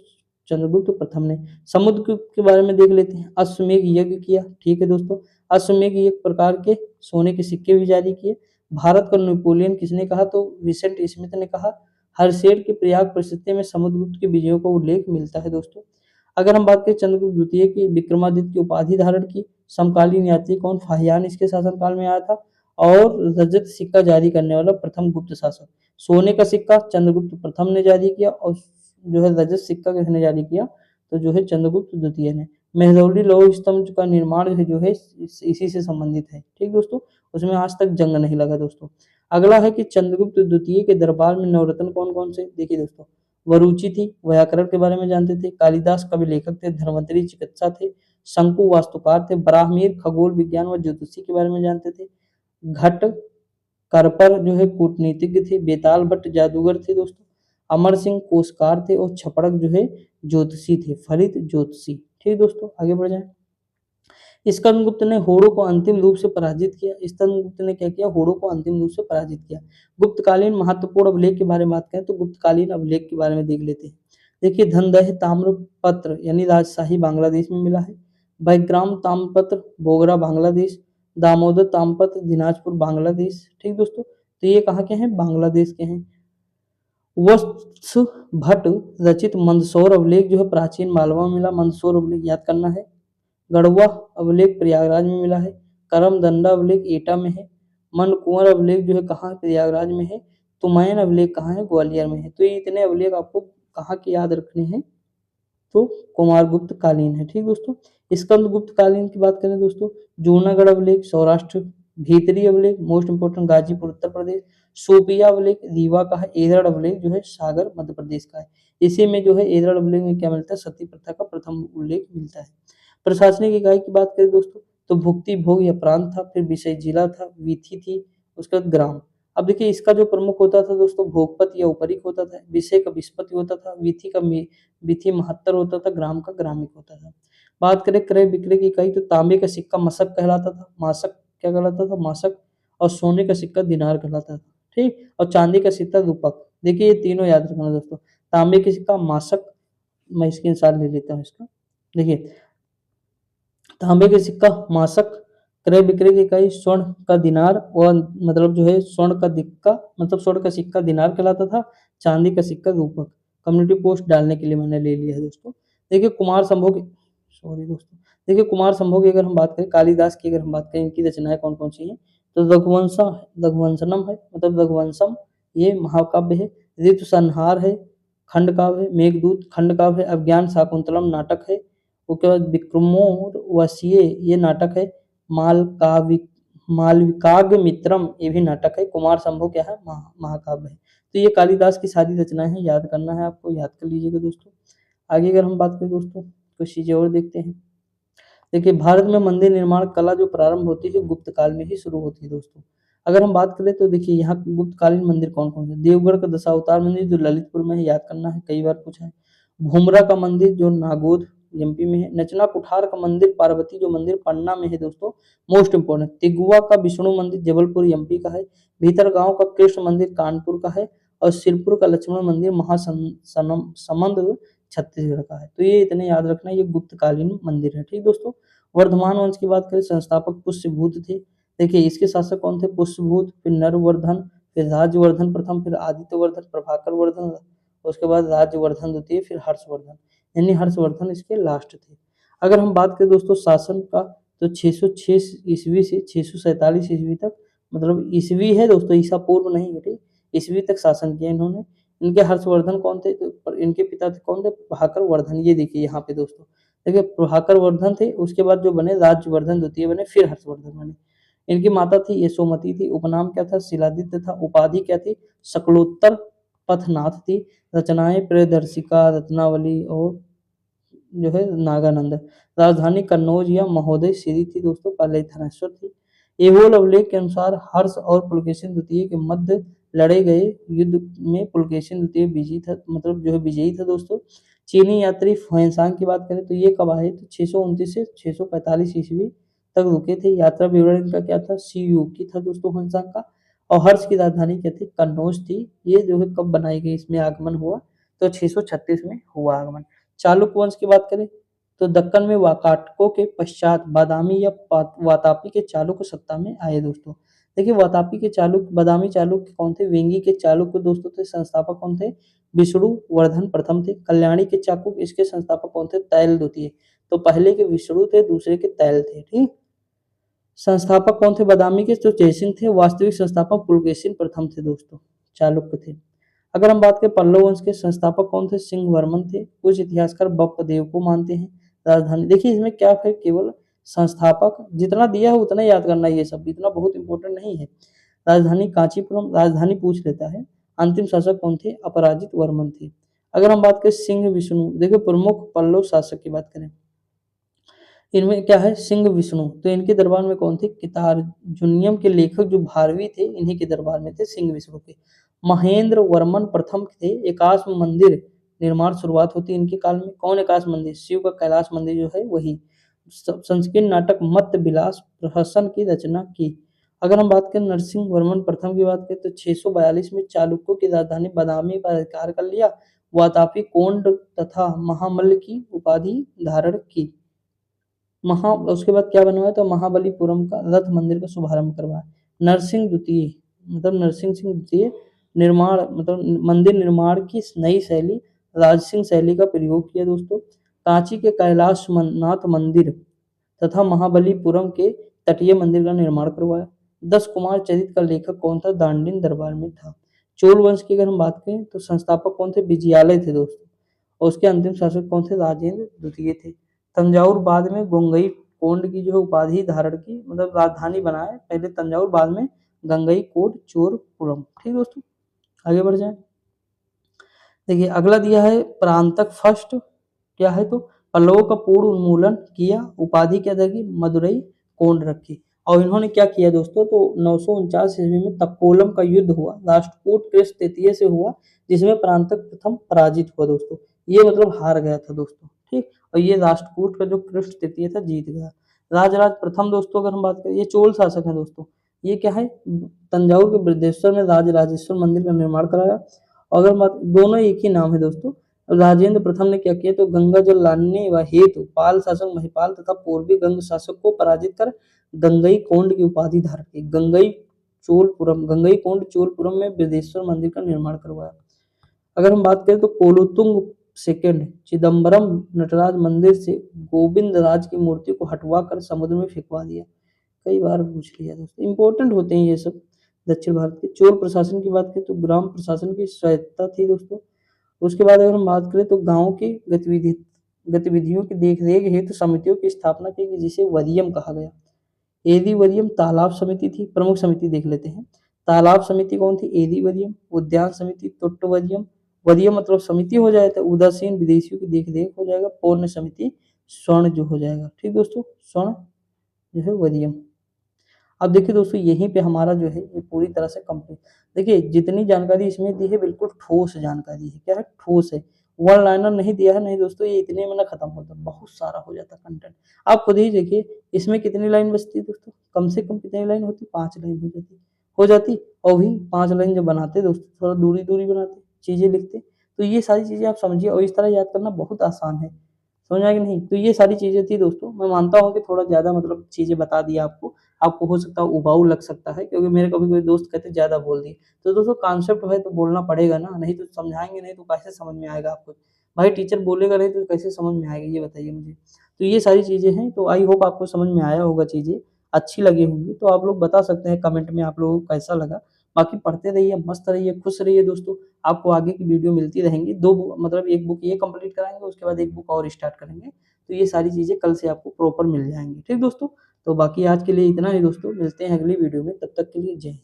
चंद्रगुप्त प्रथम ने। समुद्रगुप्त के बारे में देख लेते हैं। अश्वमेध यज्ञ किया, ठीक है दोस्तों। अश्वमेध एक प्रकार के सोने के सिक्के भी जारी किए। भारत का नेपोलियन किसने कहा? तो विंसेंट स्मिथ ने कहा। हरशेर के प्रयाग परिस्थिति में समुद्रगुप्त के विजयों का उल्लेख मिलता है दोस्तों। अगर हम बात करें चंद्रगुप्त द्वितीय की, विक्रमादित्य की उपाधि धारण की। समकालीन यात्री कौन? फाहियान इसके शासनकाल में आया था। और रजत सिक्का जारी करने वाला प्रथम गुप्त शासक। सोने का सिक्का चंद्रगुप्त प्रथम ने जारी किया, और जो है रजत सिक्का किसने जारी किया? तो जो है चंद्रगुप्त द्वितीय ने। मेहदौली लौह स्तंभ का निर्माण जो है इसी से संबंधित है, ठीक दोस्तों। उसमें आज तक जंग नहीं लगा दोस्तों। अगला है कि चंद्रगुप्त द्वितीय के दरबार में नवरत्न कौन कौन से? देखिए दोस्तों, वरुचि थी, व्याकरण के बारे में जानते थे। कालिदास कवि लेखक थे। धर्मवंतरी चिकित्सा थे। शंकु वास्तुकार थे। ब्राह्मीर खगोल विज्ञान व ज्योतिषी के बारे में जानते थे। घट करपर जो है कूटनीतिज्ञ थे। बेताल भट्ट जादूगर थे दोस्तों। अमर सिंह कोशकार थे। और छपड़क जो है ज्योतिषी थे, फलित ज्योतिषी, ठीक दोस्तों। आगे बढ़ जाए। स्कंदगुप्त ने होड़ों को अंतिम रूप से पराजित किया। स्कंदगुप्त ने क्या किया? होड़ों को अंतिम रूप से पराजित किया। गुप्तकालीन महत्वपूर्ण अभिलेख के बारे में बात करें तो गुप्तकालीन अभिलेख के बारे में देख लेते हैं। देखिए, धनदह ताम्रपत्र यानी राजशाही बांग्लादेश में मिला है। बैग्राम ताम्रपत्र बोगरा बांग्लादेश। दामोदर ताम्रपत्र दिनाजपुर बांग्लादेश, ठीक दोस्तों। तो ये कहाँ के हैं? बांग्लादेश के हैं। वत्स भट्ट रचित मंदसौर अभिलेख जो है प्राचीन मालवा में मिला। मंदसौर अभिलेख याद करना है। गढ़वा अभिलेख प्रयागराज में मिला है। करमदंडा अभिलेख एटा में है। मनकुंवर अभिलेख जो है कहाँ? प्रयागराज में है। तुमैन अभिलेख कहाँ है? ग्वालियर में है। तो ये इतने अभिलेख आपको कहाँ के याद रखने हैं? तो कुमारगुप्त कालीन है, ठीक दोस्तों। स्कंदगुप्त कालीन की बात करें दोस्तों, जूनागढ़ अभिलेख सौराष्ट्र। भीतरी अभिलेख most important Ghazipur Uttar Pradesh. Sophia अभिलेख रीवा का है। एरड़ अभिलेख जो है सागर मध्य प्रदेश का है। इसी में जो है एरड़ अभिलेख में क्या मिलता है? सती प्रथा का प्रथम उल्लेख मिलता है। प्रशासनिक इकाई की बात करें दोस्तों, तो भुक्ति भोग या प्रांत था। फिर विषय जिला था। वीथी थी। उसके बाद ग्राम। अब देखिए, इसका जो प्रमुख होता था दोस्तों, भोगपति या उपरिक होता था। विषय का विस्पति होता था। वीथी का विथि महत्तर होता था। ग्राम का ग्रामिक होता था। बात करें क्रय विक्रय की इकाई, तो तांबे का सिक्का मशक कहलाता था। मासक क्या कहलाता था? मासक। और सोने का सिक्का दिनार कहलाता था, ठीक। और चांदी का सिक्का रूपक। देखिए, ये तीनों याद रखना दोस्तों। तांबे का सिक्का मासक, मैं स्क्रीनशॉट ले लेता हूँ इसका। देखिए, तांबे का सिक्का मासक। क्रय विक्रय की इकाई स्वर्ण का दिनार, और मतलब जो है स्वर्ण का दिक्का, मतलब स्वर्ण का सिक्का दिनार कहलाता था। चांदी का सिक्का रूपक। कम्युनिटी पोस्ट डालने के लिए मैंने ले लिया है दोस्तों। देखिए, कुमार संभोग, सॉरी दोस्तों, देखिए कुमार संभोग की अगर हम बात करें, कालिदास की अगर हम बात करें, इनकी रचनाएं कौन कौन सी हैं? तो रघुवंशनम है, मतलब रघुवंशम, ये महाकाव्य है। ऋतु संहार है, खंड काव्य है। मेघदूत खंड काव्य है। अभिज्ञान शाकुंतलम नाटक है। उसके बाद विक्रमोर्वशीय ये नाटक है। मालकावि मालविकाग्निमित्रम ये भी नाटक है। कुमार संभव क्या है? महाकाव्य है। तो ये कालिदास की सारी रचनाएं हैं, याद करना है आपको, याद कर लीजिएगा दोस्तों। आगे अगर हम बात करें दोस्तों, कुछ चीजें और देखते हैं। देखिए, भारत में मंदिर निर्माण कला जो प्रारंभ होती है गुप्त काल में ही शुरू होती है दोस्तों। अगर हम बात करें तो देखिए, यहाँ गुप्तकालीन मंदिर कौन कौन से? देवगढ़ का दशावतार मंदिर जो ललितपुर में है, याद करना है, कई बार पूछा है। भूमरा का मंदिर जो नागौद एमपी में है। नचना कुठार का मंदिर पार्वती जो मंदिर पन्ना में है दोस्तों, मोस्ट इंपोर्टेंट। तिगुआ का विष्णु मंदिर जबलपुर एमपी का है। भीतर गांव का कृष्ण मंदिर कानपुर का है। और सिरपुर का लक्ष्मण मंदिर महासमंद छत्तीसगढ़ का है। तो ये इतने याद रखना, ये गुप्तकालीन मंदिर है, ठीक दोस्तों। वर्धमान वंश की बात करें, संस्थापक पुष्यभूत थे। देखिए, इसके शासक कौन थे? पुष्यभूत, फिर नरवर्धन, फिर राज्यवर्धन प्रथम, फिर आदित्यवर्धन, प्रभाकर वर्धन, उसके बाद राज्यवर्धन द्वितीय, फिर हर्षवर्धन, यानी हर्षवर्धन इसके लास्ट थे। अगर हम बात करें दोस्तों शासन का, तो 606 ईस्वी से 647 ईस्वी तक, मतलब ईस्वी है दोस्तों, ईसा पूर्व नहीं है, ठीक। ईस्वी तक शासन किया इन्होंने। इनके हर्षवर्धन कौन थे? तो इनके पिता थे कौन थे? प्रभाकर वर्धन। ये देखिए यहाँ पे दोस्तों, देखिए प्रभाकर वर्धन थे। उसके बाद जो बने राज्यवर्धन द्वितीय बने, फिर हर्षवर्धन बने। इनकी माता थी यशोमती थी, उपनाम क्या था शिलादित्य था, उपाधि क्या थी शकलोत्तर पथनाथ थी, रचनाएं प्रियदर्शिका, रत्नावली और जो है नागानंद। राजधानी कन्नौज या महोदय सिरी थी दोस्तों, पहले थानेश्वर थी। एहोल अभिलेख के अनुसार हर्ष और पुलकेशिन द्वितीय के मध्य लड़े गए युद्ध में पुलकेशिन द्वितीय विजयी था, मतलब जो है विजयी था दोस्तों। चीनी यात्री ह्वेनसांग की बात करें तो ये कब आए तो 629 से 645 ईस्वी तक रुके थे। यात्रा विवरण इनका क्या था सी यू की था दोस्तों ह्वेनसांग का। और हर्ष की राजधानी क्या थी कन्नौज थी। ये जो है कब बनाई गई इसमें आगमन हुआ तो 636 में हुआ आगमन। चालुक्य वंश की बात करें तो दक्कन में वाकाटकों के पश्चात बादामी या वातापी के चालुक्य सत्ता में आए दोस्तों। देखिए वातापी के चालुक्य बादामी चालुक्य कौन थे, वेंगी के चालुक्य दोस्तों थे, संस्थापक कौन थे विष्णु वर्धन प्रथम थे। कल्याणी के चालुक्य इसके संस्थापक कौन थे तैल द्वितीय। तो पहले के विष्णु थे, दूसरे के तैल थे। ठीक, संस्थापक कौन थे बादामी के तो जयसिंह थे, वास्तविक संस्थापक पुलकेशिन प्रथम थे दोस्तों, चालुक्य थे। अगर हम बात करें पल्लव वंश के संस्थापक कौन थे सिंह वर्मन थे, कुछ इतिहासकार बप्पदेव को मानते हैं। राजधानी देखिए इसमें क्या है केवल संस्थापक जितना दिया है उतना याद करना, ये सब इतना बहुत इंपॉर्टेंट नहीं है। राजधानी कांचीपुरम, राजधानी पूछ लेता है। अंतिम शासक कौन थे अपराजित वर्मन थे। अगर हम बात करें सिंह विष्णु, देखिए प्रमुख पल्लव शासक की बात करें इनमें क्या है सिंह विष्णु, तो इनके दरबार में कौन थे कितार्जुनियम के लेखक जो भारवी थे इन्हीं के दरबार में थे सिंह विष्णु के। महेंद्र वर्मन प्रथम थे, एकाश मंदिर निर्माण शुरुआत होती है इनके काल में। कौन एकाश मंदिर शिव का कैलाश मंदिर जो है वही। संस्कृत नाटक मत्त विलास प्रहसन की रचना की। अगर हम बात करें नरसिंह वर्मन प्रथम की बात करें तो 642 में चालुक्यों की राजधानी बादामी पर अधिकार कर लिया, वातापी कोंड तथा महामल्ल की उपाधि धारण की। उसके बाद क्या बनवाया तो महाबलीपुरम का रथ मंदिर का शुभारंभ करवाया। नरसिंह द्वितीय मतलब नरसिंह सिंह द्वितीय निर्माण मतलब मंदिर निर्माण की नई शैली राजसिंह शैली का प्रयोग किया दोस्तों। कांची के कैलाश नाथ मंदिर तथा महाबलीपुरम के तटीय मंदिर का निर्माण करवाया। 10 कुमार चरित का लेखक कौन था दांडिन दरबार में था। चोल वंश की अगर हम बात करें तो संस्थापक कौन थे विजयालय थे दोस्तों, और उसके अंतिम शासक कौन थे राजेंद्र द्वितीय थे। तंजाउर बाद में गोंगई कोंड की जो है उपाधि धारण की मतलब राजधानी बनाए, पहले तंजाउर बाद में गंगई कोट चोरपुरम। ठीक दोस्तों आगे बढ़ जाए। देखिए अगला दिया है प्रांतक फर्स्ट क्या है तो पल्लवों का पूर्ण उन्मूलन किया, उपाधि क्या था कि मदुरई कोंड रखी। और इन्होंने क्या किया दोस्तों तो 949 ईस्वी में तक्कोलम का युद्ध हुआ, राष्ट्रकूट कृष्ण तृतीय से हुआ जिसमें प्रांतक प्रथम पराजित हुआ दोस्तों, ये मतलब हार गया था दोस्तों। ठीक, और ये राष्ट्रकूट का जो कृष्ण तृतीय था जीत गया। राजराज प्रथम दोस्तों अगर हम बात करें ये चोल शासक है दोस्तों, ये क्या है तंजाउर के बृहदेश्वर में राजराजेश्वर मंदिर का निर्माण कराया। अगर बात दोनों एक ही नाम है दोस्तों। राजेंद्र प्रथम ने क्या किया तो गंगा जल लाने व हेतु पाल शासक महिपाल तथा पूर्वी गंग शासक को पराजित कर गंगई कोंड की उपाधि धारण की। गंगई कोंड चोलपुरम में बृहदेश्वर मंदिर का निर्माण करवाया। अगर हम बात करें तो कोलुतुंग सेकंड चिदम्बरम नटराज मंदिर से गोविंद राज की मूर्ति को हटवा कर समुद्र में फेंकवा दिया। कई बार पूछ लिया दोस्तों, इंपॉर्टेंट होते हैं ये सब। दक्षिण भारत के चोल प्रशासन की बात करें तो ग्राम प्रशासन की स्वायत्तता थी दोस्तों। उसके बाद अगर हम बात करें तो गांव की गतिविधियों की देखरेख हेतु समितियों की स्थापना की गई जिसे वरियम कहा गया। एदी वरियम तालाब समिति थी, प्रमुख समिति देख लेते हैं। तालाब समिति कौन थी एदी वरियम। उद्यान समिति टुट्ट वरियम, वरियम मतलब समिति हो जाए तो उदासीन विदेशियों की देखरेख हो जाएगा। पौर्ण समिति स्वर्ण जो हो जाएगा। ठीक दोस्तों स्वर्ण जो है वरियम। अब देखिए दोस्तों यहीं पे हमारा जो है ये पूरी तरह से कंप्लीट। देखिए जितनी जानकारी इसमें दी है बिल्कुल ठोस जानकारी है, क्या है ठोस है, वन लाइनर नहीं दिया है। नहीं दोस्तों ये इतने में ना खत्म होता, बहुत सारा हो जाता कंटेंट। आप खुद ही देखिए इसमें कितनी लाइन बचती है दोस्तों, कम से कम कितनी लाइन होती 5 लाइन हो जाती और भी 5 लाइन जब बनाते दोस्तों थोड़ा दूरी दूरी बनाते चीजें लिखते, तो ये सारी चीजें आप समझिए और इस तरह याद करना बहुत आसान है। समझ आया कि नहीं। तो ये सारी चीजें थी दोस्तों, मैं मानता हूँ कि थोड़ा ज्यादा मतलब चीजें बता दी आपको हो सकता है उबाऊ लग सकता है क्योंकि मेरे कभी कोई दोस्त कहते ज्यादा बोल दिए। तो दोस्तों कॉन्सेप्ट है तो बोलना पड़ेगा ना, नहीं तो समझाएंगे नहीं तो कैसे समझ में आएगा आपको। भाई टीचर बोलेगा नहीं तो कैसे समझ में आएगा ये बताइए मुझे। तो ये सारी चीजें हैं, तो आई होप आपको समझ में आया होगा, चीजें अच्छी लगी होंगी तो आप लोग बता सकते हैं कमेंट में आप लोगों को कैसा लगा। बाकी पढ़ते रहिए, मस्त रहिए, खुश रहिए दोस्तों। आपको आगे की वीडियो मिलती रहेंगी। 2 बुक मतलब 1 बुक ये कंप्लीट कराएंगे उसके बाद 1 बुक और स्टार्ट करेंगे। तो ये सारी चीजें कल से आपको प्रॉपर मिल जाएंगी। ठीक दोस्तों, तो बाकी आज के लिए इतना ही दोस्तों, मिलते हैं अगली वीडियो में, तब तक के लिए जय हिंद।